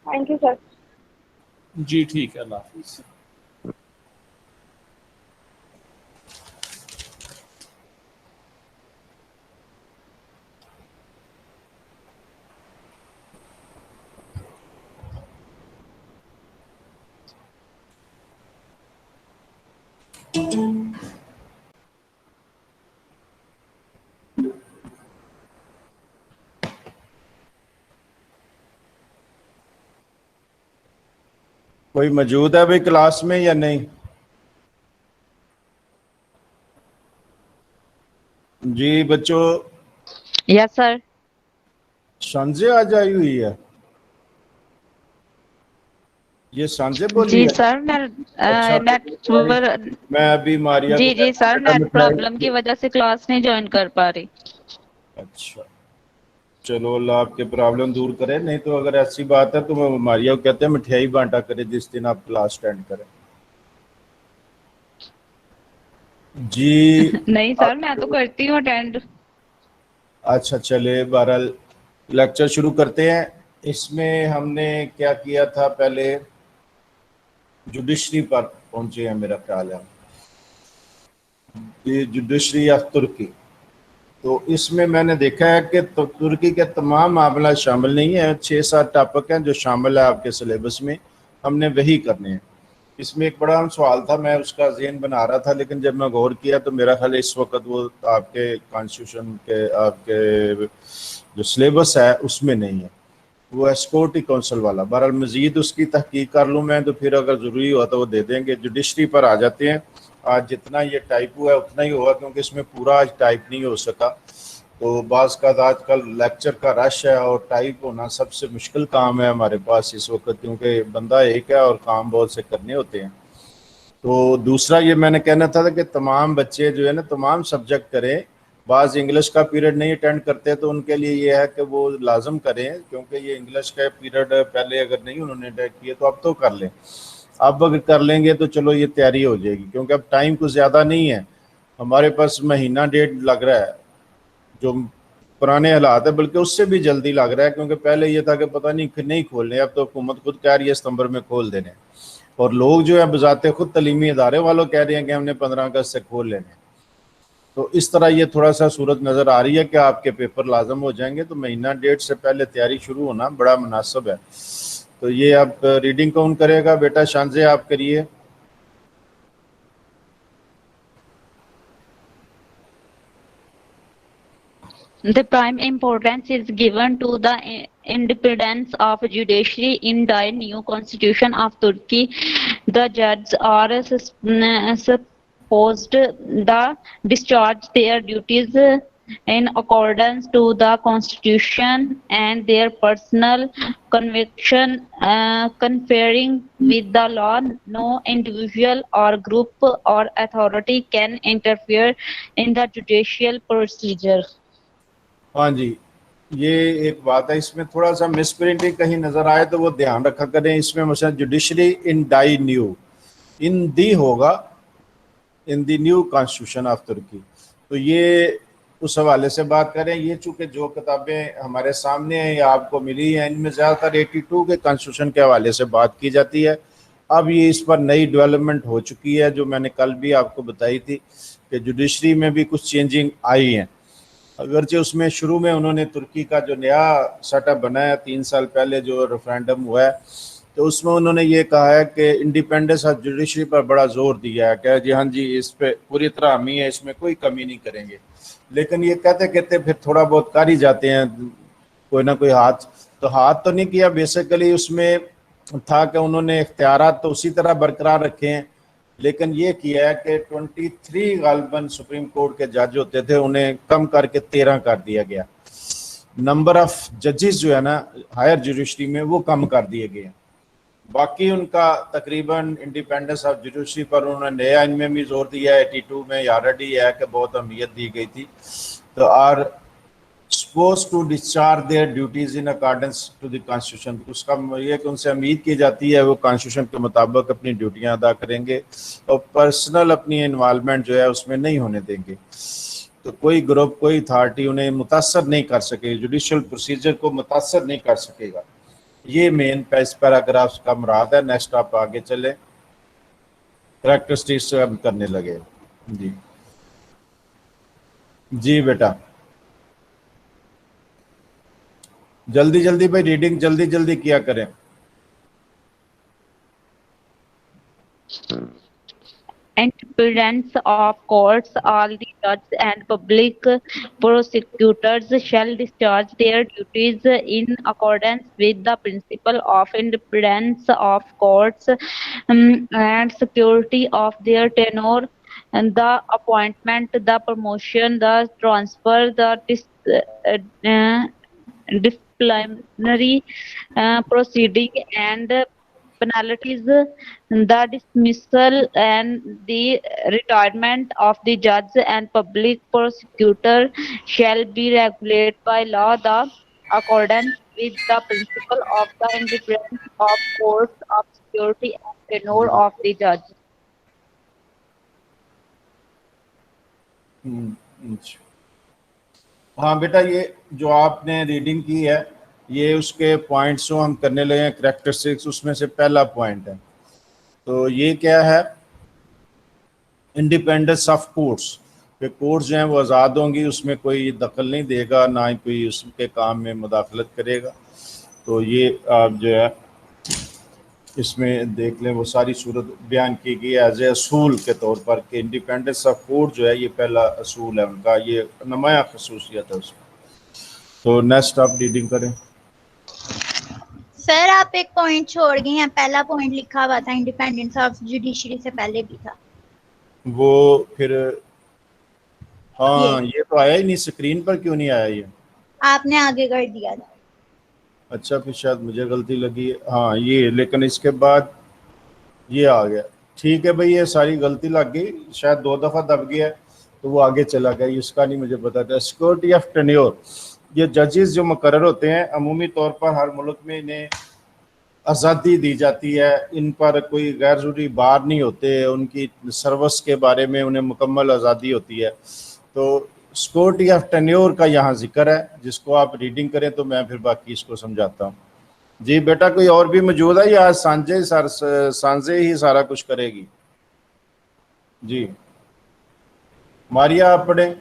Thank you sir. जी ठीक है, अल्लाह हाफिज़। कोई मौजूद है भाई क्लास में या नहीं? जी बच्चों, यस सर। सांझे आज आई हुई है, ये सांझे बोली जी है? सर, मैं अच्छा, नेट पर मैं अभी मारिया जी को जी सर, बेटा नेट मिठाई- प्रॉब्लम की वजह से क्लास नहीं ज्वाइन कर पा रही। अच्छा चलो, अल्लाह आपके प्रॉब्लम दूर करे। नहीं तो अगर ऐसी बात है तो मैं मारिया को कहते हैं मिठाई बांटा करे जिस दिन आप क्लास अटेंड करें। जी नहीं सर, मैं तो करती हूँ अटेंड। अच्छा चले, बहरहाल लेक्चर शुरू करते हैं। इसमें हमने क्या किया था, पहले जुडिशरी पर पहुंचे हैं मेरा ख्याल है, ये जुडिशरी ऑफ तुर्की। तो इसमें मैंने देखा है कि तो तुर्की के तमाम मामला शामिल नहीं है, 6-7 टॉपिक हैं जो शामिल है आपके सिलेबस में, हमने वही करने हैं। इसमें एक बड़ा सवाल था, मैं उसका ज़हन बना रहा था, लेकिन जब मैं गौर किया तो मेरा ख्याल इस वक्त वो आपके कॉन्स्टिट्यूशन के आपके जो सिलेबस है उसमें नहीं है, वो सिक्योरिटी काउंसिल वाला। बहरहाल मज़ीद उसकी तहकीक कर लूँ मैं, तो फिर अगर ज़रूरी हुआ तो वो दे देंगे। जुडिशरी पर आ जाते हैं। आज जितना ये टाइप हुआ है उतना ही होगा, क्योंकि इसमें पूरा आज टाइप नहीं हो सका। तो बाज़ का आजकल लेक्चर का रश है और टाइप होना सबसे मुश्किल काम है हमारे पास इस वक्त, क्योंकि बंदा एक है और काम बहुत से करने होते हैं। तो दूसरा ये मैंने कहना था कि तमाम बच्चे जो है ना तमाम सब्जेक्ट करें, बाज़ इंग्लिश का पीरियड नहीं अटेंड करते तो उनके लिए ये है कि वो लाजम करें, क्योंकि ये इंग्लिश का पीरियड पहले अगर नहीं उन्होंने अटेंड किए तो अब तो कर लें। अब अगर कर लेंगे तो चलो ये तैयारी हो जाएगी, क्योंकि अब टाइम कुछ ज़्यादा नहीं है हमारे पास, महीना डेढ़ लग रहा है जो पुराने हालात है, बल्कि उससे भी जल्दी लग रहा है, क्योंकि पहले ये था कि पता नहीं खोलने, अब तो हुकूमत खुद कह रही है सितंबर में खोल देने, और लोग जो है बजाते खुद तलीमी इदारे वालों कह रहे हैं कि हमने 15 अगस्त से खोल लेने। तो इस तरह ये थोड़ा सा सूरत नज़र आ रही है कि आपके पेपर लाजम हो जाएंगे, तो महीना डेढ़ से पहले तैयारी शुरू होना बड़ा मुनासिब है। तो ये अब रीडिंग कौन करेगा? बेटा शांजे आप करिए। The prime importance is given to the independence of judiciary in the new constitution of Turkey. The judges are supposed to discharge their duties in accordance to the constitution and their personal conviction, conferring with the law. No individual or group or authority can interfere in the judicial procedure. हाँ जी, ये एक बात है, इसमें थोड़ा सा misprinting कहीं नजर आए तो वो ध्यान रखा करें। इसमें मसला जुडिशरी इन डाई न्यू, इन दी होगा इन दी न्यू कॉन्स्टिट्यूशन ऑफ तुर्की, तो ये उस हवाले से बात करें। ये चूंकि जो किताबें हमारे सामने हैं या आपको मिली हैं, इनमें ज़्यादातर 82 के कॉन्स्टिट्यूशन के हवाले से बात की जाती है। अब ये इस पर नई डेवलपमेंट हो चुकी है, जो मैंने कल भी आपको बताई थी कि जुडिशरी में भी कुछ चेंजिंग आई हैं। अगरचे उसमें शुरू में उन्होंने तुर्की का जो नया सेटअप बनाया 3 साल पहले जो रेफरेंडम हुआ है, तो उसमें उन्होंने ये कहा है कि इंडिपेंडेंस ऑफ जुडिशरी पर बड़ा जोर दिया है कि जी हाँ जी इस पे पूरी तरह हामी है, इसमें कोई कमी नहीं करेंगे। लेकिन ये कहते कहते फिर थोड़ा बहुत कर ही जाते हैं कोई ना कोई हाथ, तो हाथ तो नहीं किया। बेसिकली उसमें था कि उन्होंने इख्तियारात तो उसी तरह बरकरार रखे हैं, लेकिन ये किया है कि 23 गालबन सुप्रीम कोर्ट के जज होते थे, उन्हें कम करके 13 कर दिया गया। नंबर ऑफ जजेस जो है ना हायर जुडिशरी में वो कम कर दिए गए। बाकी उनका तकरीबन इंडिपेंडेंस ऑफ जुडिशरी पर उन्होंने नया इनमें भी जोर दिया है। 82 में ऑलरेडी है कि बहुत अहमियत दी गई थी। तो are supposed to discharge their duties in accordance to the constitution, उसका ये कि उनसे उम्मीद की जाती है वो कॉन्स्टिट्यूशन के मुताबिक अपनी ड्यूटियां अदा करेंगे और पर्सनल अपनी इन्वॉल्वमेंट जो है उसमें नहीं होने देंगे। तो कोई ग्रुप कोई अथॉरिटी उन्हें मुतासर नहीं कर सके, जुडिशल प्रोसीजर को मुतासर नहीं कर सकेगा। ये मेन पैराग्राफ का मुराद है। नेक्स्ट आप आगे चले, कैरेक्टरिस्टिक्स हम करने लगे। जी जी बेटा जल्दी जल्दी भाई रीडिंग जल्दी जल्दी किया करें। Independence of courts, all the judges and public prosecutors shall discharge their duties in accordance with the principle of independence of courts and security of their tenure, and the appointment, the promotion, the transfer, the disciplinary proceeding and penalties, the dismissal and the retirement of the judge and public prosecutor shall be regulated by law, the accordance with the principle of the independence of courts, of security and tenure of the judge. हाँ बेटा, ये जो आपने reading की है ये उसके points जो हम करने लगे हैं कैरेक्टरिस्टिक्स, उसमें से पहला पॉइंट है। तो ये क्या है? इंडिपेंडेंस ऑफ कोर्ट्स, कि कोर्ट्स जो हैं वो आज़ाद होंगी, उसमें कोई दखल नहीं देगा, ना ही कोई उसके काम में मुदाखलत करेगा। तो ये आप जो है इसमें देख लें वो सारी सूरत बयान की गई है एज ए असूल के तौर पर कि इंडिपेंडेंस ऑफ कोर्ट जो है ये पहला असूल है उनका, ये नुमाया खसूसियत है उसका। तो नेक्स्ट आप रीडिंग करें। सर आप एक पॉइंट छोड़ गए हैं, पहला पॉइंट लिखा हुआ था इंडिपेंडेंस ऑफ जुडिशरी से पहले भी था वो, फिर हाँ ये तो आया ही नहीं स्क्रीन पर, क्यों नहीं आया ये? आपने आगे कर दिया था। अच्छा फिर शायद मुझे गलती लगी है। हाँ ये, लेकिन इसके बाद ये आ गया। ठीक है भाई, ये सारी गलती लग गई, शायद 2 दफ़ा दब गया है। तो वो आगे चला गया, इसका नहीं मुझे पता था। सिक्योरिटी ऑफ टेन्योर, ये जजेस जो मुकर्रर होते हैं अमूमी तौर पर हर मुल्क में इन्हें आज़ादी दी जाती है, इन पर कोई गैर ज़रूरी बार नहीं होते, उनकी सर्विस के बारे में उन्हें मुकम्मल आज़ादी होती है। तो सिक्योरिटी ऑफ टेन्योर का यहाँ जिक्र है, जिसको आप रीडिंग करें तो मैं फिर बाकी इसको समझाता हूँ। जी बेटा कोई और भी मौजूद है या सांझे ही सारा कुछ करेगी? जी मारिया आप पढ़ें।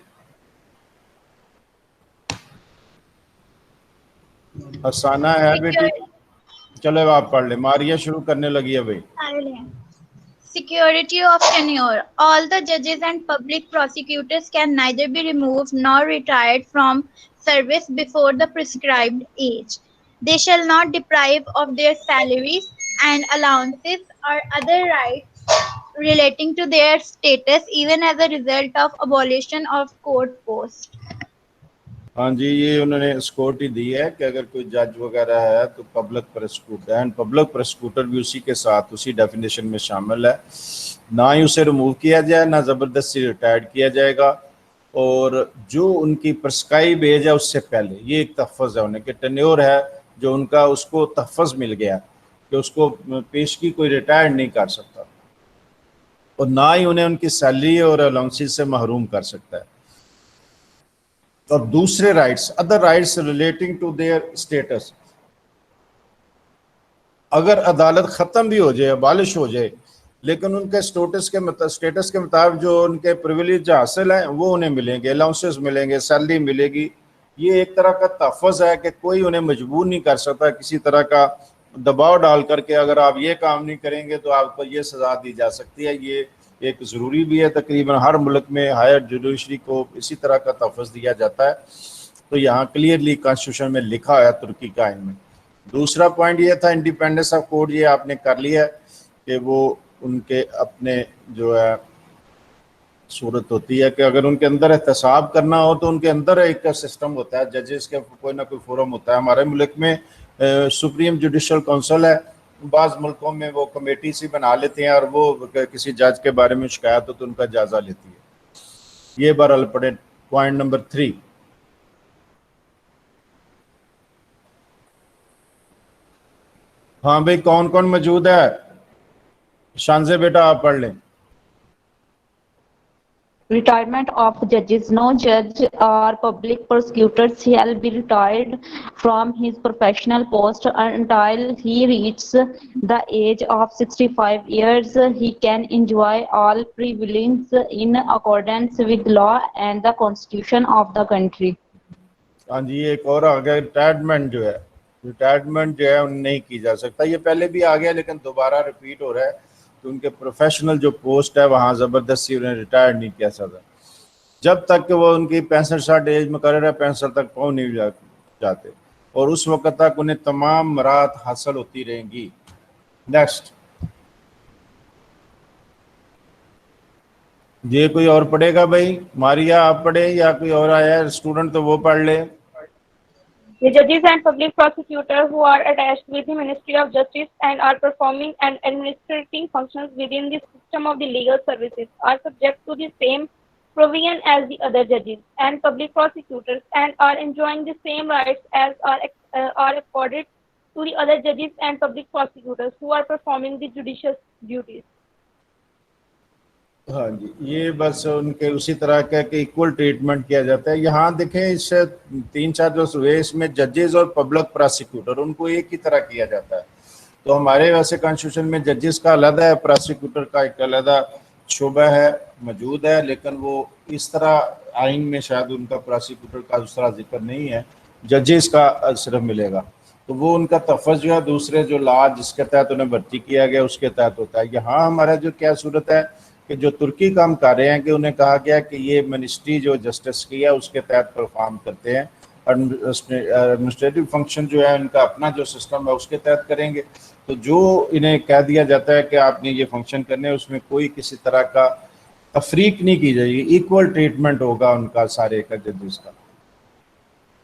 हसाना है बेटी, चलो आप पढ़ ले। मारिया शुरू करने लगी है भाई। Security of tenure. All the judges and public prosecutors can neither be removed nor retired from service before the prescribed age. They shall not deprive of their salaries and allowances or other rights relating to their status even as a result of abolition of court post. हाँ जी, ये उन्होंने security दी है कि अगर कोई जज वगैरह है तो public prosecutor, and public prosecutor भी उसी के साथ उसी डेफिनेशन में शामिल है। ना ही उसे रिमूव किया जाए, ना ज़बरदस्ती रिटायर्ड किया जाएगा, और जो उनकी प्रिस्क्राइब एज है उससे पहले, ये एक तहफ़्फ़ुज़ है उन्हें कि टेन्योर है जो उनका, उसको तहफ़्फ़ुज़ मिल गया कि उसको पेशगी कोई रिटायर्ड नहीं कर सकता, और ना ही उन्हें उनकी सैलरी और अलाउंसेस से महरूम कर सकता है। और दूसरे rights, other rights relating to their status, अगर अदालत ख़त्म भी हो जाए, अबालिश हो जाए, लेकिन उनके स्टेटस के मुताबिक जो उनके प्रिविलेज हासिल हैं वो उन्हें मिलेंगे, अलाउंसेस मिलेंगे, सैलरी मिलेगी। ये एक तरह का तहफ़्फ़ुज़ है कि कोई उन्हें मजबूर नहीं कर सकता किसी तरह का दबाव डाल करके, अगर आप ये काम नहीं करेंगे तो आपको ये सज़ा दी जा सकती है। ये एक ज़रूरी भी है, तकरीबन हर मुल्क में हायर जुडिशरी को इसी तरह का तहफ़्फ़ुज़ दिया जाता है। तो यहाँ क्लियरली कॉन्स्टिट्यूशन में लिखा है तुर्की का आइन में। दूसरा पॉइंट ये था इंडिपेंडेंस ऑफ कोर्ट, ये आपने कर लिया है कि वो उनके अपने जो है सूरत होती है कि अगर उनके अंदर एहतसाब करना हो तो उनके अंदर एक सिस्टम होता है, जजेस के कोई ना कोई फोरम होता है। हमारे मुल्क में सुप्रीम जुडिशल काउंसिल है, बाज़ मुल्कों में वो कमेटी सी बना लेते हैं और वो किसी जज के बारे में शिकायत हो तो उनका जायज़ा लेती है। ये बहरहाल पढ़े। पॉइंट नंबर 3, हाँ भाई कौन कौन मौजूद है? शानजे बेटा आप पढ़ लें। Retirement of judges. No judge or public prosecutor shall be retired from his professional post until he reaches the age of 65 years. He can enjoy all privileges in accordance with law and the constitution of the country. हाँ जी, एक और आ गया retirement जो है, retirement जो है नहीं की जा सकता। ये पहले भी आ गया लेकिन दोबारा रिपीट हो रहा है। तो उनके प्रोफेशनल जो पोस्ट है वहाँ ज़बरदस्ती उन्हें रिटायर नहीं किया सकता जब तक कि वो उनकी 65-60 एज मुकर्रर है, 65 तक पहुँच नहीं जाते, और उस वक्त तक उन्हें तमाम मराहत हासिल होती रहेंगी। नेक्स्ट, ये कोई और पढ़ेगा भाई? मारिया आप पढ़े या कोई और आया है स्टूडेंट तो वो पढ़ ले। The judges and public prosecutors who are attached with the Ministry of Justice and are performing and administrating functions within the system of the legal services are subject to the same provision as the other judges and public prosecutors and are enjoying the same rights as are accorded to the other judges and public prosecutors who are performing the judicial duties. हाँ जी, ये बस उनके उसी तरह का कि equal treatment किया जाता है। यहाँ देखें इस 3-4 जो हुए इसमें जजेस और पब्लिक प्रोसिक्यूटर उनको एक ही तरह किया जाता है। तो हमारे वैसे कॉन्स्टिट्यूशन में जजेस का अलग है, प्रोसिक्यूटर का एक अलग शोबा है मौजूद है, लेकिन वो इस तरह आइन में शायद उनका प्रोसिक्यूटर का उस तरह जिक्र नहीं है, जजेस का सिर्फ मिलेगा। तो वो उनका तफ़्फ़ुज़ जो है दूसरे जो लॉ जिसके तहत उन्हें भर्ती किया गया उसके तहत होता है। यहाँ हमारा जो क्या सूरत है कि जो तुर्की काम कर रहे हैं कि उन्हें कहा गया कि ये मिनिस्ट्री जो जस्टिस की है उसके तहत परफॉर्म करते हैं, एडमिनिस्ट्रेटिव फंक्शन जो है उनका अपना जो सिस्टम है उसके तहत करेंगे। तो जो इन्हें कह दिया जाता है कि आपने ये फंक्शन करने हैं उसमें कोई किसी तरह का तफरीक नहीं की जाएगी, इक्वल ट्रीटमेंट होगा उनका सारे का जजेस का।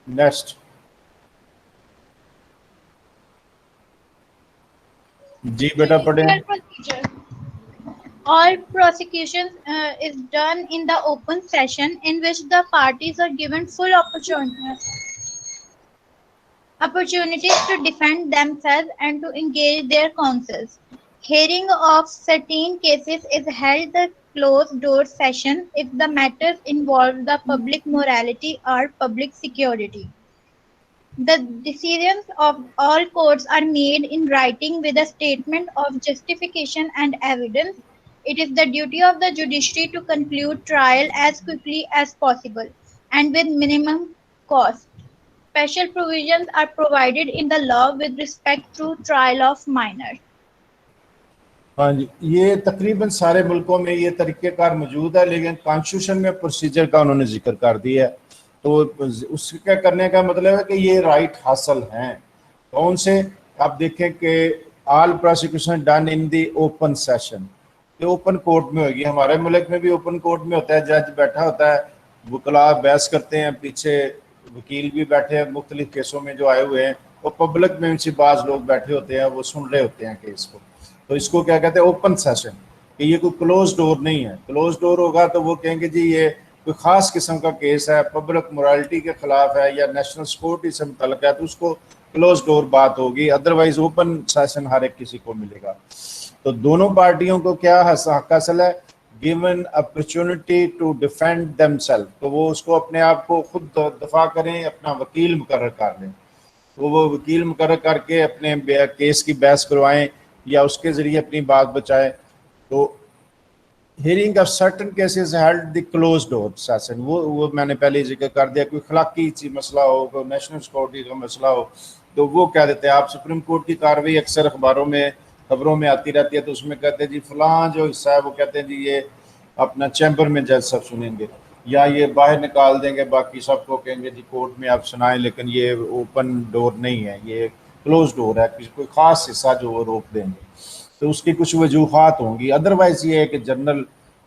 नेक्स्ट, जी बेटा पढ़े। All prosecution is done in the open session in which the parties are given full opportunities to defend themselves and to engage their counsels. Hearing of certain cases is held the closed door session if the matters involve the public morality or public security. The decisions of all courts are made in writing with a statement of justification and evidence. It is the duty of the judiciary to conclude trial as quickly as possible and with minimum cost. Special provisions are provided in the law with respect to trial of minors. हाँ जी, ये तकरीबन सारे मुल्कों में ये तरीक़ेकार मौजूद है, लेकिन कॉन्स्टिट्यूशन में प्रोसीजर का उन्होंने जिक्र कर दिया है। तो उसके करने का मतलब है कि ये राइट हासिल हैं। कौन से? आप देखें कि all prosecution done in the open session, ये ओपन कोर्ट में होगी। हमारे मुल्क में भी ओपन कोर्ट में होता है, जज बैठा होता है, वकला बहस करते हैं, पीछे वकील भी बैठे हैं मुख्तलिफ केसों में जो आए हुए हैं, वो पब्लिक में उनसे बाज लोग बैठे होते हैं, वो सुन रहे होते हैं केस को। तो इसको क्या कहते हैं? Open session. कि ये कोई क्लोज डोर नहीं है। क्लोज डोर होगा तो वो कहेंगे जी ये कोई ख़ास किस्म का केस है, पब्लिक मोरालिटी के ख़िलाफ़ है या नेशनल सिक्योरिटी से मुतल्लिक़ है, तो उसको क्लोज डोर बात होगी। अदरवाइज ओपन सेशन हर एक किसी को मिलेगा। तो दोनों पार्टियों को क्या हक हासिल है? Given opportunity to defend themselves, तो वो उसको अपने आप को खुद दफा करें, अपना वकील मुकर्रर कर लें। तो वो वकील मुकर्रर करके अपने केस की बहस करवाएं या उसके ज़रिए अपनी बात बचाएं। तो hearing of certain cases held the close door session, वो मैंने पहले जिक्र कर दिया। कोई अखलाकी सी मसला हो, कोई नेशनल सिक्योरिटी का मसला हो, तो वो कह देते हैं। आप सुप्रीम कोर्ट की कार्रवाई अक्सर अखबारों में खबरों में आती रहती है, तो उसमें कहते हैं जी फलां जो हिस्सा है वो कहते हैं जी ये अपना चैम्बर में जज सब सुनेंगे या ये बाहर निकाल देंगे, बाकी सबको कहेंगे जी कोर्ट में आप सुनाएं, लेकिन ये ओपन डोर नहीं है, ये क्लोज डोर है, कोई ख़ास हिस्सा जो वो रोक देंगे। तो उसकी कुछ वजूहात होंगी। अदरवाइज ये एक जनरल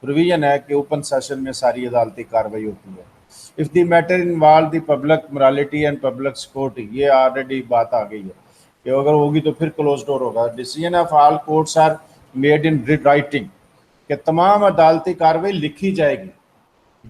प्रोविजन है कि ओपन सेशन में सारी अदालती कार्रवाई होती है। If the matter involve the public morality and public security, ये ऑलरेडी बात आ गई है कि अगर होगी तो फिर क्लोज डोर होगा। Decision of all courts are made in writing, कि तमाम अदालती कार्रवाई लिखी जाएगी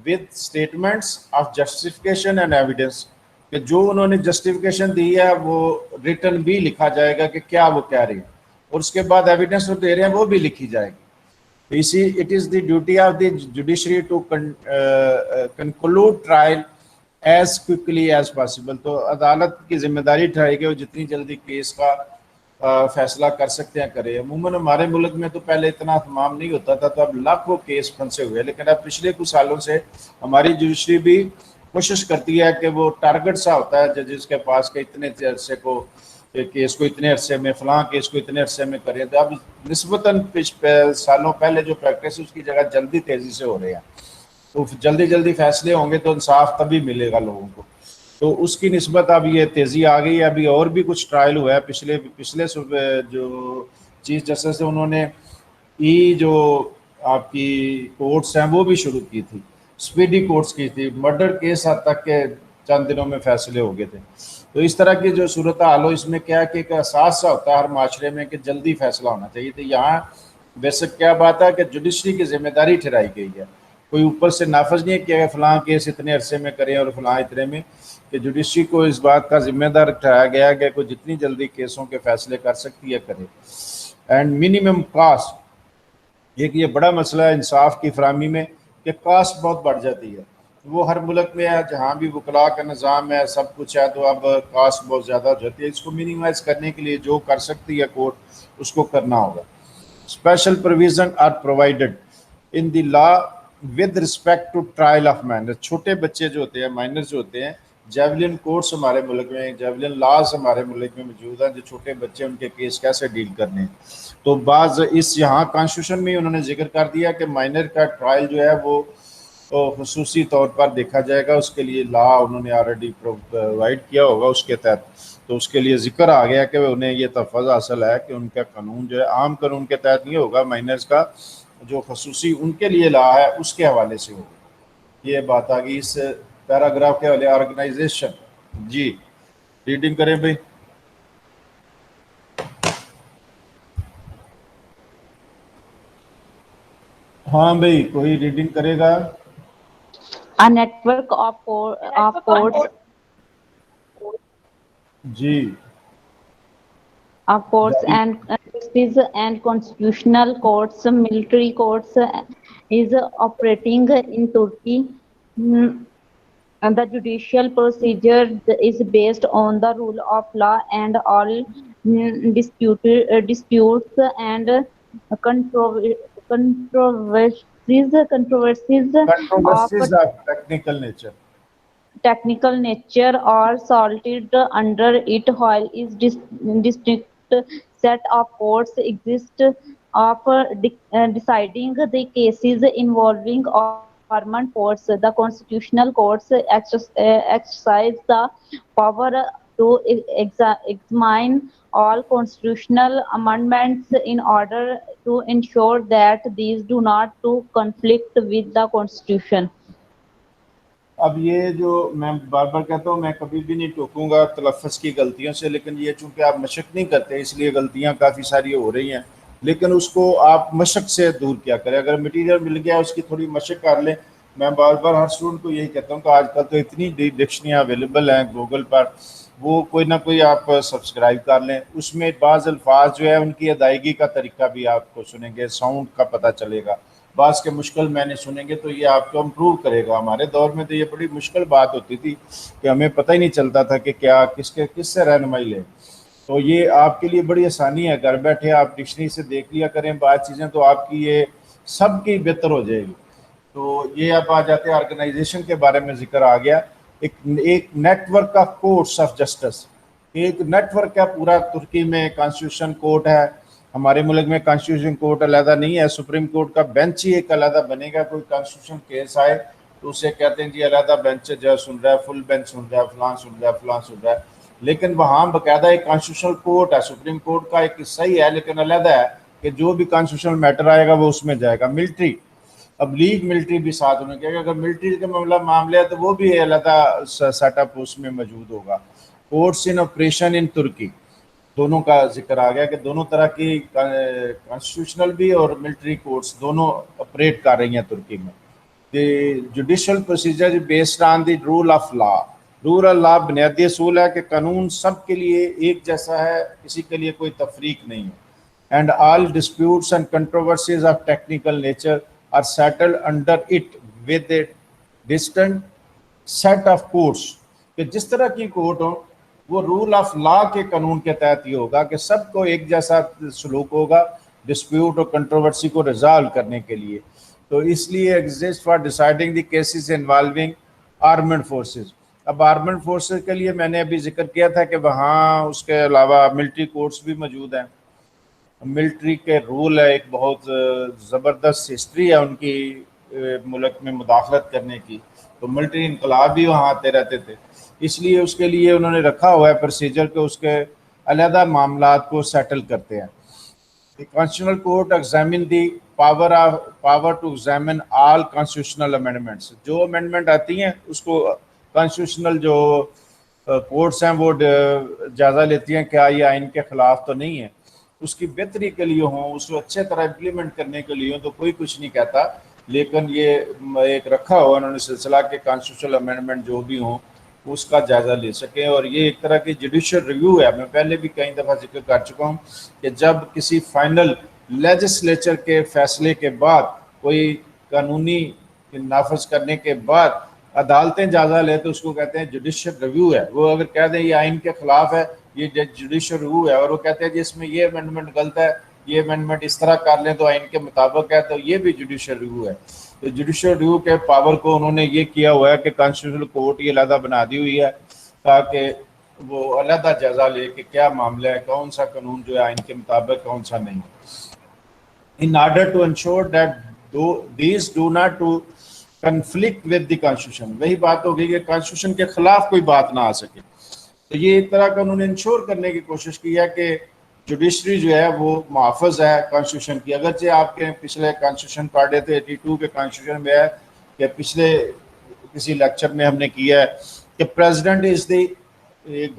with statements of justification and evidence, कि जो उन्होंने जस्टिफिकेशन दी है वो रिटन भी लिखा जाएगा कि क्या वो कह रहे हैं, और उसके बाद एविडेंस जो दे रहे हैं वो भी लिखी जाएगी। इसी it is the duty of the judiciary to conclude trial as quickly as possible, तो अदालत की जिम्मेदारी ठहरेगी वो जितनी जल्दी केस का फैसला कर सकते हैं करें। अमूमन हमारे मुल्क में तो पहले इतना तमाम नहीं होता था, तो अब लाखों केस फंसे हुए, लेकिन अब पिछले कुछ सालों से हमारी जुडिशरी भी कोशिश करती है कि वो टारगेट सा होता है जजेस के पास कि इतने अरसे को केस को इतने अरसे में, फलां केस को इतने अरसे में करें। तो अब निस्बतन सालों पहले जो प्रैक्टिस उसकी जगह जल्दी तेज़ी से हो रहे हैं, तो जल्दी जल्दी फैसले होंगे तो इंसाफ तभी मिलेगा लोगों को। तो उसकी निस्बत अब ये तेज़ी आ गई है। अभी और भी कुछ ट्रायल हुआ है पिछले जो चीफ जस्टिस है उन्होंने जो आपकी कोर्ट्स हैं वो भी शुरू की थी, स्पीडी कोर्ट्स की थी, मर्डर केस हद तक के चंद दिनों में फैसले हो गए थे। तो इस तरह की जो सूरत हाल हो, इसमें क्या है कि एक एहसास सा होता है हर माशरे में कि जल्दी फैसला होना चाहिए। तो यहाँ वैसे क्या बात है कि जुडिशरी की जिम्मेदारी ठहराई गई है, कोई ऊपर से नाफज नहीं किया फलां केस इतने अरसे में करें और फलां इतने में, कि जुडिशरी को इस बात का जिम्मेदार ठहराया गया कि कोई जितनी जल्दी केसों के फैसले कर सकती है करे। एंड मिनिमम कास्ट, ये बड़ा मसला है इंसाफ की फराहमी में कि कास्ट बहुत बढ़ जाती है। वो हर मुल्क में है, जहाँ भी वकला का निज़ाम है, सब कुछ है, तो अब कास्ट बहुत ज़्यादा हो जाती है। इसको मिनिमाइज करने के लिए जो कर सकती है कोर्ट उसको करना होगा। Special provision are provided in the law with respect to trial of minor, छोटे बच्चे जो होते हैं, माइनर्स जो होते हैं, जेवलिन कोर्ट्स हमारे मुल्क में, जेवलिन लॉज हमारे मुल्क में मौजूद हैं, जो छोटे बच्चे उनके केस कैसे डील करने हैं। तो बाज़ इस यहाँ कॉन्स्टिट्यूशन में उन्होंने जिक्र कर दिया कि माइनर का ट्रायल जो है वो खुसूसी तौर पर देखा जाएगा, उसके लिए लॉ उन्होंने ऑलरेडी प्रोवाइड किया होगा उसके तहत। तो उसके लिए जिक्र आ गया कि उन्हें ये तहफ़्फ़ुज़ हासिल है कि उनका कानून जो है आम कानून के तहत नहीं होगा, माइनर्स का जो खसूसी उनके लिए लॉ है उसके हवाले से होगा। ये बात आ गई इस पैराग्राफ के हवाले। ऑर्गेनाइजेशन जी रीडिंग करें भाई। हाँ भाई, कोई रीडिंग करेगा? A network of courts ji, and justice and constitutional courts, military courts is operating in Turkey. Mm, and the judicial procedure is based on the rule of law, and all disputes and controversies of controversies of technical nature. technical nature are sorted under it, while is distinct set of courts exist of deciding the cases involving armed force. The constitutional courts exercise the power to examine all constitutional amendments in order to ensure that these do not to conflict with the constitution. अब ये जो मैं बार बार कहता हूँ, मैं कभी भी नहीं टोकूंगा तलफ़्फ़ुज़ की गलतियों से, लेकिन ये चूंकि आप मशक नहीं करते इसलिए गलतियाँ काफ़ी सारी हो रही हैं, लेकिन उसको आप मशक से दूर क्या करें। अगर मटीरियल मिल गया उसकी थोड़ी मशक कर लें। मैं बार बार हर स्टूडेंट को यही कहता हूँ कि आजकल तो इतनी डिक्शनरियाँ अवेलेबल हैं गूगल पर, वो कोई ना कोई आप सब्सक्राइब कर लें। उसमें बाज़ अल्फाज जो है उनकी अदायगी का तरीका भी आपको सुनेंगे, साउंड का पता चलेगा। बास के मुश्किल मैंने सुनेंगे तो ये आपको इम्प्रूव करेगा। हमारे दौर में तो ये बड़ी मुश्किल बात होती थी कि हमें पता ही नहीं चलता था कि क्या किससे रहनुमाई लें। तो ये आपके लिए बड़ी आसानी है, घर बैठे आप डिक्शनरी से देख लिया करें बात चीज़ें, तो आपकी ये सबकी बेहतर हो जाएगी। तो ये आप आ जाते हैं ऑर्गेनाइजेशन के बारे में जिक्र आ गया। एक network of courts of justice, एक नेटवर्क है पूरा तुर्की में। कॉन्स्टिट्यूशन कोर्ट है, हमारे मुल्क में कॉन्स्टिट्यूशन कोर्ट अलहदा नहीं है, सुप्रीम कोर्ट का बेंच ही एक अलहदा बनेगा। कोई कॉन्स्टिट्यूशन केस आए तो उसे कहते हैं जी अलहदा बेंच जो सुन रहा है, फुल बेंच सुन रहा है, फलां सुन रहा है, फलां सुन रहा है। लेकिन वहाँ बाकायदा एक कॉन्स्टिट्यूशनल कोर्ट है, सुप्रीम कोर्ट का एक हिस्सा ही है, लेकिन अलहदा है कि जो भी कॉन्स्टिट्यूशनल मैटर आएगा वो उसमें जाएगा। मिलिट्री, अब लीग मिलिट्री भी साथ में कहेगा, अगर मिलिट्री के मामले है तो वो भी अलहदा सेटअप उसमें मौजूद होगा। कोर्ट्स इन ऑपरेशन इन तुर्की, दोनों का जिक्र आ गया कि दोनों तरह की कॉन्स्टिट्यूशनल भी और मिलिट्री कोर्ट्स दोनों ऑपरेट कर रही हैं तुर्की में। The judicial procedure based on the rule of law. Rule of law बुनियादी असूल है कि कानून सब के लिए एक जैसा है, किसी के लिए कोई तफरीक नहीं है। And all disputes and controversies of technical nature are settled under it with a distinct set of courts, कि जिस तरह की कोर्ट हो वो रूल ऑफ लॉ के कानून के तहत ही होगा कि सबको एक जैसा सलूक होगा डिस्प्यूट और कंट्रोवर्सी को रिजॉल्व करने के लिए। तो इसलिए exist for deciding the cases involving armed forces. अब आर्मड फोर्सेस के लिए मैंने अभी जिक्र किया था कि वहाँ उसके अलावा मिलिट्री कोर्ट्स भी मौजूद हैं। मिलिट्री के रूल है, एक बहुत ज़बरदस्त हिस्ट्री है उनकी मुल्क में मुदाखलत करने की, तो मिलिट्री इनकलाब भी वहाँ आते रहते थे, इसलिए उसके लिए उन्होंने रखा हुआ है प्रोसीजर के उसके अलहदा मामलात को सेटल करते हैं। Constitutional court examine the power to examine all constitutional amendments. जो अमेंडमेंट आती हैं उसको कॉन्स्टिट्यूशनल जो कोर्ट्स हैं वो जायज़ा लेती हैं क्या ये आइन के ख़िलाफ़ तो नहीं है, उसकी बेहतरी के लिए हों, उसको अच्छे तरह इम्प्लीमेंट करने के लिए हों, तो कोई कुछ नहीं कहता। लेकिन ये एक रखा हुआ उन्होंने सिलसिला के कॉन्स्टिट्यूशनल अमेंडमेंट जो भी हों उसका जायज़ा ले सकें। और ये एक तरह की जुडिशल रिव्यू है। मैं पहले भी कई दफ़ा जिक्र कर चुका हूँ कि जब किसी फाइनल लेजिस्लेचर के फैसले के बाद कोई कानूनी नाफज करने के बाद अदालतें जायज़ा ले तो उसको कहते हैं जुडिशल रिव्यू है। वो अगर कह दें ये आइन के ख़िलाफ़ है, ये जुडिशल रिव्यू है, और वो कहते हैं जिसमें ये अमेंडमेंट गलत है, ये अमेंडमेंट इस तरह कर लें तो आइन के मुताबिक है, तो ये भी जुडिशल रिव्यू है। तो जुडिशल रिव्यू के पावर को उन्होंने ये किया हुआ है कि कॉन्स्टिट्यूशनल कोर्ट ये अलहदा बना दी हुई है ताकि वो अलहदा जायज़ा ले कि क्या मामला है, कौन सा कानून जो है आइन के मुताबिक, कौन सा नहीं। In order to ensure that these do not to conflict with the constitution. वही बात हो गई कि कॉन्स्टिट्यूशन के खिलाफ कोई बात ना आ सके। तो ये एक तरह का उन्होंने इंश्योर करने की कोशिश की है कि जुडिशरी जो है वो मुहाफ़िज़ है कॉन्स्टिट्यूशन की। अगरचे आपके पिछले कॉन्स्टिट्यूशन पढ़े थे 82 के कॉन्स्टिट्यूशन में है कि पिछले किसी लेक्चर में हमने किया है कि president is the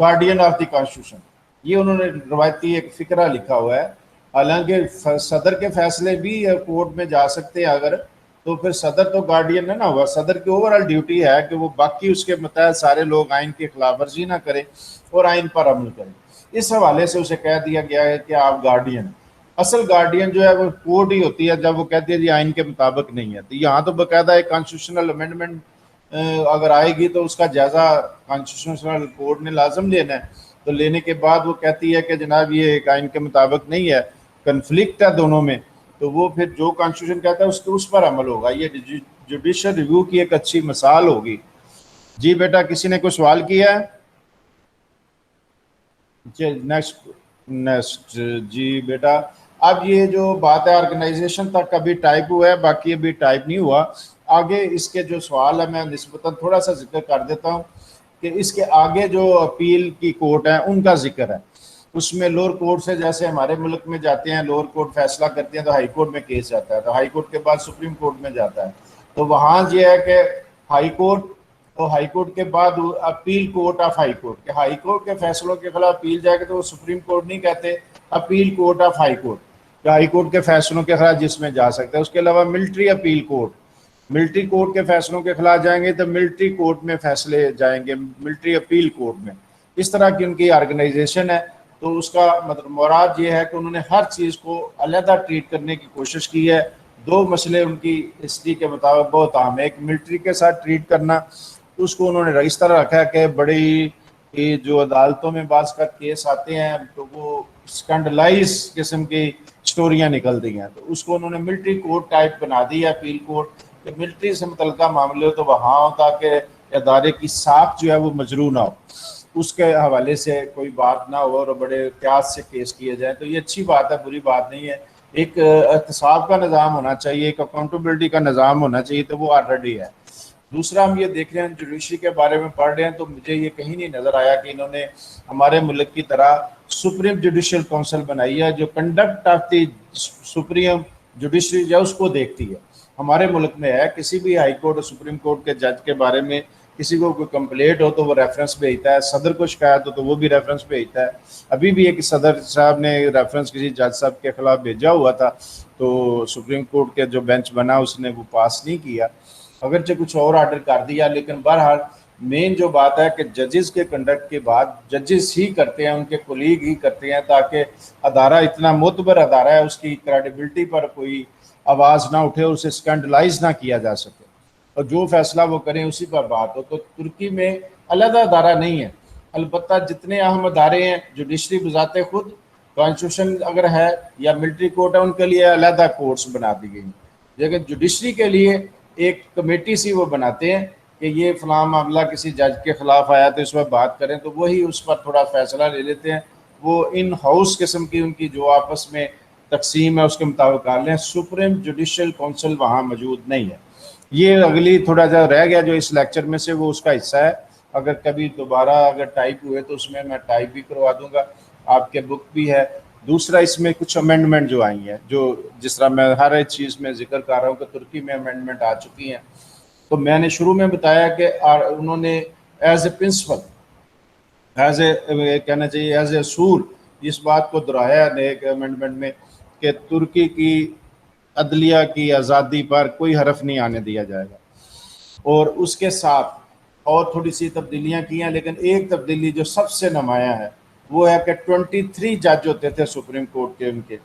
guardian of the constitution. ये उन्होंने रवायती एक फ़िक्रा लिखा हुआ है हालांकि सदर के फैसले भी कोर्ट में जा सकते हैं अगर, तो फिर सदर तो गार्डियन है ना, वह सदर की ओवरऑल ड्यूटी है कि वो बाकी उसके मुताबिक सारे लोग आइन की खिलाफ वर्जी ना करें और आइन पर अमल करें। इस हवाले से उसे कह दिया गया है कि आप गार्डियन, असल गार्डियन जो है वो कोर्ट ही होती है जब वो कहती है जी आइन के मुताबिक नहीं है। तो यहाँ तो बाकायदा एक कॉन्स्टिट्यूशनल अमेंडमेंट अगर आएगी तो उसका जायजा कॉन्स्टिट्यूशनल कोर्ट ने लाजम लेना है। तो लेने के बाद वो कहती है कि जनाब ये एक आइन के मुताबिक नहीं है, कन्फ्लिक्ट है दोनों में, तो वो फिर जो कॉन्स्टिट्यूशन कहता है उसके उस पर अमल होगा। ये जुडिशियल रिव्यू की एक अच्छी मिसाल होगी। जी बेटा, किसी ने कोई सवाल किया है? नेक्स्ट जी बेटा, अब ये जो बात है ऑर्गेनाइजेशन तक अभी टाइप हुआ है, बाकी अभी टाइप नहीं हुआ। आगे इसके जो सवाल है मैं निस्बतन थोड़ा सा जिक्र कर देता हूँ कि इसके आगे जो अपील की कोर्ट है उनका जिक्र है। उसमें लोअर कोर्ट से जैसे हमारे मुल्क में जाते हैं, लोअर कोर्ट फैसला करते हैं तो हाई कोर्ट में केस जाता है, तो हाई कोर्ट के बाद सुप्रीम कोर्ट में जाता है। तो वहाँ ये है कि हाई कोर्ट, तो हाई कोर्ट के बाद appeal court of high court के, हाई कोर्ट के फैसलों के खिलाफ अपील जाएगा तो वो सुप्रीम कोर्ट नहीं कहते, appeal court of high court, तो हाई कोर्ट के फैसलों के खिलाफ जिसमें जा सकता है। उसके अलावा military appeal court, military court के फैसलों के खिलाफ जाएंगे तो मिलिट्री कोर्ट में फैसले जाएंगे, मिलिट्री अपील कोर्ट में। इस तरह की उनकी ऑर्गेनाइजेशन है। तो उसका मतलब मुराद ये है कि उन्होंने हर चीज़ को अलहदा ट्रीट करने की कोशिश की है। दो मसले उनकी हिस्ट्री के मुताबिक बहुत अहम है। एक मिलिट्री के साथ ट्रीट करना, उसको उन्होंने इस तरह रखा है कि बड़ी जो अदालतों में बात का केस आते हैं तो वो स्कैंडलाइज किस्म की स्टोरियाँ निकलती हैं, तो उसको उन्होंने मिलिट्री कोर्ट टाइप बना दिया, अपील कोर्ट। कि मिलिट्री से मुतल्लिका मामले हो तो वहाँ हो ताकि अदारे की साख जो है वो मजरू ना हो, उसके हवाले से कोई बात ना हो और बड़े एहतियात से केस किए जाए। तो ये अच्छी बात है, बुरी बात नहीं है। एक एहतसाब का निज़ाम होना चाहिए, एक अकाउंटेबिलिटी का निज़ाम होना चाहिए, तो वो ऑलरेडी है। दूसरा हम ये देख रहे हैं जुडिशरी के बारे में पढ़ रहे हैं तो मुझे ये कहीं नहीं नज़र आया कि इन्होंने हमारे मुल्क की तरह सुप्रीम जुडिशल काउंसिल बनाई है जो conduct of the supreme judiciary जो उसको देखती है। हमारे मुल्क में है, किसी भी हाई कोर्ट और सुप्रीम कोर्ट के जज के बारे में किसी को कोई कंप्लेंट हो तो वो रेफरेंस भेजता है, सदर को शिकायत हो तो वो भी रेफरेंस भेजता है। अभी भी एक सदर साहब ने रेफरेंस किसी जज साहब के खिलाफ भेजा हुआ था, तो सुप्रीम कोर्ट के जो बेंच बना उसने वो पास नहीं किया, अगरचे कुछ और ऑर्डर कर दिया। लेकिन बहरहाल मेन जो बात है कि जजेस के कंडक्ट के बाद जजेस ही करते हैं, उनके कोलीग ही करते हैं, ताकि अदारा इतना मोतबर अदारा है उसकी क्रेडिबिलिटी पर कोई आवाज़ ना उठे, उसे स्कैंडलाइज ना किया जा सके और जो फैसला वो करें उसी पर बात हो। तो तुर्की में अलग अदारा नहीं है, अलबत्ता जितने अहम अदारे हैं जुडिशरी बजाते खुद, कॉन्स्टिट्यूशन अगर है या मिलिट्री कोर्ट है उनके लिए अलग कोर्ट्स बना दी गई। लेकिन जुडिशरी के लिए एक कमेटी सी वो बनाते हैं कि ये फलां मामला किसी जज के खिलाफ आया तो इस पर बात करें, तो वही उस पर थोड़ा फैसला ले लेते हैं। वो इन हाउस किस्म की उनकी जो आपस में तकसीम है उसके मुताबिक कर लें। सुप्रीम जुडिशल काउंसिल वहाँ मौजूद नहीं है। ये अगली थोड़ा सा रह गया जो इस लेक्चर में से वो उसका हिस्सा है, अगर कभी दोबारा अगर टाइप हुए तो उसमें मैं टाइप भी करवा दूंगा, आपके बुक भी है। दूसरा इसमें कुछ अमेंडमेंट जो आई हैं, जो जिस तरह मैं हर एक चीज़ में जिक्र कर रहा हूँ कि तुर्की में अमेंडमेंट आ चुकी हैं। तो मैंने शुरू में बताया कि उन्होंने as a principle, as a कहना चाहिए एज ए असूल इस बात को दोहराया नए अमेंडमेंट में कि तुर्की की अदलिया की आज़ादी पर कोई हरफ नहीं आने दिया जाएगा। और उसके साथ और थोड़ी सी तब्दीलियाँ की हैं, लेकिन एक तब्दीली जो सबसे नुमाया है वो है कि 23 जज होते थे सुप्रीम कोर्ट के,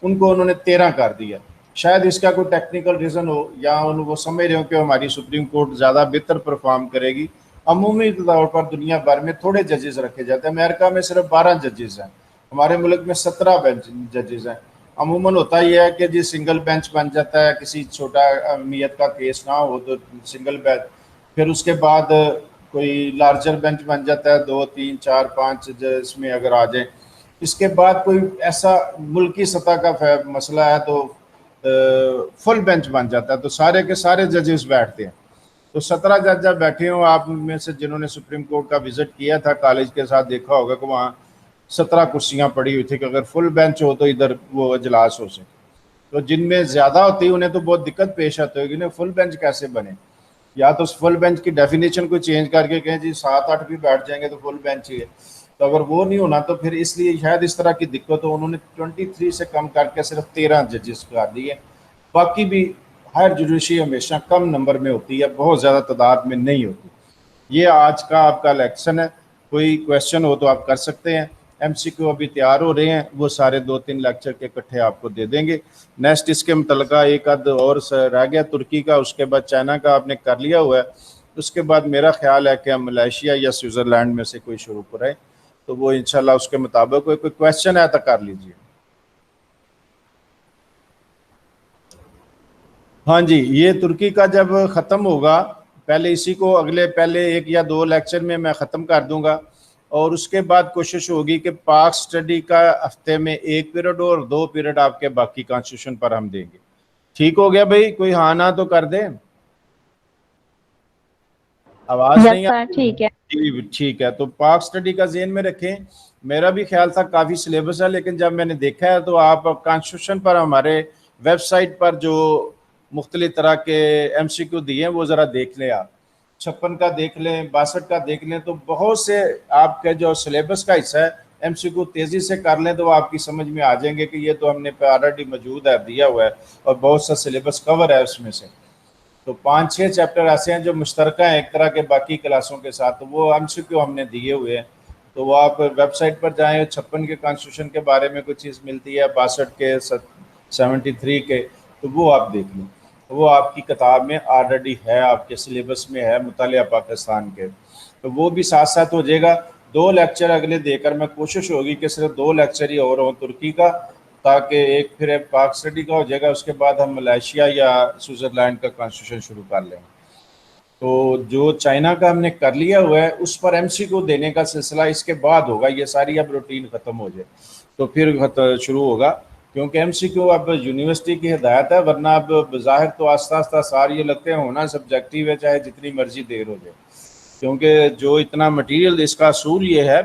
उनको उन्होंने 13 कर दिया। शायद इसका कोई टेक्निकल रीज़न हो या वो समझ रहे हो कि हमारी सुप्रीम कोर्ट ज़्यादा बेहतर परफॉर्म करेगी। अमूमी तौर पर दुनिया भर में थोड़े जजेस रखे जाते हैं। अमेरिका में सिर्फ 12 जजेस हैं, हमारे मुल्क में 17 बेंच जजेस हैं। अमूमन होता ही है कि जी सिंगल बेंच बन जाता है, किसी छोटा अहमियत का केस ना हो तो सिंगल बेंच, फिर उसके बाद कोई लार्जर बेंच बन जाता है, 2, 3, 4, 5 इसमें अगर आ जाए। इसके बाद कोई ऐसा मुल्की सतह का मसला है तो फुल बेंच बन जाता है, तो सारे के सारे जजेस बैठते हैं। तो 17 जज जब बैठे हों, आप में से जिन्होंने सुप्रीम कोर्ट का विजिट किया था कॉलेज के साथ, देखा होगा कि वहाँ 17 कुर्सियाँ पड़ी हुई थी कि अगर फुल बेंच हो तो इधर वो अजलास हो सके। तो जिनमें ज़्यादा होती उन्हें तो बहुत दिक्कत पेश आती होगी ना, फुल बेंच कैसे बने। या तो फुल बेंच की डेफिनेशन को चेंज करके कहें जी 7-8 भी बैठ जाएंगे तो फुल बेंच ही है, तो अगर वो नहीं होना तो फिर इसलिए शायद इस तरह की दिक्कत हो, उन्होंने 23 से कम करके सिर्फ 13 जजेस कर दिए। बाकी भी हायर जुडिशरी हमेशा कम नंबर में होती है, बहुत ज़्यादा तादाद में नहीं होती। ये आज का आपका इलेक्शन है, कोई क्वेश्चन हो तो आप कर सकते हैं। MCQ अभी तैयार हो रहे हैं, वो सारे 2-3 लेक्चर के इकट्ठे आपको दे देंगे। नेक्स्ट इसके मुतलका एक आध और रह गया तुर्की का, उसके बाद चाइना का आपने कर लिया हुआ है। उसके बाद मेरा ख्याल है कि हम मलेशिया या स्विट्ज़रलैंड में से कोई शुरू करें, तो वो इंशाल्लाह उसके मुताबिक कोई क्वेश्चन है तो कर लीजिए। हाँ जी, ये तुर्की का जब ख़त्म होगा, पहले इसी को अगले पहले 1 या 2 लेक्चर में मैं ख़त्म कर दूंगा, और उसके बाद कोशिश होगी कि पाक स्टडी का हफ्ते में 1 पीरियड और 2 पीरियड आपके बाकी कॉन्स्टिट्यूशन पर हम देंगे। ठीक हो गया भाई? कोई हाँ ना तो कर दे। आवाज नहीं आ ठीक है। जी ठीक है, तो पाक स्टडी का ज़हन में रखें। मेरा भी ख्याल था काफ़ी सिलेबस है, लेकिन जब मैंने देखा है तो आप कॉन्स्टिट्यूशन पर हमारे वेबसाइट पर जो मुख्तलिफ तरह के MCQ दिए हैं वो ज़रा देख लें आप। 56 का देख लें, 62 का देख लें, तो बहुत से आपके जो सिलेबस का हिस्सा है MCQ तेज़ी से कर लें तो आपकी समझ में आ जाएंगे कि ये तो हमने ऑलरेडी मौजूद है, दिया हुआ है, और बहुत सा सिलेबस कवर है उसमें से। तो 5-6 चैप्टर ऐसे हैं जो मुश्तरका हैं एक तरह के बाकी क्लासों के साथ, तो वो MCQ हमने दिए हुए हैं। तो वो आप वेबसाइट पर जाएँ, 56 के कॉन्स्टिट्यूशन के बारे में कुछ चीज़ मिलती है, 62 के, 73 के, तो वो आप देख लें। वो आपकी किताब में ऑलरेडी है, आपके सिलेबस में है मुतालिया पाकिस्तान के, तो वो भी साथ साथ हो जाएगा। 2 लेक्चर अगले देकर मैं कोशिश होगी कि सिर्फ 2 लेक्चर ही और हों तुर्की का, ताकि एक फिर पाक स्टडी का हो जाएगा, उसके बाद हम मलेशिया या स्विट्ज़रलैंड का कॉन्स्टिट्यूशन शुरू कर लेंगे। तो जो चाइना का हमने कर लिया हुआ है उस पर MCQ देने का सिलसिला इसके बाद होगा, ये सारी अब रूटीन ख़त्म हो जाए तो फिर शुरू होगा, क्योंकि MCQ अब यूनिवर्सिटी की हिदायत है, वरना अब बज़ाहिर तो आस्ता आस्ता सारे ये लगते हैं होना सब्जेक्टिव है, चाहे जितनी मर्जी देर हो जाए, क्योंकि जो इतना मटेरियल इसका असूल ये है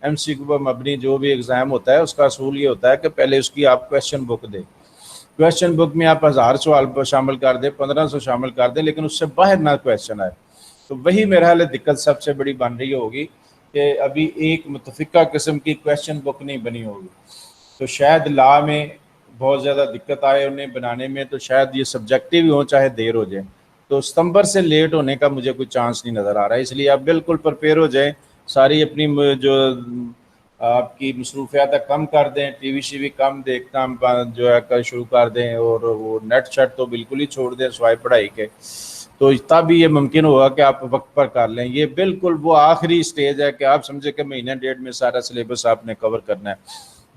MCQ पर मबनी जो भी एग्ज़ाम होता है उसका असूल ये होता है कि पहले उसकी आप क्वेश्चन बुक दें। क्वेश्चन बुक में आप 1000 सवाल शामिल कर दें, 1500 शामिल कर दें, लेकिन उससे बाहर ना क्वेश्चन आए। तो वही मेरा हाल दिक्कत सबसे बड़ी बन रही होगी कि अभी एक मुतफ़िका किस्म की क्वेश्चन बुक नहीं बनी होगी, तो शायद लॉ में बहुत ज़्यादा दिक्कत आए उन्हें बनाने में, तो शायद ये सब्जेक्टिव ही हो चाहे देर हो जाए। तो सितंबर से लेट होने का मुझे कोई चांस नहीं नज़र आ रहा है, इसलिए आप बिल्कुल प्रिपेयर हो जाएं, सारी अपनी जो आपकी मसरूफियात कम कर दें, TV कम देखना जो है कर शुरू कर दें, और वो नेट शट तो बिल्कुल ही छोड़ दें सिवाय पढ़ाई के, तो तब ये मुमकिन होगा कि आप वक्त पर कर लें। ये बिल्कुल वो आखिरी स्टेज है कि आप समझे कि महीने 1.5 में सारा सिलेबस आपने कवर करना है।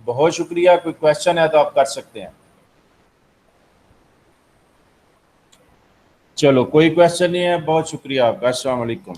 बहुत शुक्रिया, कोई क्वेश्चन है तो आप कर सकते हैं। चलो कोई क्वेश्चन नहीं है, बहुत शुक्रिया आपका, अस्सलाम वालेकुम।